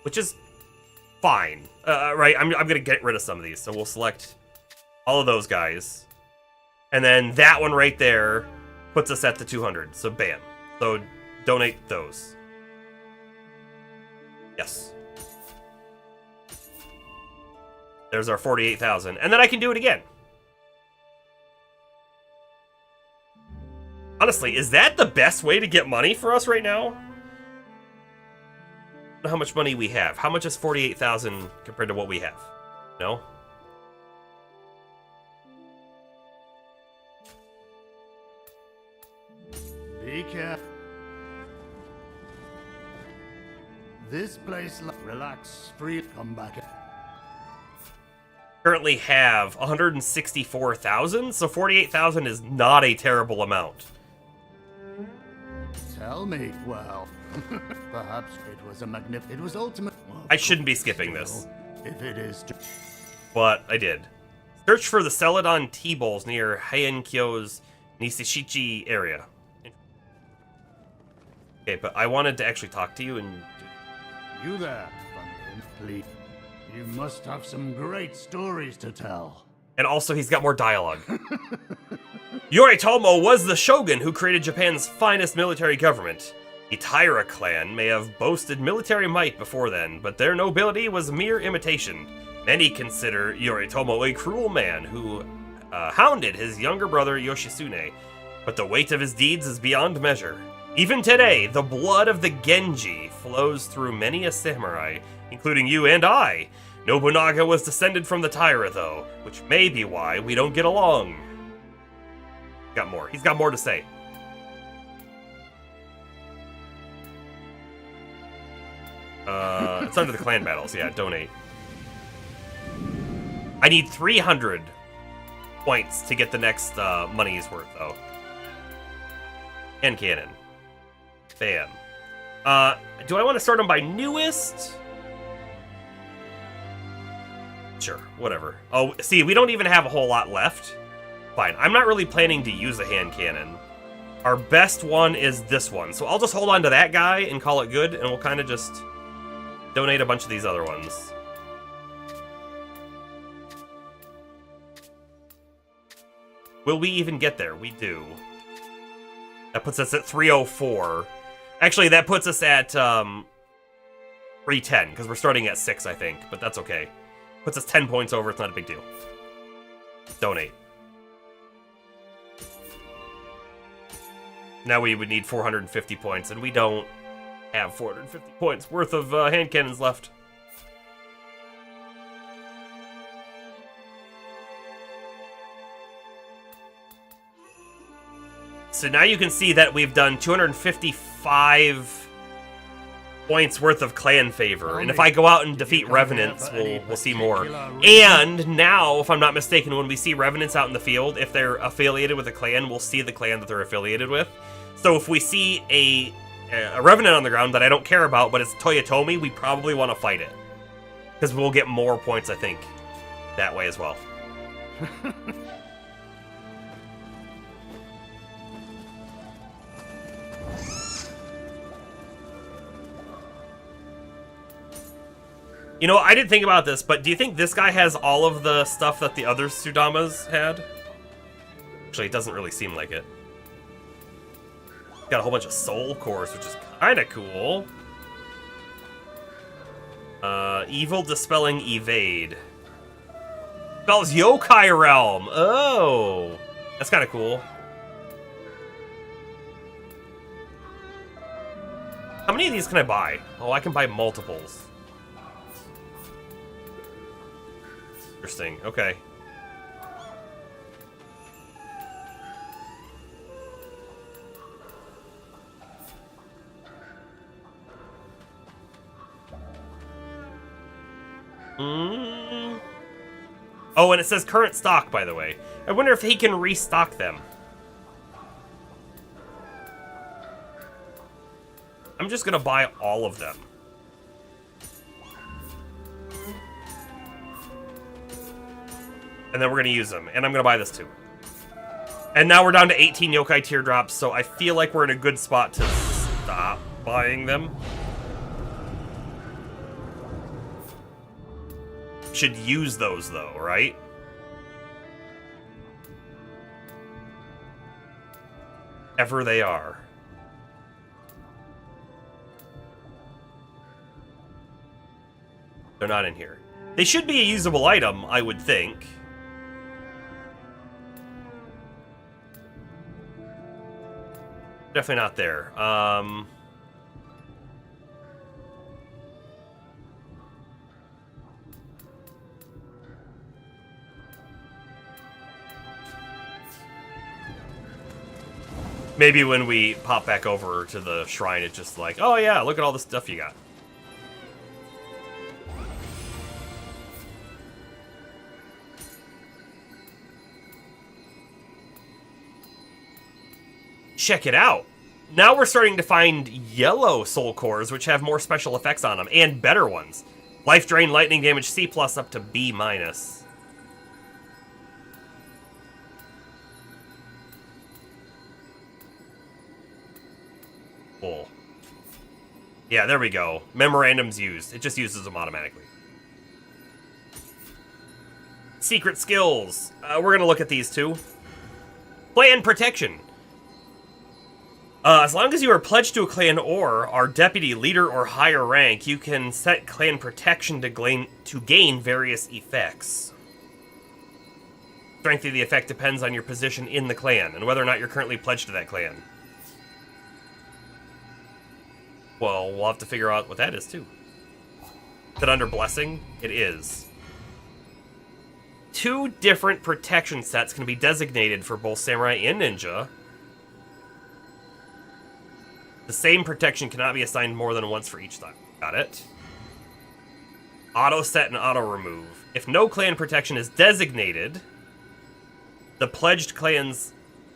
Which is fine. Right, I'm going to get rid of some of these. So we'll select all of those guys. And then that one right there puts us at the 200. So bam. So donate those. Yes. There's our 48,000. And then I can do it again. Honestly, is that the best way to get money for us right now? I don't know how much money we have. How much is 48,000 compared to what we have? No? Be careful. This place, relax, free, come back. Currently have 164,000, so 48,000 is not a terrible amount. Tell me, well, perhaps it was a magnificent, it was ultimate. Well, I shouldn't be skipping this. If it is, But I did. Search for the Celadon T-Bowls near Heian-kyo's Nishichi area. Okay, but I wanted to actually talk to you and... You there, please. You must have some great stories to tell. And also, he's got more dialogue. Yoritomo was the shogun who created Japan's finest military government. The Taira clan may have boasted military might before then, but their nobility was mere imitation. Many consider Yoritomo a cruel man who hounded his younger brother Yoshitsune, but the weight of his deeds is beyond measure. Even today, the blood of the Genji flows through many a samurai, including you and I. Nobunaga was descended from the Taira, though, which may be why we don't get along. Got more. He's got more to say. It's under the clan battles. Yeah, donate. I need 300 points to get the next money's worth, though. And cannon. Bam. Do I want to start them by newest? Sure, whatever. Oh, see, we don't even have a whole lot left. Fine, I'm not really planning to use a hand cannon. Our best one is this one, so I'll just hold on to that guy and call it good, and we'll kind of just donate a bunch of these other ones. Will we even get there? We do. That puts us at 304. Actually, that puts us at 310, because we're starting at 6, I think, but that's okay. Puts us 10 points over, it's not a big deal. Donate. Now we would need 450 points, and we don't have 450 points worth of hand cannons left. So now you can see that we've done 255 points worth of clan favor, and if I go out and defeat revenants, we'll see more. And now, if I'm not mistaken, when we see revenants out in the field, if they're affiliated with a clan, we'll see the clan that they're affiliated with. So if we see a revenant on the ground that I don't care about, but it's Toyotomi, we probably want to fight it, because we'll get more points, I think, that way as well. You know, I didn't think about this, but do you think this guy has all of the stuff that the other Sudamas had? Actually, it doesn't really seem like it. Got a whole bunch of soul cores, which is kind of cool. Evil Dispelling Evade. Spells Yokai Realm. Oh, that's kind of cool. How many of these can I buy? Oh, I can buy multiples. Interesting. Okay. Oh, and it says current stock, by the way. I wonder if he can restock them. I'm just gonna buy all of them. And then we're gonna use them. And I'm gonna buy this too. And now we're down to 18 yokai teardrops, so I feel like we're in a good spot to stop buying them. Should use those though, right? Ever they are. They're not in here. They should be a usable item, I would think. Definitely not there. Maybe when we pop back over to the shrine, it's just like, oh yeah, look at all the stuff you got. Check it out. Now we're starting to find yellow soul cores, which have more special effects on them, and better ones. Life drain, lightning damage, C+ up to B-. Cool. Yeah, there we go. Memorandums used. It just uses them automatically. Secret skills. We're going to look at these two. Clan protection. As long as you are pledged to a clan or are deputy, leader, or higher rank, you can set clan protection to gain various effects. Strength of the effect depends on your position in the clan and whether or not you're currently pledged to that clan. Well, we'll have to figure out what that is, too. Is it under Blessing? It is. 2 different protection sets can be designated for both Samurai and Ninja. The same protection cannot be assigned more than once for each time. Got it. Auto set and auto remove. If no clan protection is designated, the pledged clan's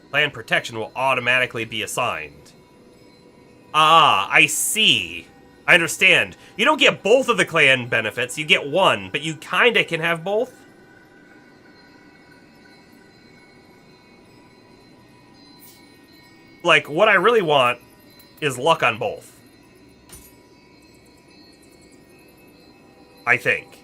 clan protection will automatically be assigned. Ah, I see. I understand. You don't get both of the clan benefits, you get one, but you kinda can have both? Like, what I really want is luck on both. I think.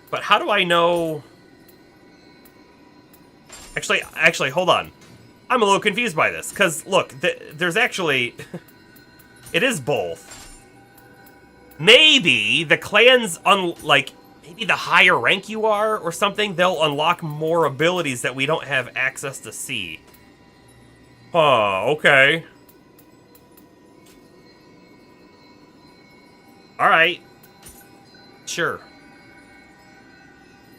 But how do I know... Actually, hold on. I'm a little confused by this, because, look, there's actually... it is both. Maybe the clans, maybe the higher rank you are or something, they'll unlock more abilities that we don't have access to see. Huh, okay. Alright. Sure.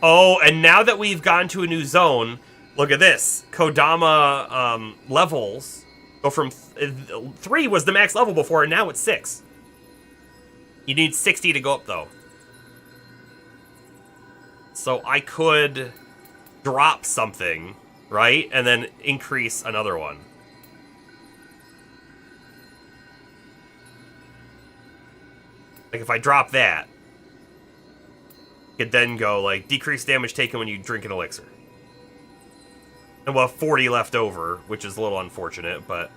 Oh, and now that we've gone to a new zone, look at this. Kodama levels go from 3 was the max level before, and now it's 6. You need 60 to go up, though. So I could drop something, right? And then increase another one. Like if I drop that, it could then go like decrease damage taken when you drink an elixir. And we'll have 40 left over, which is a little unfortunate, but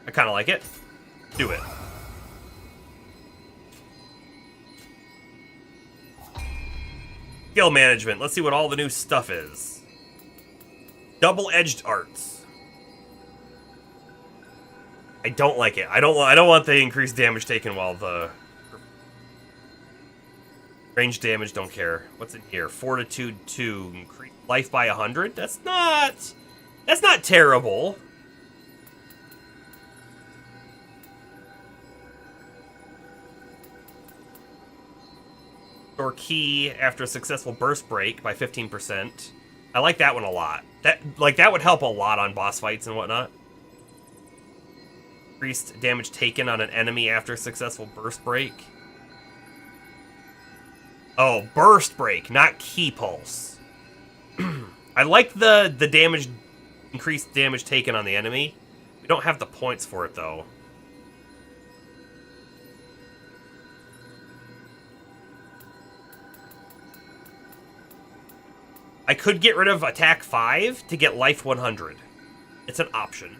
I kind of like it. Do it. Skill management. Let's see what all the new stuff is. Double-edged arts. I don't like it. I don't want the increased damage taken while the range damage, don't care. What's in here? Fortitude 2, increase life by 100? That's not terrible. Or key after a successful burst break by 15%. I like that one a lot. That would help a lot on boss fights and whatnot. Increased damage taken on an enemy after a successful burst break. Oh, burst break, not key pulse. I like the damage, increased damage taken on the enemy. We don't have the points for it though. I could get rid of attack 5 to get life 100. It's an option.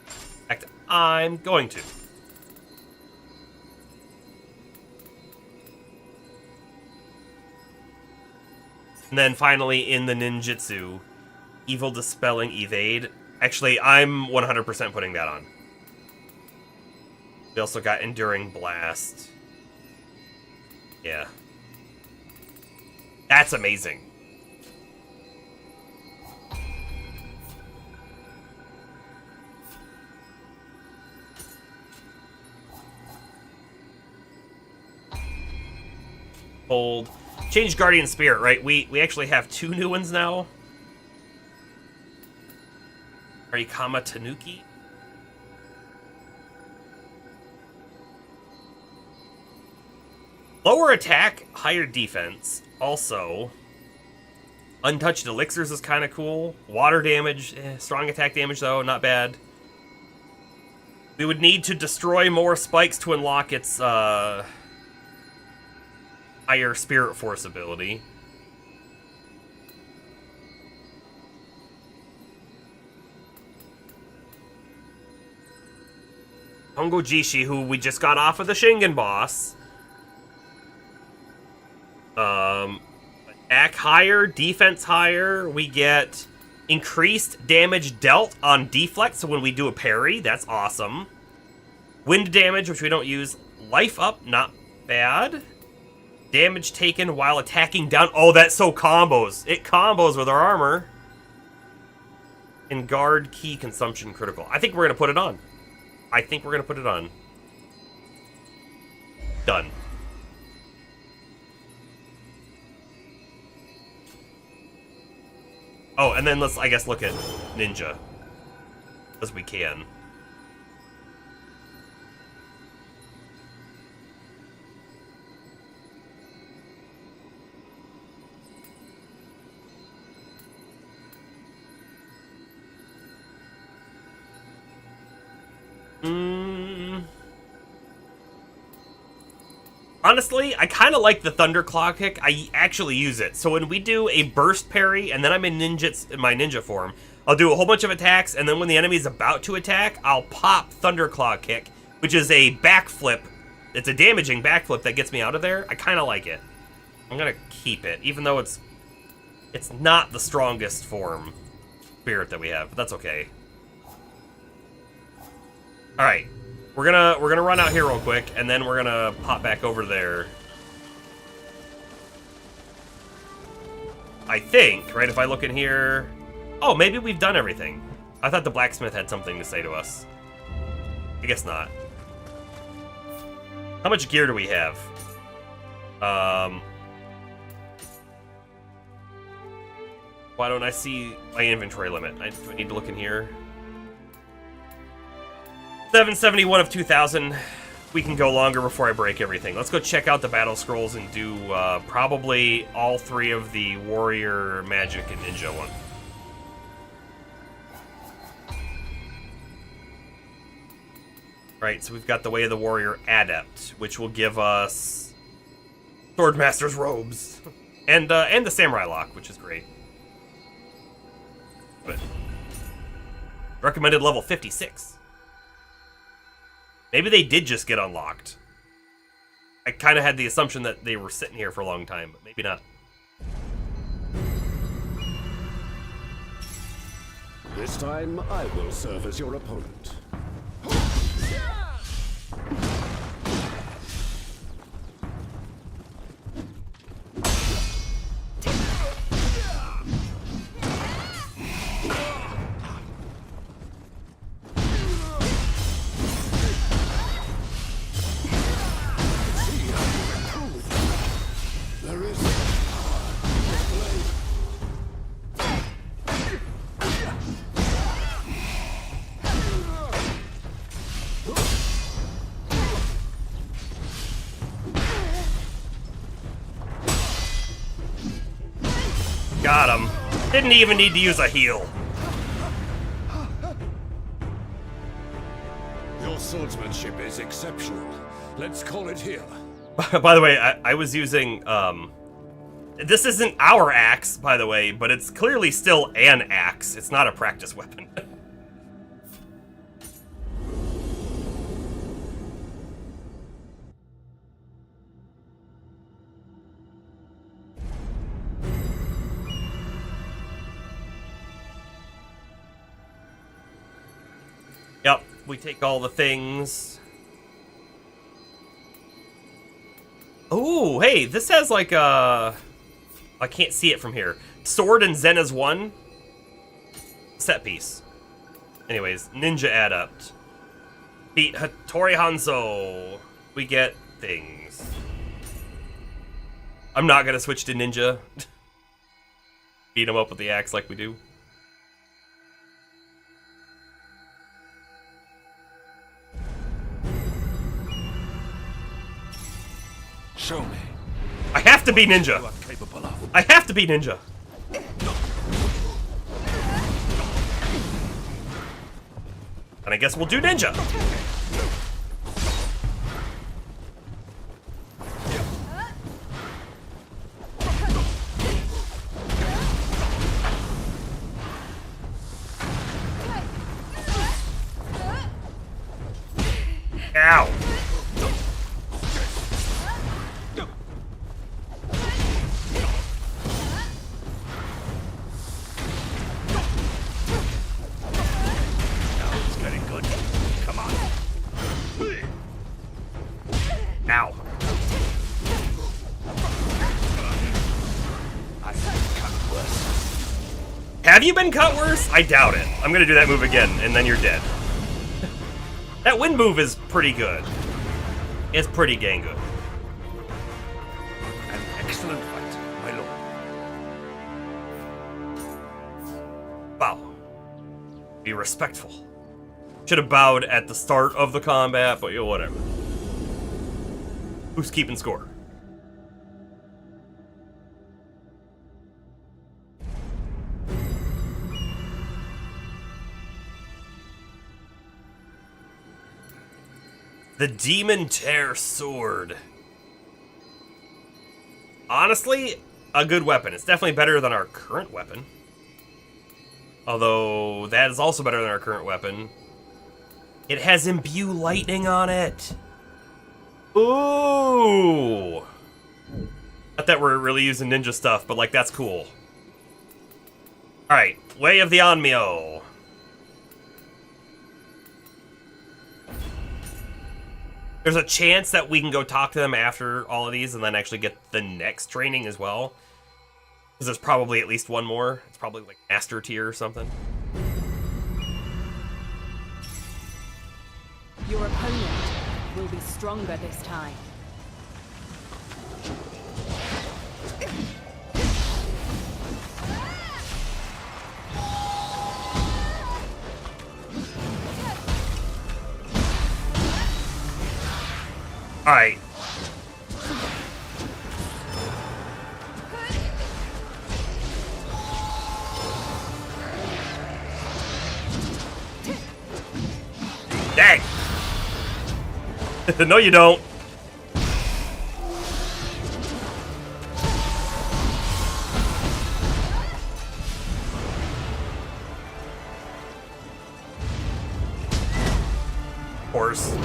In fact, I'm going to. And then finally in the ninjutsu, evil dispelling evade. Actually, I'm 100% putting that on. We also got enduring blast. Yeah. That's amazing. Hold. Change Guardian Spirit, right? We actually have 2 new ones now. Arikama Tanuki. Lower attack, higher defense. Also, untouched elixirs is kind of cool. Water damage, strong attack damage though, not bad. We would need to destroy more spikes to unlock its higher Spirit Force ability. Hongo Jishi, who we just got off of the Shingen boss. Attack higher, defense higher. We get increased damage dealt on deflect, so when we do a parry, that's awesome. Wind damage, which we don't use. Life up, not bad. Damage taken while attacking down. Oh, that's so combos. It combos with our armor. And guard key consumption critical. I think we're going to put it on. Done. Oh, and then let's, I guess, look at Ninja. As we can. Honestly, I kind of like the Thunderclaw kick. I actually use it. So when we do a burst parry, and then I'm in my ninja form, I'll do a whole bunch of attacks, and then when the enemy is about to attack, I'll pop Thunderclaw kick, which is a backflip. It's a damaging backflip that gets me out of there. I kind of like it. I'm gonna keep it, even though it's not the strongest form spirit that we have, but that's okay. All right. We're gonna run out here real quick, and then we're gonna pop back over there. I think, right? If I look in here, oh, maybe we've done everything. I thought the blacksmith had something to say to us. I guess not. How much gear do we have? Why don't I see my inventory limit? Do I need to look in here? 771 of 2,000. We can go longer before I break everything. Let's go check out the battle scrolls and do probably all 3 of the warrior, magic, and ninja one. Right, so we've got the Way of the Warrior Adept, which will give us Swordmaster's robes, and the Samurai Lock, which is great. But recommended level 56. Maybe they did just get unlocked. I kind of had the assumption that they were sitting here for a long time, but maybe not. This time, I will serve as your opponent. Got him. Didn't even need to use a heal. Your swordsmanship is exceptional. Let's call it here. By the way, I was using, this isn't our axe, by the way, but it's clearly still an axe. It's not a practice weapon. Yep, we take all the things. Oh, hey, this has like a... I can't see it from here. Sword and Zena's 1 set piece. Anyways, Ninja Adept. Beat Hattori Hanzo. We get things. I'm not gonna switch to Ninja. Beat him up with the axe like we do. Show me. I have to be Ninja. I have to be Ninja. And I guess we'll do Ninja. Ow. Ow. Have you been cut worse? I doubt it. I'm gonna do that move again, and then you're dead. That wind move is pretty good. It's pretty dang good. An excellent fight, my lord. Bow. Be respectful. Should have bowed at the start of the combat, but whatever. Who's keeping score? The Demon Tear Sword. Honestly, a good weapon. It's definitely better than our current weapon. Although, that is also better than our current weapon. It has Imbue Lightning on it. Ooh! Not that we're really using ninja stuff, but like, that's cool. Alright, Way of the Onmyo. There's a chance that we can go talk to them after all of these and then actually get the next training as well. Because there's probably at least one more. It's probably like Master Tier or something. Your opponent will be stronger this time. Alright. Dang! No, you don't. Horse.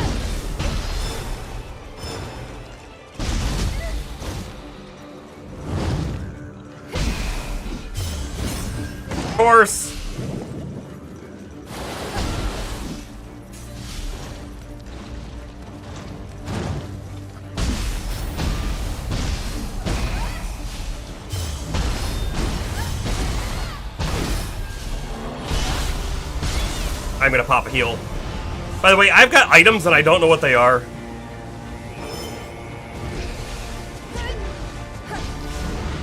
Horse. I'm gonna pop a heal. By the way, I've got items and I don't know what they are.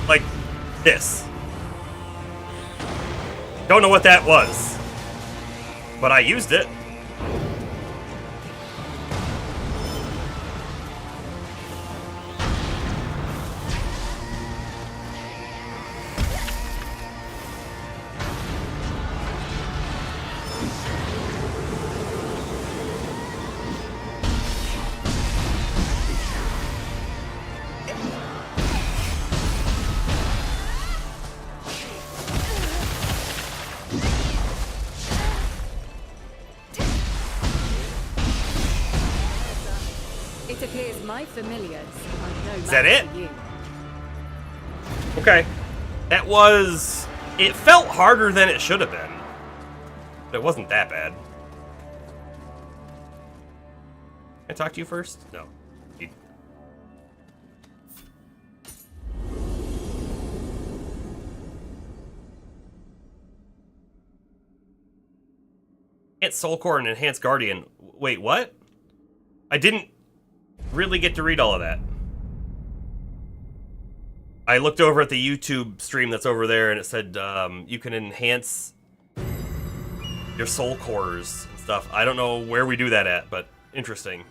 Like this. Don't know what that was. But I used it. It appears my familiars are no Is that match it? for you. Okay. That was... It felt harder than it should have been. But it wasn't that bad. Can I talk to you first? No. You... Enhanced Soul Core and Enhanced Guardian. Wait, what? I didn't really get to read all of that. I looked over at the YouTube stream that's over there and it said you can enhance your soul cores and stuff. I don't know where we do that at, but interesting.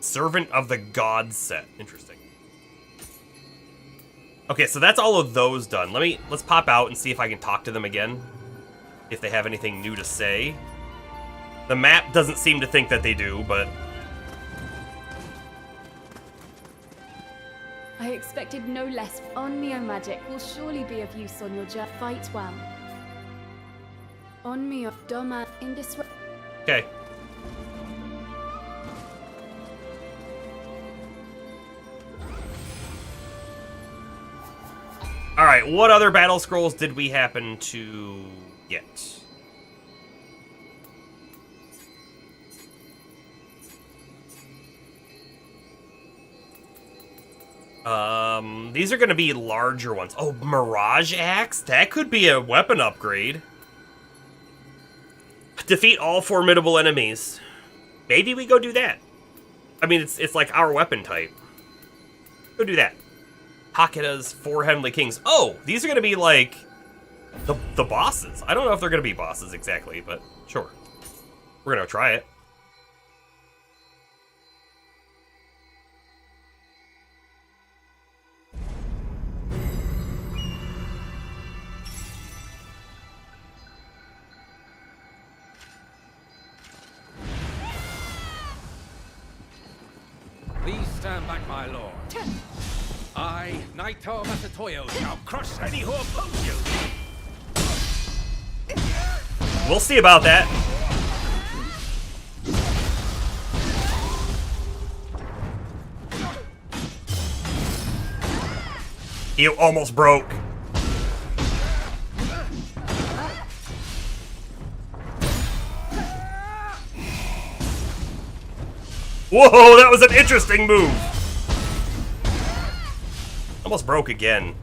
Servant of the Gods set. Interesting. Okay, so that's all of those done. Let's pop out and see if I can talk to them again. If they have anything new to say. The map doesn't seem to think that they do, but... I expected no less. On Nioh magic will surely be of use on your journey. Fight well. On me of Doma Indisrupt. Okay. Alright, what other battle scrolls did we happen to get? These are gonna be larger ones. Oh, Mirage Axe? That could be a weapon upgrade. Defeat all formidable enemies. Maybe we go do that. I mean, it's like our weapon type. Go do that. Hakeda's 4 Heavenly Kings. Oh, these are gonna be like the bosses. I don't know if they're gonna be bosses exactly, but sure. We're gonna try it. Please stand back, my lord. I, Naito Masatoyo, shall crush any who oppose you. We'll see about that. You almost broke. Whoa, that was an interesting move. Almost broke again.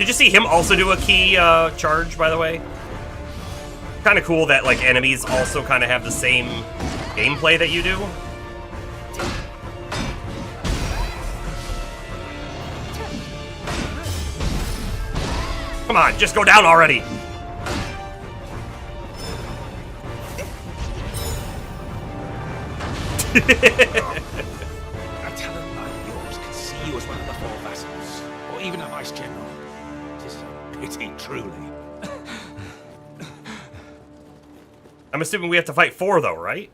Did you see him also do a key charge, by the way? Kind of cool that like enemies also kind of have the same gameplay that you do. Come on, just go down already. A talent like yours can see you as one of the four vassals, or even a vice general. It is a pity, truly. I'm assuming we have to fight 4 though, right?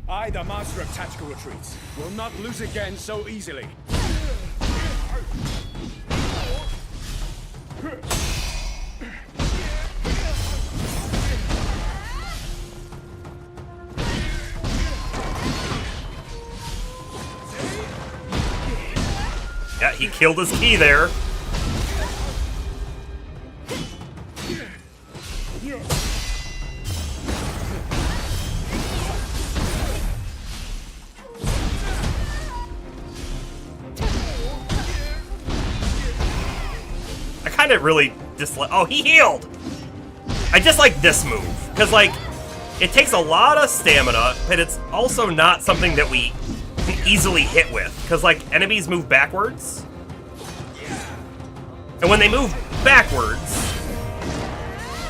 I, the master of tactical retreats, will not lose again so easily. Yeah, he killed his key there. I kind of really dislike. Oh, he healed! I dislike this move, because, like, it takes a lot of stamina, but it's also not something that we can easily hit with, because, like, enemies move backwards. And when they move backwards,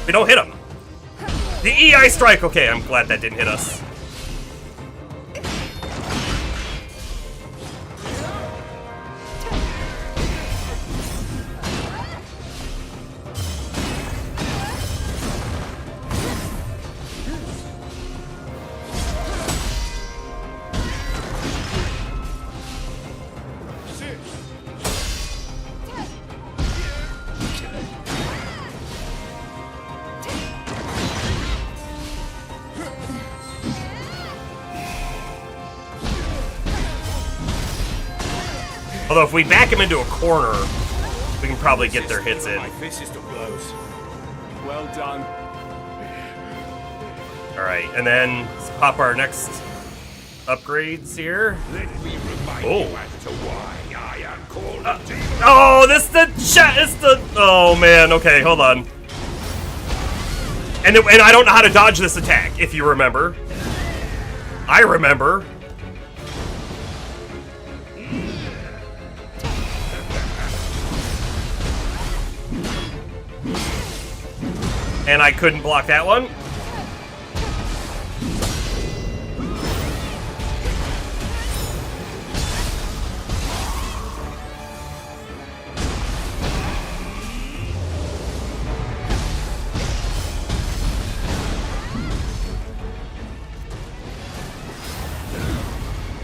we don't hit them. The EI strike! Okay, I'm glad that didn't hit us. Although if we back him into a corner, we can probably get their hits in. My fists to blows. Well done. Alright, and then let's pop our next upgrades here. Oh. Oh, this the chat is the. Oh man, okay, hold on. And I don't know how to dodge this attack, if you remember. I remember. And I couldn't block that one.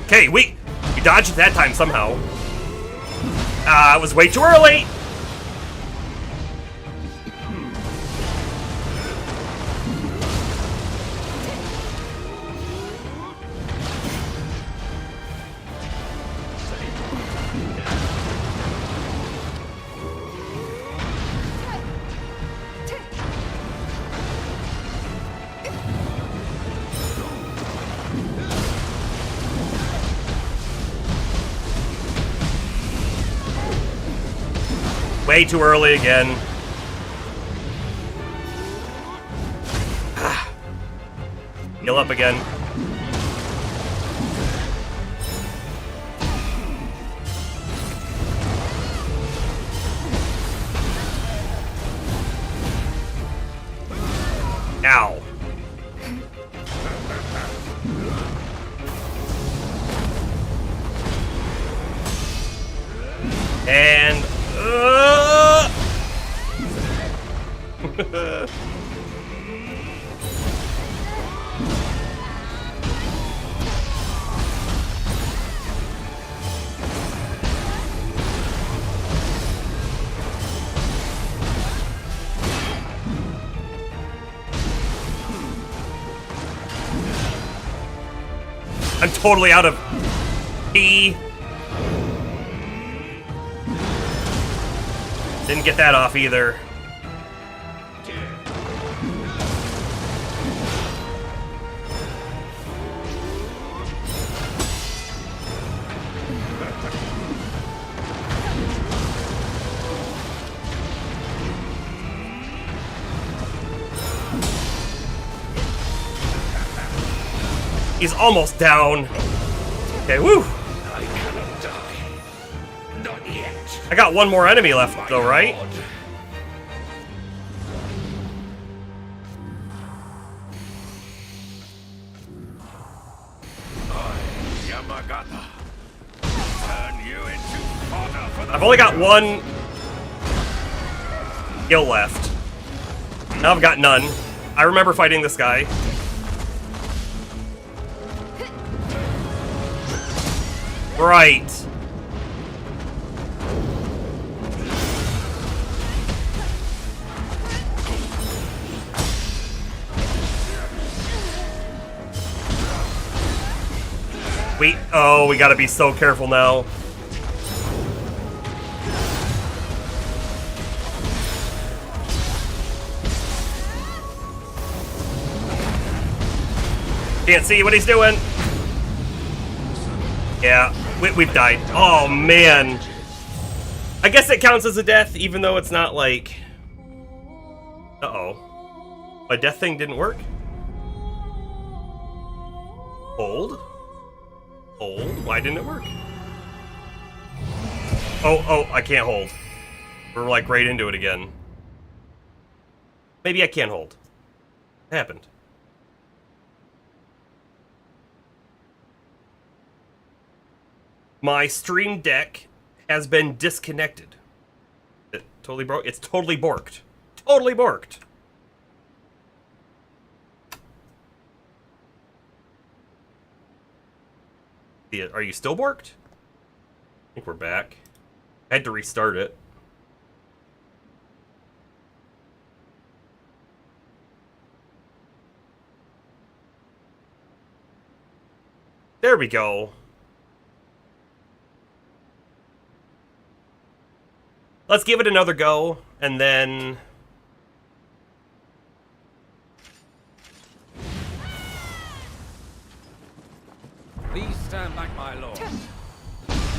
Okay, we dodged it that time somehow. It was way too early. Way too early again. Heal up again. Ow. And I'm totally out of E. Didn't get that off either. He's almost down. Okay, woo. I cannot die. Not yet. I got one more enemy left, though, right? Yamagata. Turn you into fodder for the I've only got one skill left. Now I've got none. I remember fighting this guy. Right. We gotta be so careful now. Can't see what he's doing. Yeah, we've died. Oh, man. I guess it counts as a death, even though it's not like... Uh-oh. My death thing didn't work? Hold? Hold? Why didn't it work? Oh, I can't hold. We're like right into it again. Maybe I can't hold. It happened. My Stream Deck has been disconnected. It totally broke. It's totally borked. Totally borked. Are you still borked? I think we're back. I had to restart it. There we go. Let's give it another go, and then... Please stand back, my lord.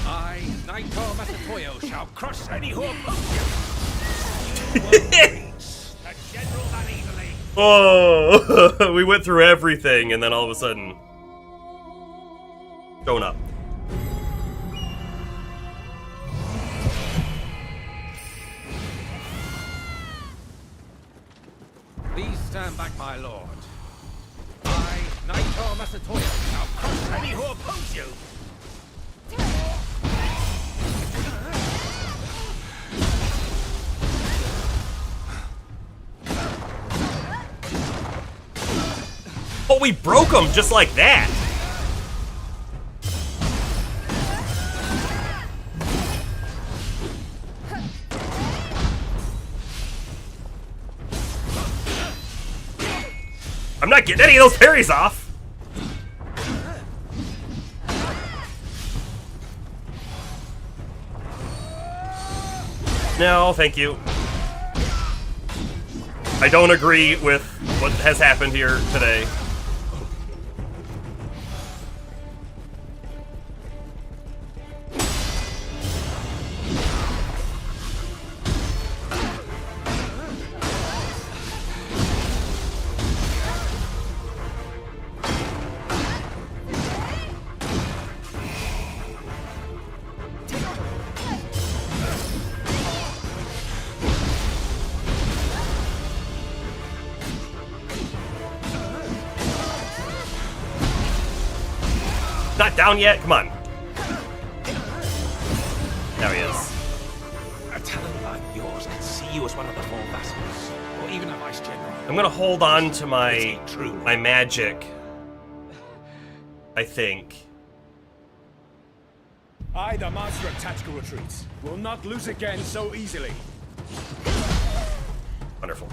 I, Nioh Masatoyo, shall crush any who oppose you. You won't reach the general that easily. Oh, we went through everything, and then all of a sudden... Showing up. Please stand back, my lord. I, Nioh Masatoyo, shall crush any who oppose you. Oh, we broke him just like that. I'm not getting any of those parries off. No, thank you. I don't agree with what has happened here today. Not down yet? Come on. There he is. A talent like yours can see you as one of the four vassals, or even a vice general. I'm gonna hold on to my magic, I think. I, the master of tactical retreats, will not lose again so easily. Wonderful.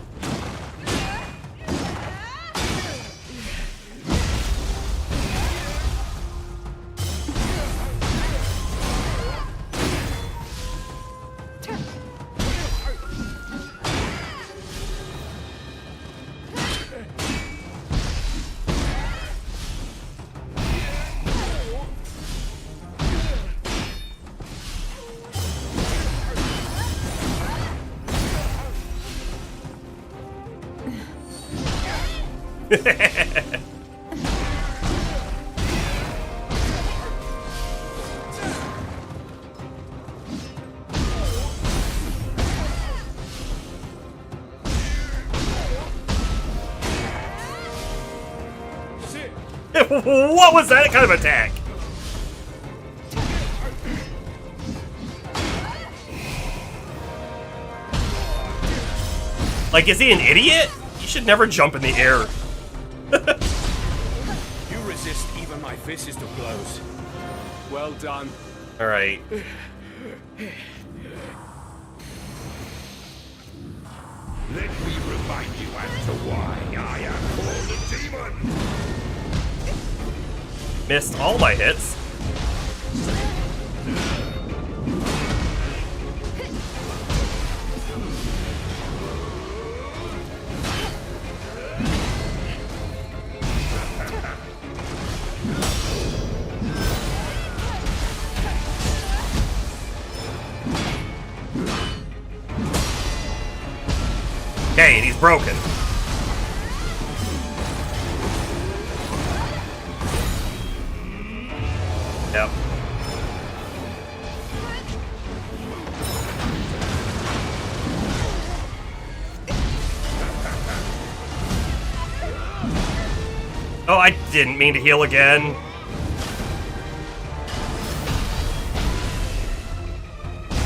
What was that kind of attack? Like, is he an idiot? You should never jump in the air. You resist even my fists to blows. Well done. All right. Let me remind you as to why I am called a demon. Missed all my hits. Okay, and he's broken. Yep. Oh, I didn't mean to heal again.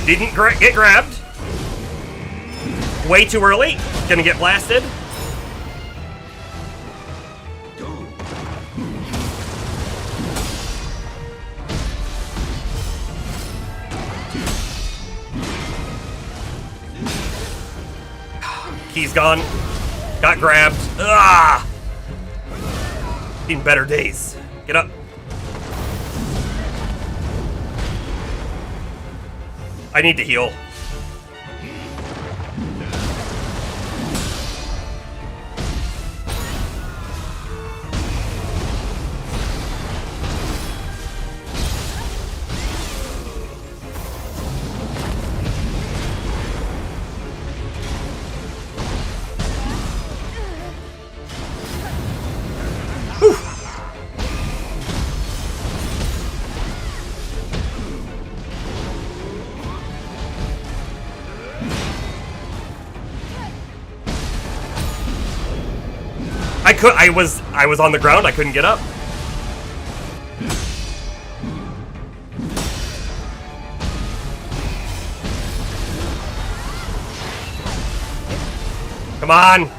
Didn't get grabbed. Way too early. Gonna get blasted. Key's gone. Got grabbed. Ah! Seen better days. Get up. I need to heal. I was on the ground, I couldn't get up. Come on.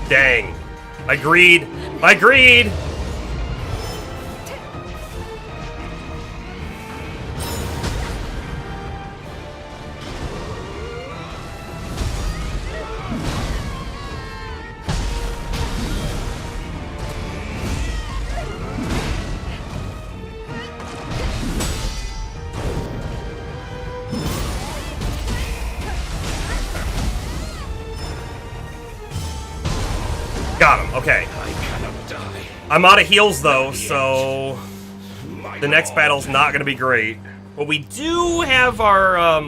Dang. My greed. My greed. Got him, okay. I'm out of heals though, so the next battle's not gonna be great. But we do have our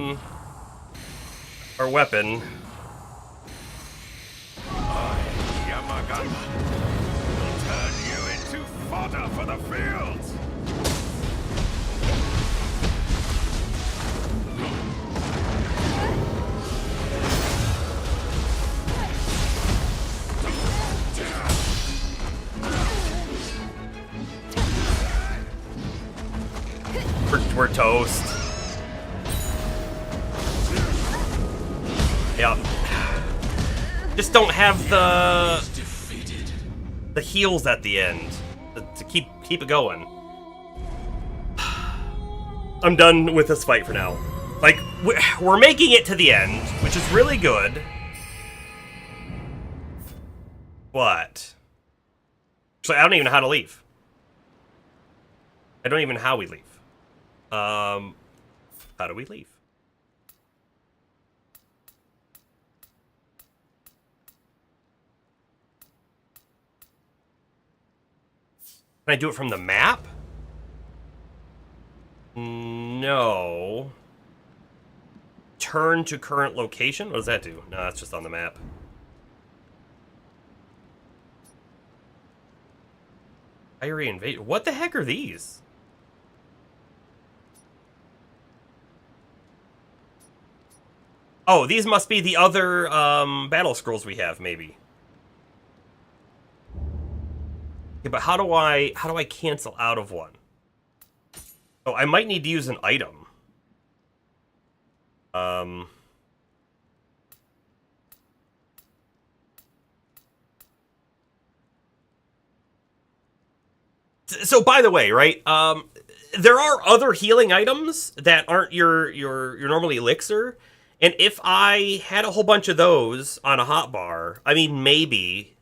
weapon. Yamagata will turn you into fodder for the fields. We're toast. Yep. Just don't have the heals at the end to keep it going. I'm done with this fight for now. Like, we're making it to the end, which is really good. But actually, I don't even know how to leave. I don't even know how we leave. How do we leave? Can I do it from the map? No. Turn to current location? What does that do? No, that's just on the map. Fiery invasion. What the heck are these? Oh, these must be the other battle scrolls we have, maybe. Okay, but how do I cancel out of one? Oh, I might need to use an item. So by the way, right? There are other healing items that aren't your normally elixir, and if I had a whole bunch of those on a hotbar, I mean, maybe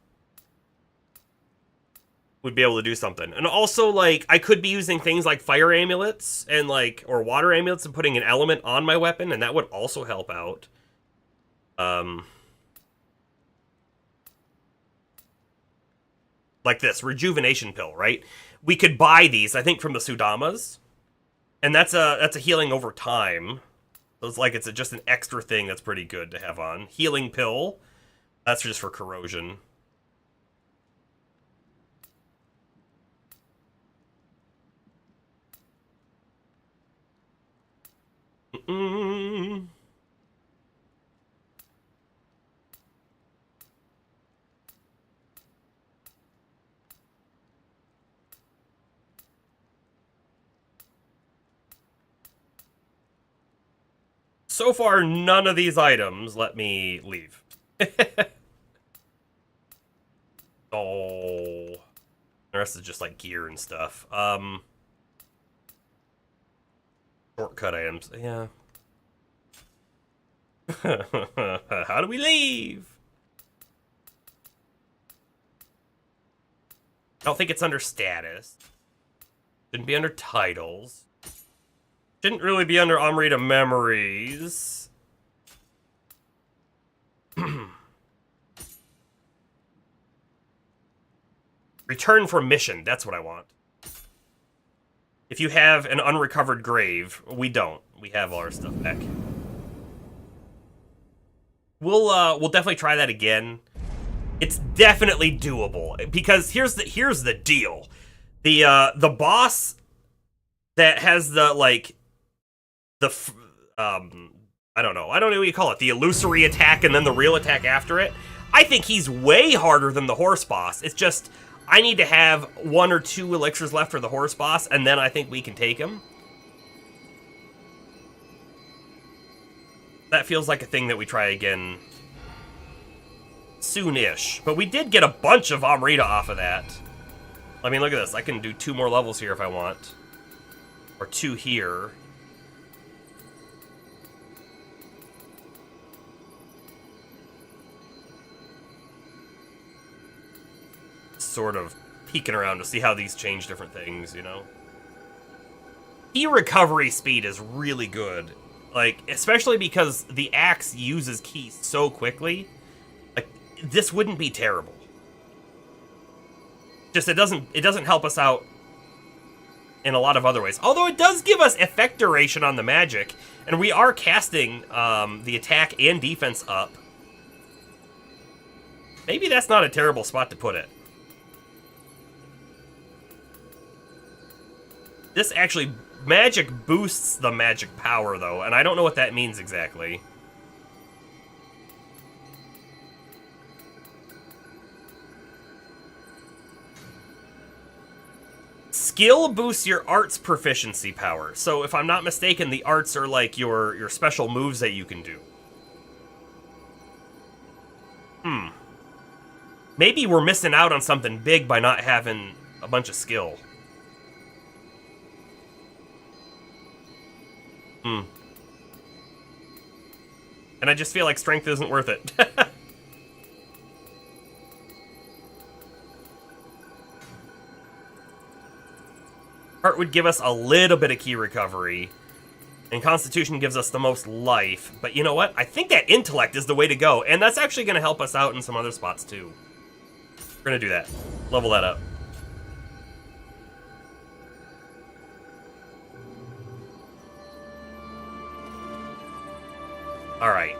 would be able to do something. And also, like, I could be using things like fire amulets and like, or water amulets and putting an element on my weapon, and that would also help out. Like this rejuvenation pill, right? We could buy these, I think, from the Sudamas, and that's a healing over time. So it's like just an extra thing that's pretty good to have on. Healing pill, that's just for corrosion. So far, none of these items let me leave. Oh. The rest is just like gear and stuff. Shortcut items. Yeah. How do we leave? I don't think it's under status. Shouldn't be under titles. Shouldn't really be under Amrita Memories. Return from mission. That's what I want. If you have an unrecovered grave, we don't. We have all our stuff back. We'll definitely try that again. It's definitely doable because here's the deal. The boss that has the I don't know what you call it, the illusory attack and then the real attack after it. I think he's way harder than the horse boss. It's just I need to have 1 or 2 elixirs left for the horse boss, and then I think we can take him. That feels like a thing that we try again soon-ish. But we did get a bunch of Amrita off of that. I mean, look at this. I can do 2 more levels here if I want. Or 2 here. Sort of peeking around to see how these change different things, you know? Key recovery speed is really good. Like, especially because the axe uses keys so quickly. Like, this wouldn't be terrible. Just it doesn't help us out in a lot of other ways. Although it does give us effect duration on the magic, and we are casting the attack and defense up. Maybe that's not a terrible spot to put it. This actually, magic boosts the magic power, though, and I don't know what that means exactly. Skill boosts your arts proficiency power. So if I'm not mistaken, the arts are like your special moves that you can do. Maybe we're missing out on something big by not having a bunch of skill. And I just feel like strength isn't worth it. Heart would give us a little bit of key recovery, and Constitution gives us the most life. But you know what? I think that Intellect is the way to go, and that's actually going to help us out in some other spots too. We're going to do that. Level that up. All right.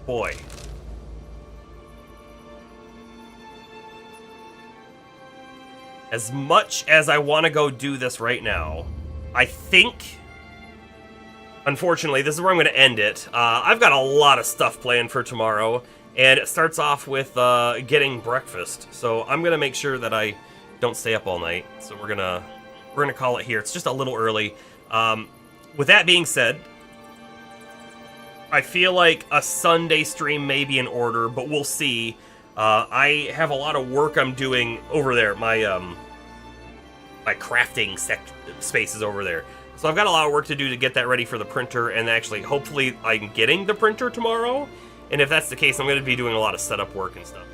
Boy. As much as I want to go do this right now, I think, unfortunately, this is where I'm going to end it. I've got a lot of stuff planned for tomorrow, And it starts off with getting breakfast. So I'm gonna make sure that I don't stay up all night. So we're gonna call it here. It's just a little early. With that being said, I feel like a Sunday stream may be in order, but we'll see. I have a lot of work I'm doing over there. My crafting space is over there. So I've got a lot of work to do to get that ready for the printer, and actually, hopefully, I'm getting the printer tomorrow. And if that's the case, I'm going to be doing a lot of setup work and stuff.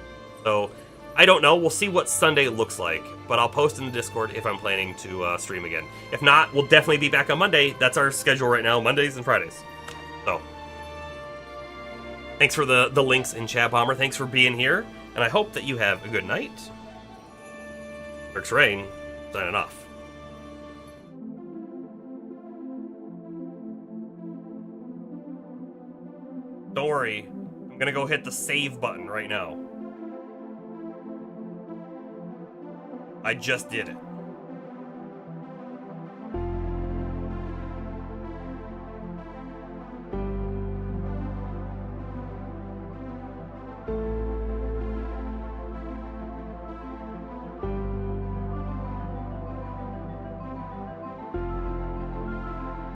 So, I don't know. We'll see what Sunday looks like. But I'll post in the Discord if I'm planning to stream again. If not, we'll definitely be back on Monday. That's our schedule right now, Mondays and Fridays. So, thanks for the links in chat, Bomber. Thanks for being here. And I hope that you have a good night. Turks Rain, signing off. Don't worry, I'm gonna go hit the save button right now. I just did it.